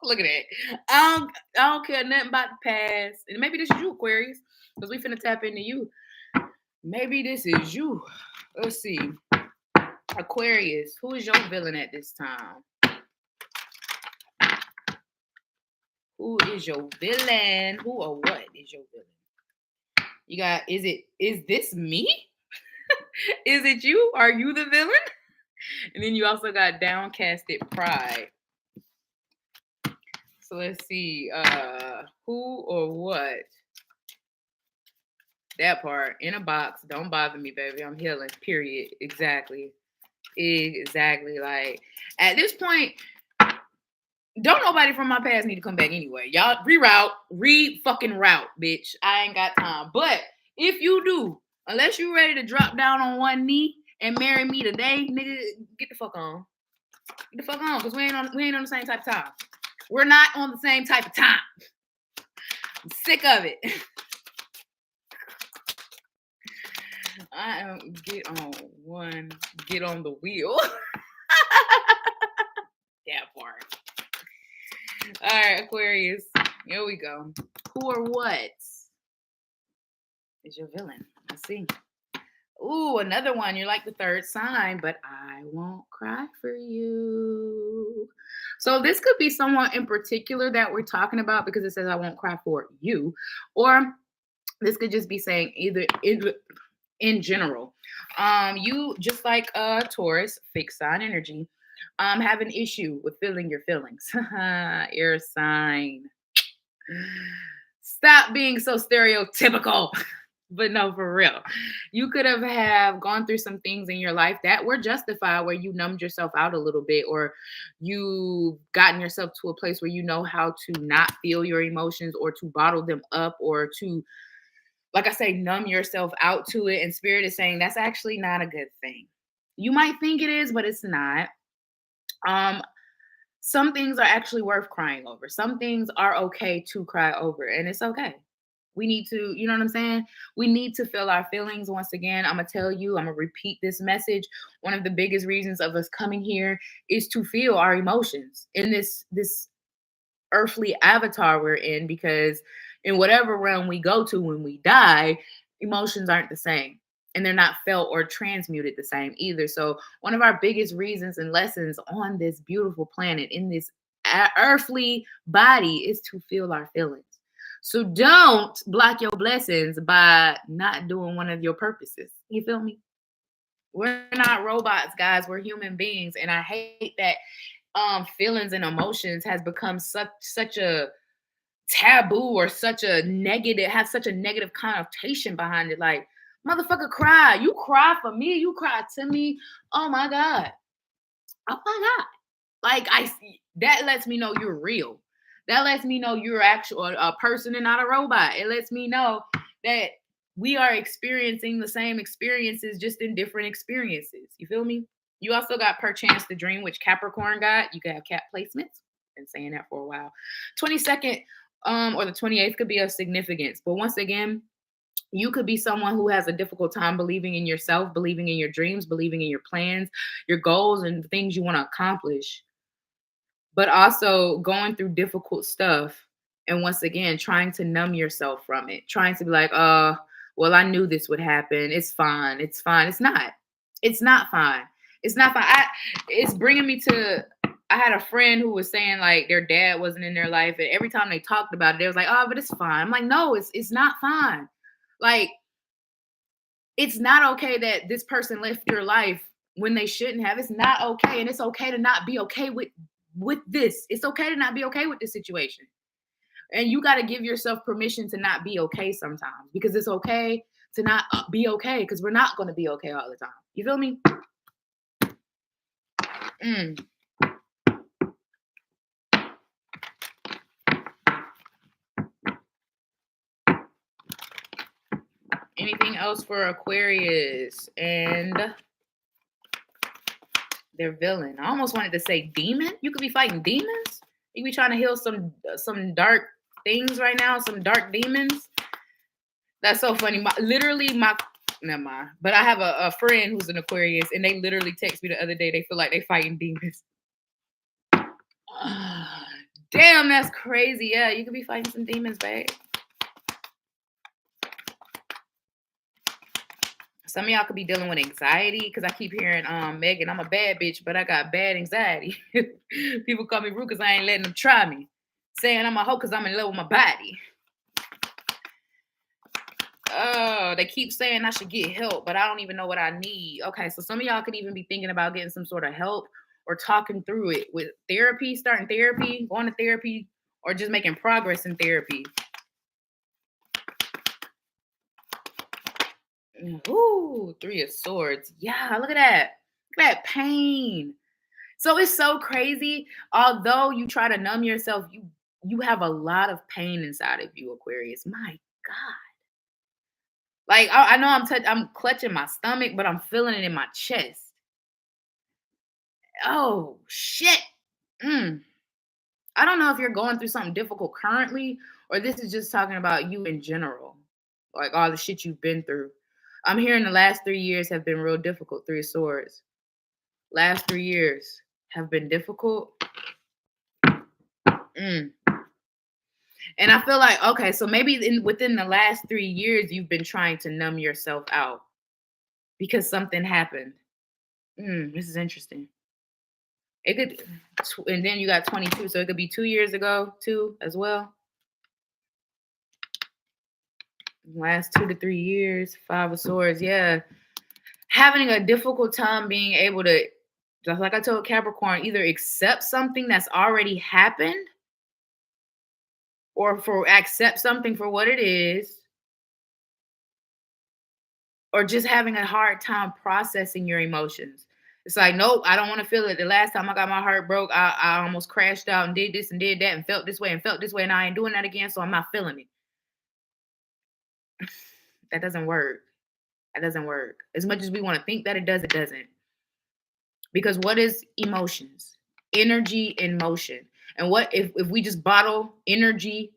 Look at that. I don't care nothing about the past. And maybe this is you, Aquarius, because we finna tap into you. Maybe this is you. Let's see. Aquarius, who is your villain at this time? Who is your villain? Who or what is your villain? You got, is this me? Is it you? Are you the villain? And then you also got downcasted pride. So let's see. Who or what? That part. In a box. Don't bother me, baby. I'm healing. Period. Exactly. Like, at this point, don't nobody from my past need to come back anyway. Y'all fucking route, bitch. I ain't got time. But if you do, unless you ready to drop down on one knee and marry me today, nigga, get the fuck on. Get the fuck on, because we ain't on the same type of time. We're not on the same type of time. I'm sick of it. I am get on the wheel. That part. All right, Aquarius. Here we go. Who or what is your villain? Let's see. Ooh, another one. You're like the third sign, but I won't cry for you. So this could be someone in particular that we're talking about because it says I won't cry for you. Or this could just be saying either in general. You just like Taurus, fixed sign energy, have an issue with feeling your feelings. Air sign. Stop being so stereotypical. But no, for real. You could have gone through some things in your life that were justified where you numbed yourself out a little bit, or you gotten yourself to a place where you know how to not feel your emotions or to bottle them up or to, like I say, numb yourself out to it. And spirit is saying that's actually not a good thing. You might think it is, but it's not. Um, some things are actually worth crying over. Some things are okay to cry over, and it's okay. We need to, you know what I'm saying? We need to feel our feelings. Once again, I'm gonna tell you, I'm gonna repeat this message. One of the biggest reasons of us coming here is to feel our emotions in this earthly avatar we're in, because in whatever realm we go to when we die, emotions aren't the same, and they're not felt or transmuted the same either. So one of our biggest reasons and lessons on this beautiful planet in this earthly body is to feel our feelings. So don't block your blessings by not doing one of your purposes. You feel me? We're not robots, guys. We're human beings, and I hate that feelings and emotions has become such a taboo, or such a negative, have such a negative connotation behind it. Like, motherfucker, cry. You cry for me. You cry to me. Oh my God. Oh my God. Like, I see that lets me know you're real. That lets me know you're actual a person and not a robot. It lets me know that we are experiencing the same experiences, just in different experiences. You feel me? You also got perchance the dream, which Capricorn got. You could have cat placements. Been saying that for a while. 22nd or the 28th could be of significance. But once again, you could be someone who has a difficult time believing in yourself, believing in your dreams, believing in your plans, your goals, and the things you want to accomplish, but also going through difficult stuff. And once again, trying to numb yourself from it, trying to be like, well, I knew this would happen. It's fine. It's fine. It's not. It's not fine. It's not fine. It's bringing me to, I had a friend who was saying like their dad wasn't in their life. And every time they talked about it, they was like, oh, but it's fine. I'm like, no, it's not fine. Like, it's not okay that this person left your life when they shouldn't have. It's not okay. And it's okay to not be okay with this. It's okay to not be okay with this situation. And you got to give yourself permission to not be okay sometimes, because it's okay to not be okay, because we're not going to be okay all the time. You feel me? Mm. Anything else for Aquarius and their villain? I almost wanted to say demon. You could be fighting demons. You could be trying to heal some dark things right now, some dark demons. That's so funny. Never mind. But I have a friend who's an Aquarius, and they literally text me the other day. They feel like they fighting demons. Damn, that's crazy. Yeah, you could be fighting some demons, babe. Some of y'all could be dealing with anxiety, because I keep hearing, Megan, I'm a bad bitch, but I got bad anxiety. People call me rude because I ain't letting them try me. Saying I'm a hoe because I'm in love with my body. Oh, they keep saying I should get help, but I don't even know what I need. Okay, so some of y'all could even be thinking about getting some sort of help or talking through it with therapy, starting therapy, going to therapy, or just making progress in therapy. Ooh, 3 of Swords. Yeah, look at that. Look at that pain. So it's so crazy. Although you try to numb yourself, you have a lot of pain inside of you, Aquarius. My God. Like, I know I'm clutching my stomach, but I'm feeling it in my chest. Oh shit. Mm. I don't know if you're going through something difficult currently, or this is just talking about you in general, like all the shit you've been through. I'm hearing the last 3 years have been real difficult. 3 of Swords. Last 3 years have been difficult. Mm. And I feel like, okay, so maybe within the last 3 years, you've been trying to numb yourself out. because something happened. This is interesting. It could, and then you got 22, so it could be 2 years ago too, as well. Last 2 to 3 years, Five of Swords, yeah. Having a difficult time being able to, just like I told Capricorn, either accept something that's already happened or for accept something for what it is, or just having a hard time processing your emotions. It's like, nope, I don't want to feel it. The last time I got my heart broke, I almost crashed out and did this and did that and felt this way and felt this way, and I ain't doing that again, so I'm not feeling it. That doesn't work. That doesn't work. As much as we want to think that it does, it doesn't. Because what is emotions? Energy in motion. And what if we just bottle energy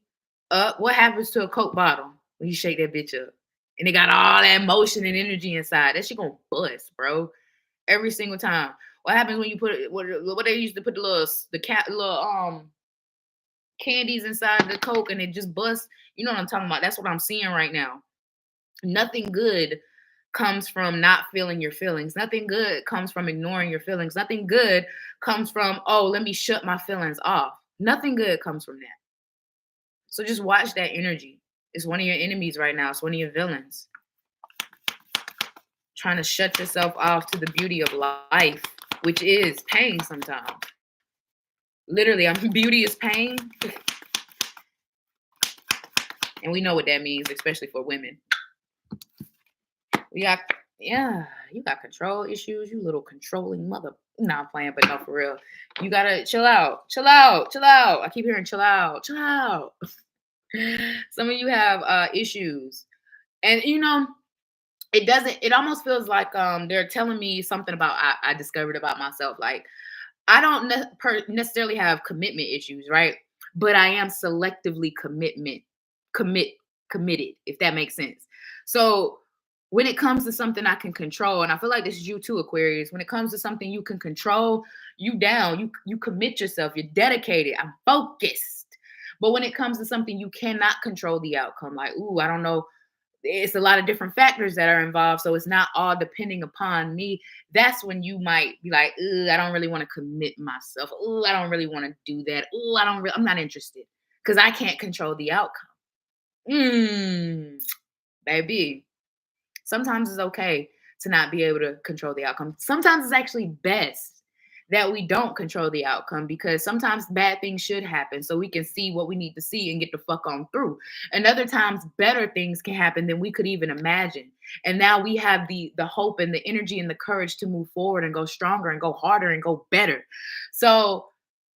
up? What happens to a Coke bottle when you shake that bitch up? And it got all that motion and energy inside. That shit gonna bust, bro. Every single time. What happens when you put it? What they used to put little candies inside the Coke and it just busts? You know what I'm talking about? That's what I'm seeing right now. Nothing good comes from not feeling your feelings. Nothing good comes from ignoring your feelings. Nothing good comes from, oh, let me shut my feelings off. Nothing good comes from that. So just watch that energy. It's one of your enemies right now. It's one of your villains. Trying to shut yourself off to the beauty of life, which is pain sometimes. Literally, beauty is pain. And we know what that means, especially for women. You got control issues, you little controlling mother. Nah, I'm playing, but no, for real. You gotta chill out. Chill out. Chill out. I keep hearing chill out. Chill out. Some of you have issues. And it almost feels like they're telling me something about I discovered about myself. Like, I don't necessarily have commitment issues, right? But I am selectively committed, if that makes sense. So when it comes to something I can control, and I feel like this is you too, Aquarius, when it comes to something you can control, you commit yourself, you're dedicated, I'm focused. But when it comes to something you cannot control the outcome, like, ooh, I don't know, it's a lot of different factors that are involved, so it's not all depending upon me. That's when you might be like, I don't really want to commit myself. I don't really want to do that. I'm not interested because I can't control the outcome. Baby, sometimes it's okay to not be able to control the outcome. Sometimes it's actually best that we don't control the outcome, because sometimes bad things should happen so we can see what we need to see and get the fuck on through. And other times better things can happen than we could even imagine. And now we have the hope and the energy and the courage to move forward and go stronger and go harder and go better. So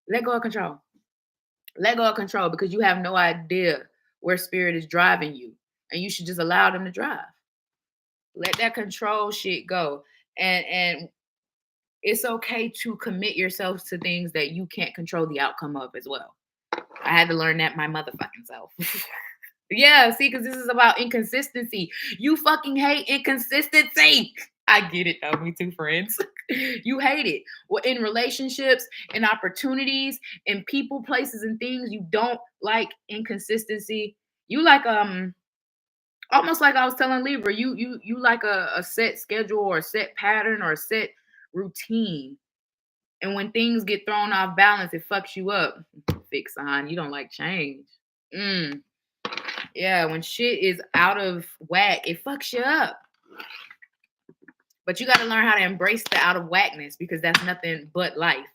let go of control. Let go of control, because you have no idea where spirit is driving you. And you should just allow them to drive. Let that control shit go. And it's okay to commit yourself to things that you can't control the outcome of as well. I had to learn that my motherfucking self. Yeah, see, because this is about inconsistency. You fucking hate inconsistency. I get it though, me too, friends. You hate it. Well, in relationships, in opportunities, in people, places, and things, you don't like inconsistency. You like almost like I was telling Libra, you like a set schedule or a set pattern or a set routine. And when things get thrown off balance, it fucks you up. Fix on, you don't like change. Yeah, when shit is out of whack, it fucks you up. But you got to learn how to embrace the out of whackness, because that's nothing but life.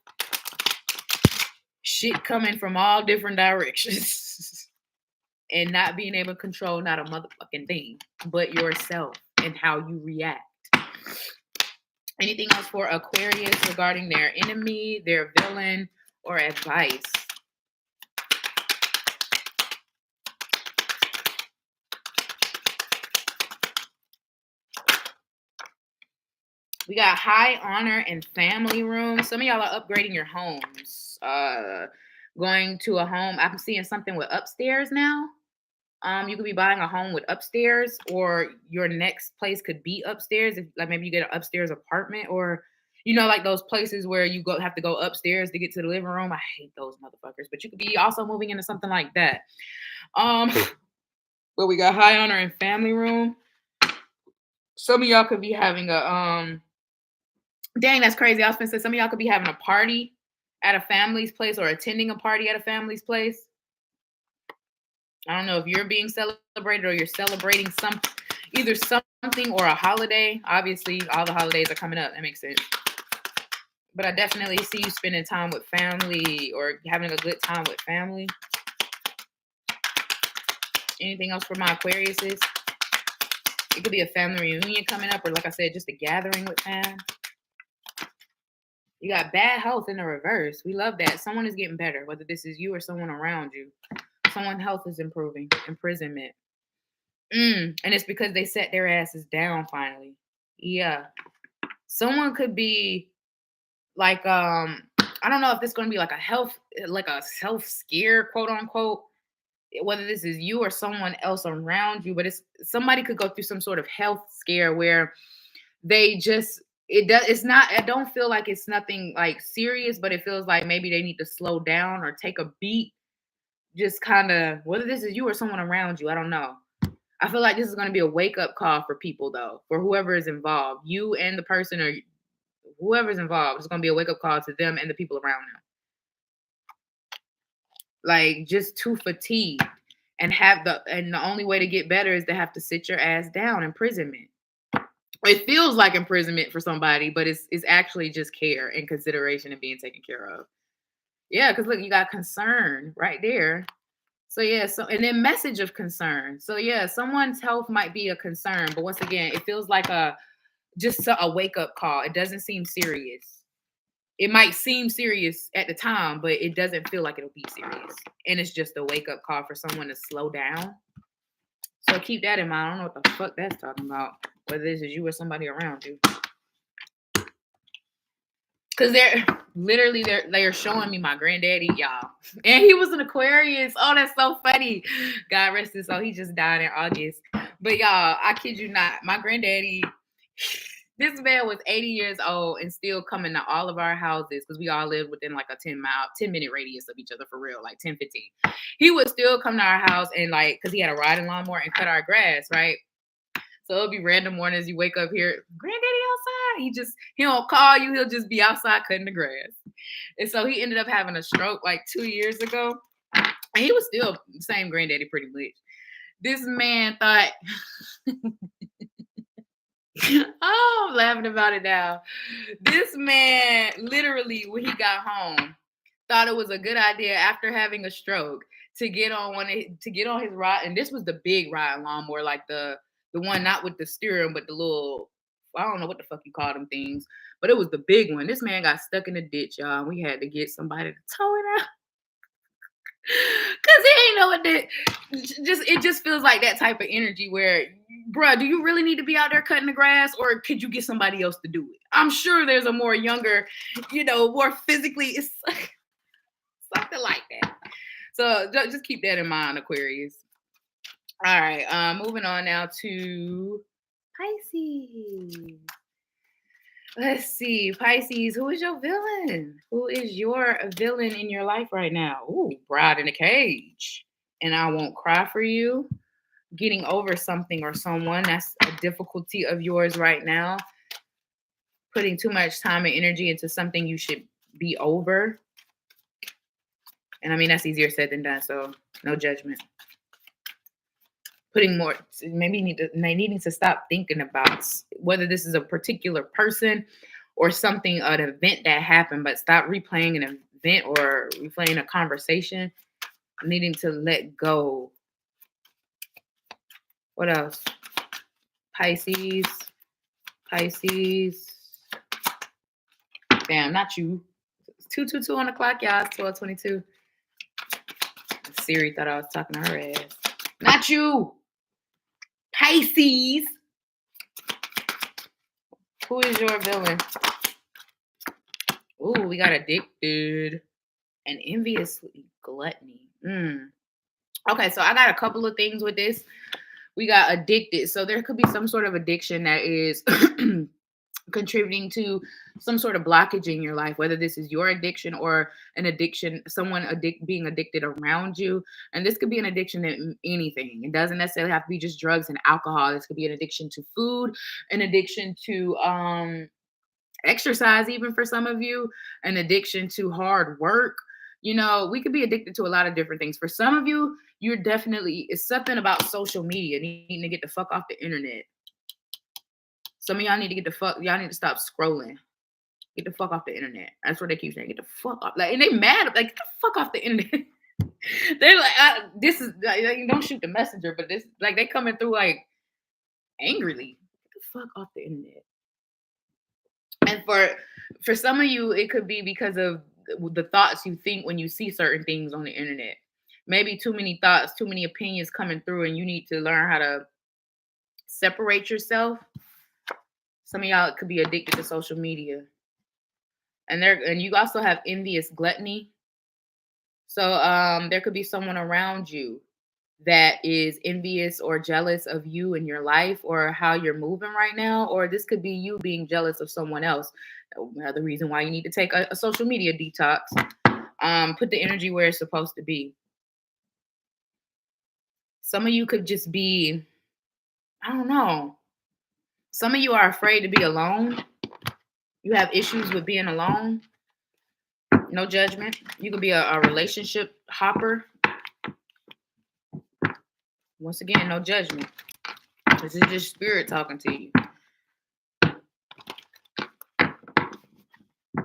Shit coming from all different directions. And not being able to control not a motherfucking thing, but yourself and how you react. Anything else for Aquarius regarding their enemy, their villain, or advice? We got high honor and family room. Some of y'all are upgrading your homes. Going to a home. I'm seeing something with upstairs now. You could be buying a home with upstairs, or your next place could be upstairs. If, like, maybe you get an upstairs apartment, or like those places where you have to go upstairs to get to the living room. I hate those motherfuckers. But you could be also moving into something like that. But we got high honor and family room. Some of y'all could be having a dang, that's crazy. I was gonna say some of y'all could be having a party at a family's place or attending a party at a family's place. I don't know if you're being celebrated or you're celebrating either something or a holiday. Obviously, all the holidays are coming up. That makes sense. But I definitely see you spending time with family or having a good time with family. Anything else for my Aquariuses? It could be a family reunion coming up, or like I said, just a gathering with fam. You got bad health in the reverse. We love that. Someone is getting better, whether this is you or someone around you. Someone's health is improving. Imprisonment. And it's because they set their asses down finally. Yeah. Someone could be like, I don't know if this is going to be like a self scare, quote unquote, whether this is you or someone else around you, but somebody could go through some sort of health scare where it's not, I don't feel like it's nothing like serious, but it feels like maybe they need to slow down or take a beat. Just kind of, whether this is you or someone around you, I don't know. I feel like this is going to be a wake-up call for people, though, for whoever is involved. You and the person or whoever's involved, it's going to be a wake-up call to them and the people around them. Like, just too fatigued. And the only way to get better is to have to sit your ass down. Imprisonment. It feels like imprisonment for somebody, but it's actually just care and consideration and being taken care of. Yeah, because look, you got concern right there. So yeah, and then message of concern. So yeah, someone's health might be a concern, but once again, it feels like just a wake-up call. It doesn't seem serious. It might seem serious at the time, but it doesn't feel like it'll be serious. And it's just a wake-up call for someone to slow down. So keep that in mind. I don't know what the fuck that's talking about, whether this is you or somebody around you. Because they're showing me my granddaddy, y'all. And he was an Aquarius. Oh, that's so funny. God rest his soul. He just died in August. But y'all, I kid you not, my granddaddy, this man was 80 years old and still coming to all of our houses because we all lived within like a 10-minute radius of each other for real, like 10, 15. He would still come to our house and like, because he had a riding lawnmower and cut our grass, right? So it'll be random mornings you wake up here, granddaddy outside. He don't call you. He'll just be outside cutting the grass. And so he ended up having a stroke like 2 years ago. And he was still the same granddaddy pretty much. This man thought, oh, I'm laughing about it now. This man literally, when he got home, thought it was a good idea after having a stroke to get on his ride. And this was the big riding lawnmower, like the one not with the steering, but the little, I don't know what the fuck you call them things, but it was the big one. This man got stuck in the ditch, y'all. And we had to get somebody to tow it out. Cause he ain't know what it just feels like that type of energy where, bruh, do you really need to be out there cutting the grass, or could you get somebody else to do it? I'm sure there's a more younger, more physically, it's something like that. So just keep that in mind, Aquarius. All right, moving on now to Pisces. Let's see, Pisces, who is your villain? Who is your villain in your life right now? Ooh, Bride in a Cage. And I won't cry for you. Getting over something or someone, that's a difficulty of yours right now. Putting too much time and energy into something you should be over. And I mean, that's easier said than done, so no judgment. Putting more, maybe needing to stop thinking about whether this is a particular person or something, an event that happened, but stop replaying an event or replaying a conversation. Needing to let go. What else? Pisces. Damn, not you. 222 on the clock, y'all. It's 12:22. Siri thought I was talking to her ass. Not you. Pisces. Who is your villain? Ooh, we got addicted and enviously gluttony. Okay, so I got a couple of things with this. We got addicted. So there could be some sort of addiction that is contributing to some sort of blockage in your life, whether this is your addiction or an addiction, someone being addicted around you. And this could be an addiction to anything. It doesn't necessarily have to be just drugs and alcohol. This could be an addiction to food, an addiction to exercise, even for some of you, an addiction to hard work. You know, we could be addicted to a lot of different things. For some of you, it's something about social media, needing to get the fuck off the internet. Some of y'all need to stop scrolling. Get the fuck off the internet. That's what they keep saying. Get the fuck off. Like, and they mad. Like, get the fuck off the internet. They're like, this is like, don't shoot the messenger, but this, like, they coming through like angrily. Get the fuck off the internet. And for some of you, it could be because of the thoughts you think when you see certain things on the internet. Maybe too many thoughts, too many opinions coming through, and you need to learn how to separate yourself. Some of y'all could be addicted to social media. And you also have envious gluttony. So there could be someone around you that is envious or jealous of you in your life or how you're moving right now. Or this could be you being jealous of someone else. Another reason why you need to take a social media detox. Put the energy where it's supposed to be. Some of you could just be, I don't know. Some of you are afraid to be alone. You have issues with being alone. No judgment. You could be a relationship hopper. Once again, no judgment. This is just spirit talking to you.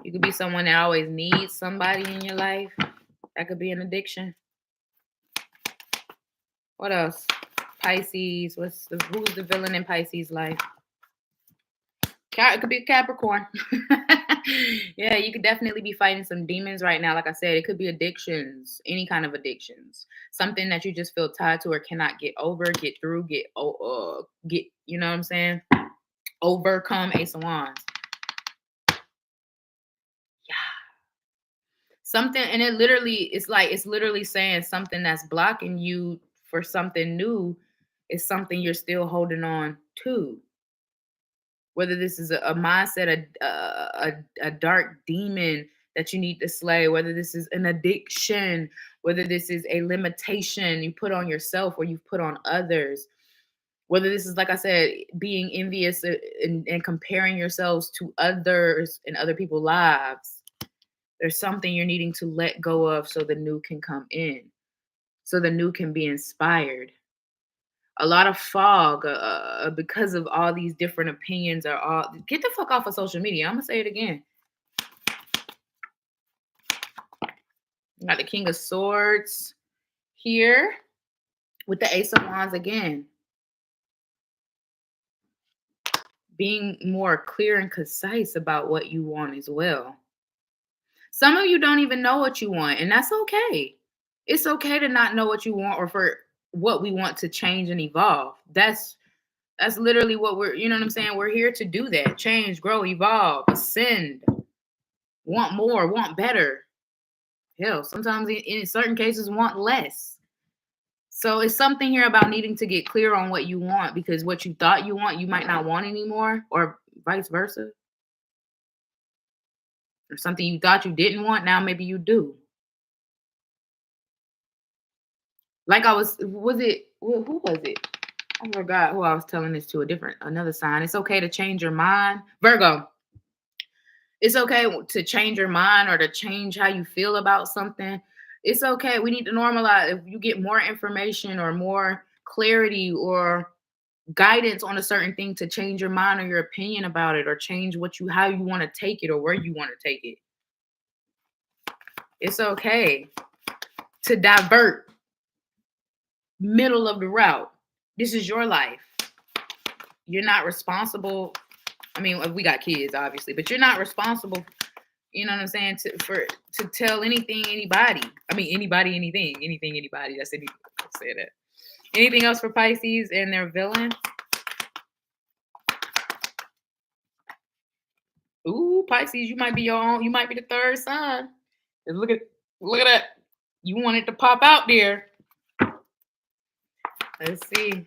You could be someone that always needs somebody in your life. That could be an addiction. What else? Pisces. Who's the villain in Pisces' life? It could be a Capricorn. Yeah, you could definitely be fighting some demons right now. Like I said, it could be addictions, any kind of addictions. Something that you just feel tied to or cannot get over, get through, get, you know what I'm saying? Overcome. Ace of Wands. Yeah. Something, and it's literally saying something that's blocking you for something new is something you're still holding on to. Whether this is a mindset, a dark demon that you need to slay, whether this is an addiction, whether this is a limitation you put on yourself or you've put on others, whether this is, like I said, being envious and comparing yourselves to others and other people's lives. There's something you're needing to let go of so the new can come in, so the new can be inspired. A lot of fog because of all these different opinions are all. Get the fuck off of social media. I'm gonna say it again. Got the King of Swords here with the Ace of Wands again. Being more clear and concise about what you want as well. Some of you don't even know what you want, and that's okay. It's okay to not know what you want or for what we want to change and evolve. That's literally what you know what I'm saying? We're here to do that. Change, grow, evolve, ascend, want more, want better. Hell, sometimes in certain cases, want less. So it's something here about needing to get clear on what you want, because what you thought you want, you might not want anymore, or vice versa. Or something you thought you didn't want, now maybe you do. Like who was it? I forgot who I was telling this to, another sign. It's okay to change your mind. Virgo. It's okay to change your mind or to change how you feel about something. It's okay. We need to normalize. If you get more information or more clarity or guidance on a certain thing, to change your mind or your opinion about it, or change how you want to take it or where you want to take it. It's okay to divert middle of the route. This is your life. You're not responsible. I mean, we got kids, obviously, but you're not responsible, you know what I'm saying, to tell anything, anybody. I mean, anybody, anything, anybody. That's anything. Say that. Anything else for Pisces and their villain? Ooh, Pisces, you might be the third sign. Look at that. You want it to pop out there. Let's see.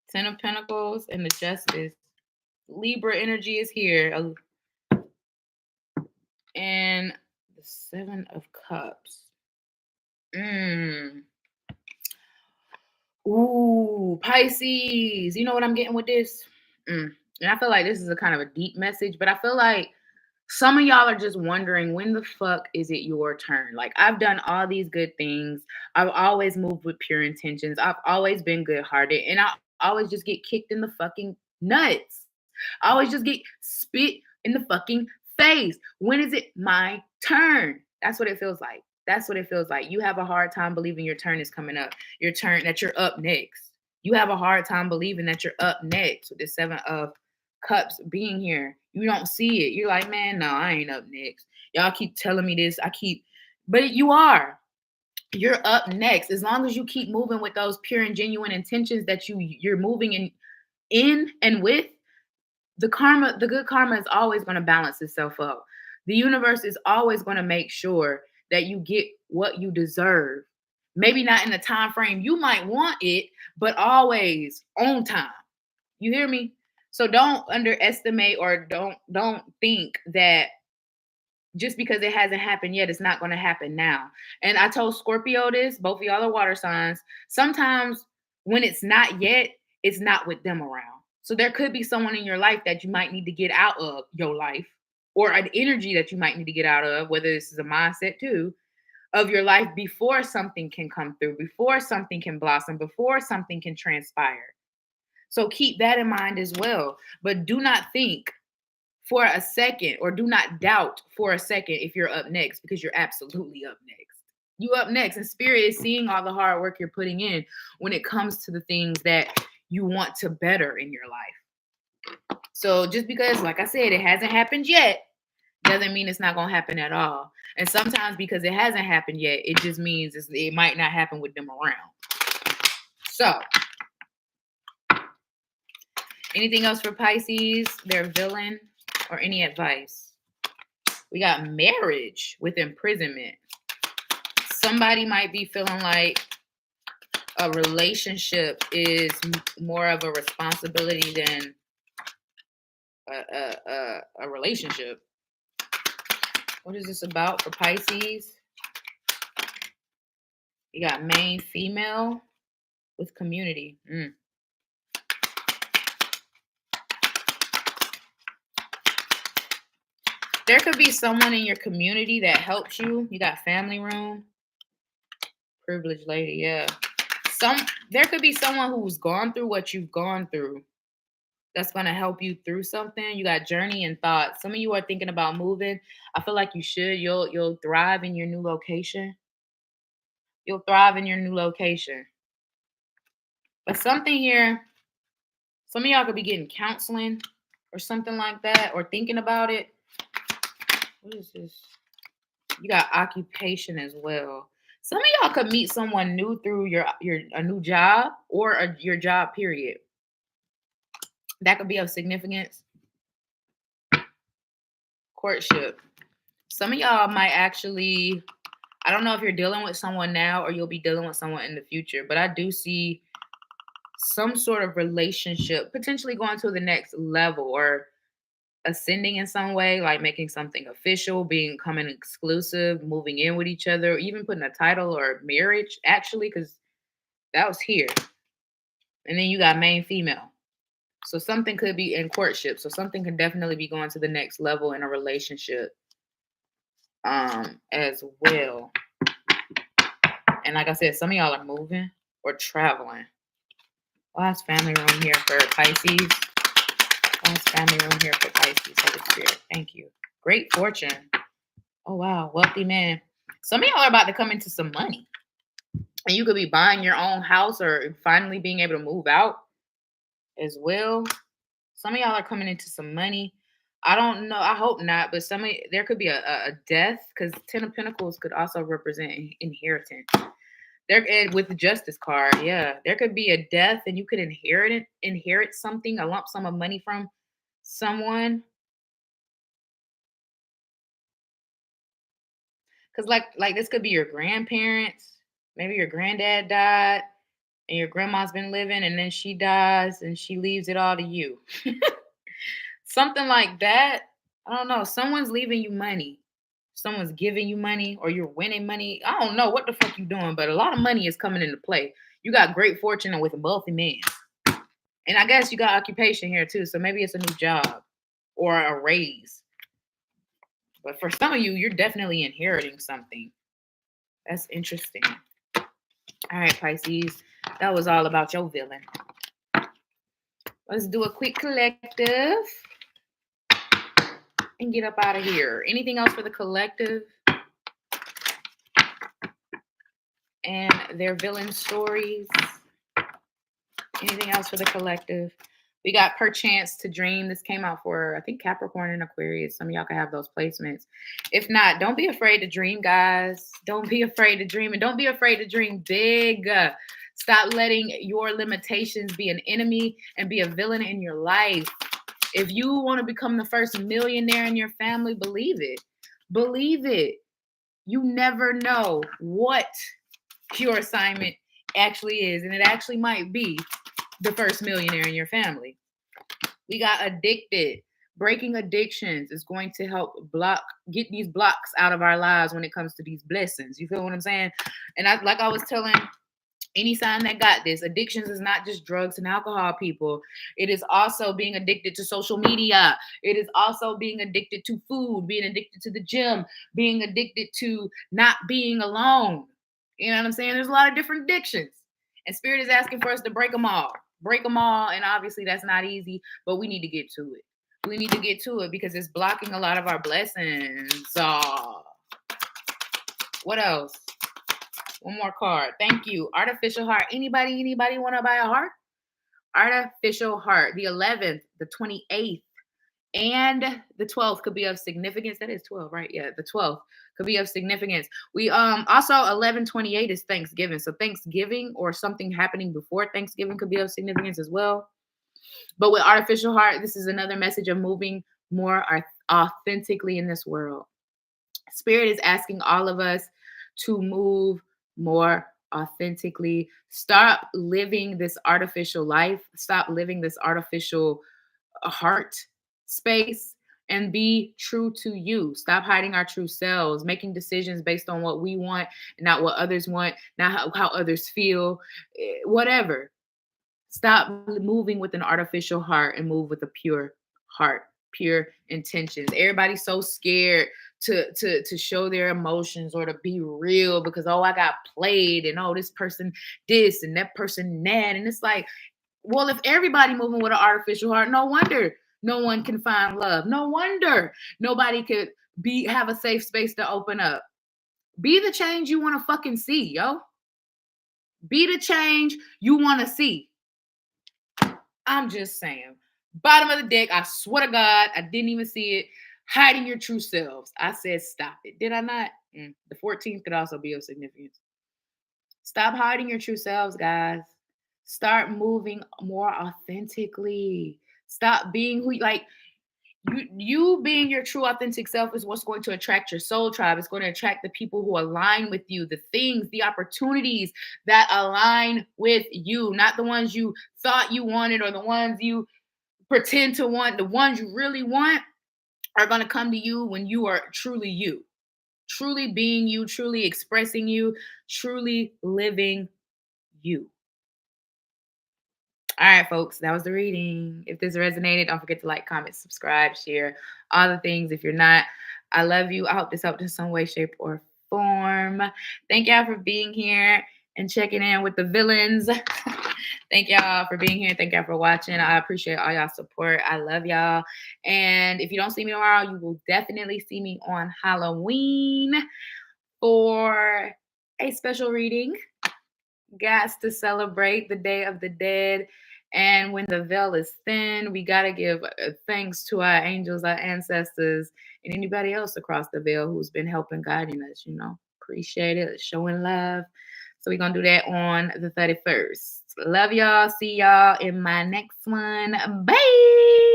Ten of Pentacles and the Justice. Libra energy is here. And the Seven of Cups. Ooh, Pisces. You know what I'm getting with this? And I feel like this is a kind of a deep message, but I feel like some of y'all are just wondering, when the fuck is it your turn? Like, I've done all these good things. I've always moved with pure intentions. I've always been good hearted. And I always just get kicked in the fucking nuts. I always just get spit in the fucking face. When is it my turn? That's what it feels like. That's what it feels like. You have a hard time believing your turn is coming up. Your turn, that you're up next. You have a hard time believing that you're up next with the Seven of Cups being here. You don't see it. You're like, man, no, I ain't up next. Y'all keep telling me this. But you are. You're up next. As long as you keep moving with those pure and genuine intentions that you're moving in and with, the good karma is always going to balance itself up. The universe is always going to make sure that you get what you deserve. Maybe not in the time frame you might want it, but always on time. You hear me? So don't underestimate or don't think that just because it hasn't happened yet, it's not going to happen now. And I told Scorpio this, both of y'all are water signs. Sometimes when it's not yet, it's not with them around. So there could be someone in your life that you might need to get out of your life, or an energy that you might need to get out of, whether this is a mindset too, of your life before something can come through, before something can blossom, before something can transpire. So keep that in mind as well. But do not think for a second, or do not doubt for a second if you're up next, because you're absolutely up next. You up next, and Spirit is seeing all the hard work you're putting in when it comes to the things that you want to better in your life. So just because, like I said, it hasn't happened yet, doesn't mean it's not going to happen at all. And sometimes because it hasn't happened yet, it just means it might not happen with them around. So, anything else for Pisces, their villain, or any advice? We got marriage with imprisonment. Somebody might be feeling like a relationship is more of a responsibility than a relationship. What is this about for Pisces? You got main female with community. There could be someone in your community that helps you. You got family room. Privileged lady, yeah. There could be someone who's gone through what you've gone through that's going to help you through something. You got journey and thoughts. Some of you are thinking about moving. I feel like you should. You'll thrive in your new location. You'll thrive in your new location. But something here, some of y'all could be getting counseling or something like that, or thinking about it. What is this? You got occupation as well. Some of y'all could meet someone new through a new job, or your job period. That could be of significance. Courtship. Some of y'all might actually, I don't know if you're dealing with someone now or you'll be dealing with someone in the future, but I do see some sort of relationship potentially going to the next level, or ascending in some way, like making something official, becoming exclusive, moving in with each other, even putting a title or marriage, actually, because that was here. And then you got main female. So something could be in courtship. So something can definitely be going to the next level in a relationship as well. And like I said, some of y'all are moving or traveling. Last family room here for Pisces. Last family room here for Pisces. Holy Spirit. Thank you. Great fortune. Oh, wow. Wealthy man. Some of y'all are about to come into some money. And you could be buying your own house or finally being able to move out as well. Some of y'all are coming into some money. I don't know. I hope not. But there could be a death, because Ten of Pentacles could also represent inheritance. And with the Justice card, yeah, there could be a death, and you could inherit something, a lump sum of money from someone. Because like this could be your grandparents. Maybe your granddad died and your grandma's been living, and then she dies and she leaves it all to you. Something like that. I don't know. Someone's leaving you money. Someone's giving you money or you're winning money. I don't know what the fuck you doing, but a lot of money is coming into play. You got great fortune with a wealthy man. And I guess you got occupation here too. So maybe it's a new job or a raise. But for some of you, you're definitely inheriting something. That's interesting. All right, Pisces. That was all about your villain. Let's do a quick collective and get up out of here. Anything else for the collective and their villain stories? Anything else for the collective? We got Perchance to Dream. This came out for, I think, Capricorn and Aquarius. Some of y'all can have those placements. If not, don't be afraid to dream, guys. Don't be afraid to dream. And don't be afraid to dream big. Stop letting your limitations be an enemy and be a villain in your life. If you want to become the first millionaire in your family, believe it. Believe it. You never know what your assignment actually is. And it actually might be the first millionaire in your family. We got addicted. Breaking addictions is going to help get these blocks out of our lives when it comes to these blessings. You feel what I'm saying? And like I was telling any sign that got this, addictions is not just drugs and alcohol, people. It is also being addicted to social media. It is also being addicted to food, being addicted to the gym, being addicted to not being alone. You know what I'm saying? There's a lot of different addictions. And Spirit is asking for us to break them all. Break them all. And obviously that's not easy, but we need to get to it. We need to get to it because it's blocking a lot of our blessings. What else? One more card. Thank you. Artificial heart. Anybody want to buy a heart? Artificial heart. The 11th, the 28th, and the 12th could be of significance. That is 12, right? Yeah, the 12th could be of significance. We also 11/28 is Thanksgiving. So Thanksgiving or something happening before Thanksgiving could be of significance as well. But with artificial heart, this is another message of moving more authentically in this world. Spirit is asking all of us to move more authentically. Stop living this artificial life. Stop living this artificial heart space and be true to you. Stop hiding our true selves, making decisions based on what we want, not what others want, not how others feel, whatever. Stop moving with an artificial heart and move with a pure heart, pure intentions. Everybody's so scared to show their emotions or to be real because, oh, I got played and oh, this person this and that person that. And it's like, well, if everybody moving with an artificial heart, no wonder no one can find love. No wonder nobody could have a safe space to open up. Be the change you want to fucking see, yo. Be the change you want to see. I'm just saying. Bottom of the deck, I swear to God, I didn't even see it. Hiding your true selves. I said stop it. Did I not? The 14th could also be of significance. Stop hiding your true selves, guys. Start moving more authentically. Stop being who you being your true authentic self is what's going to attract your soul tribe. It's going to attract the people who align with you, the things, the opportunities that align with you, not the ones you thought you wanted or the ones you pretend to want. The ones you really want are going to come to you when you are truly you, truly being you, truly expressing you, truly living you. All right, folks, that was the reading. If this resonated, don't forget to like, comment, subscribe, share, all the things. If you're not, I love you. I hope this helped in some way, shape, or form. Thank y'all for being here and checking in with the villains. Thank y'all for being here. Thank y'all for watching. I appreciate all y'all support. I love y'all. And if you don't see me tomorrow, you will definitely see me on Halloween for a special reading. Got to celebrate the Day of the Dead. And when the veil is thin, we got to give thanks to our angels, our ancestors, and anybody else across the veil who's been helping, guiding us, Appreciate it. Showing love. So we're going to do that on the 31st. Love y'all. See y'all in my next one. Bye.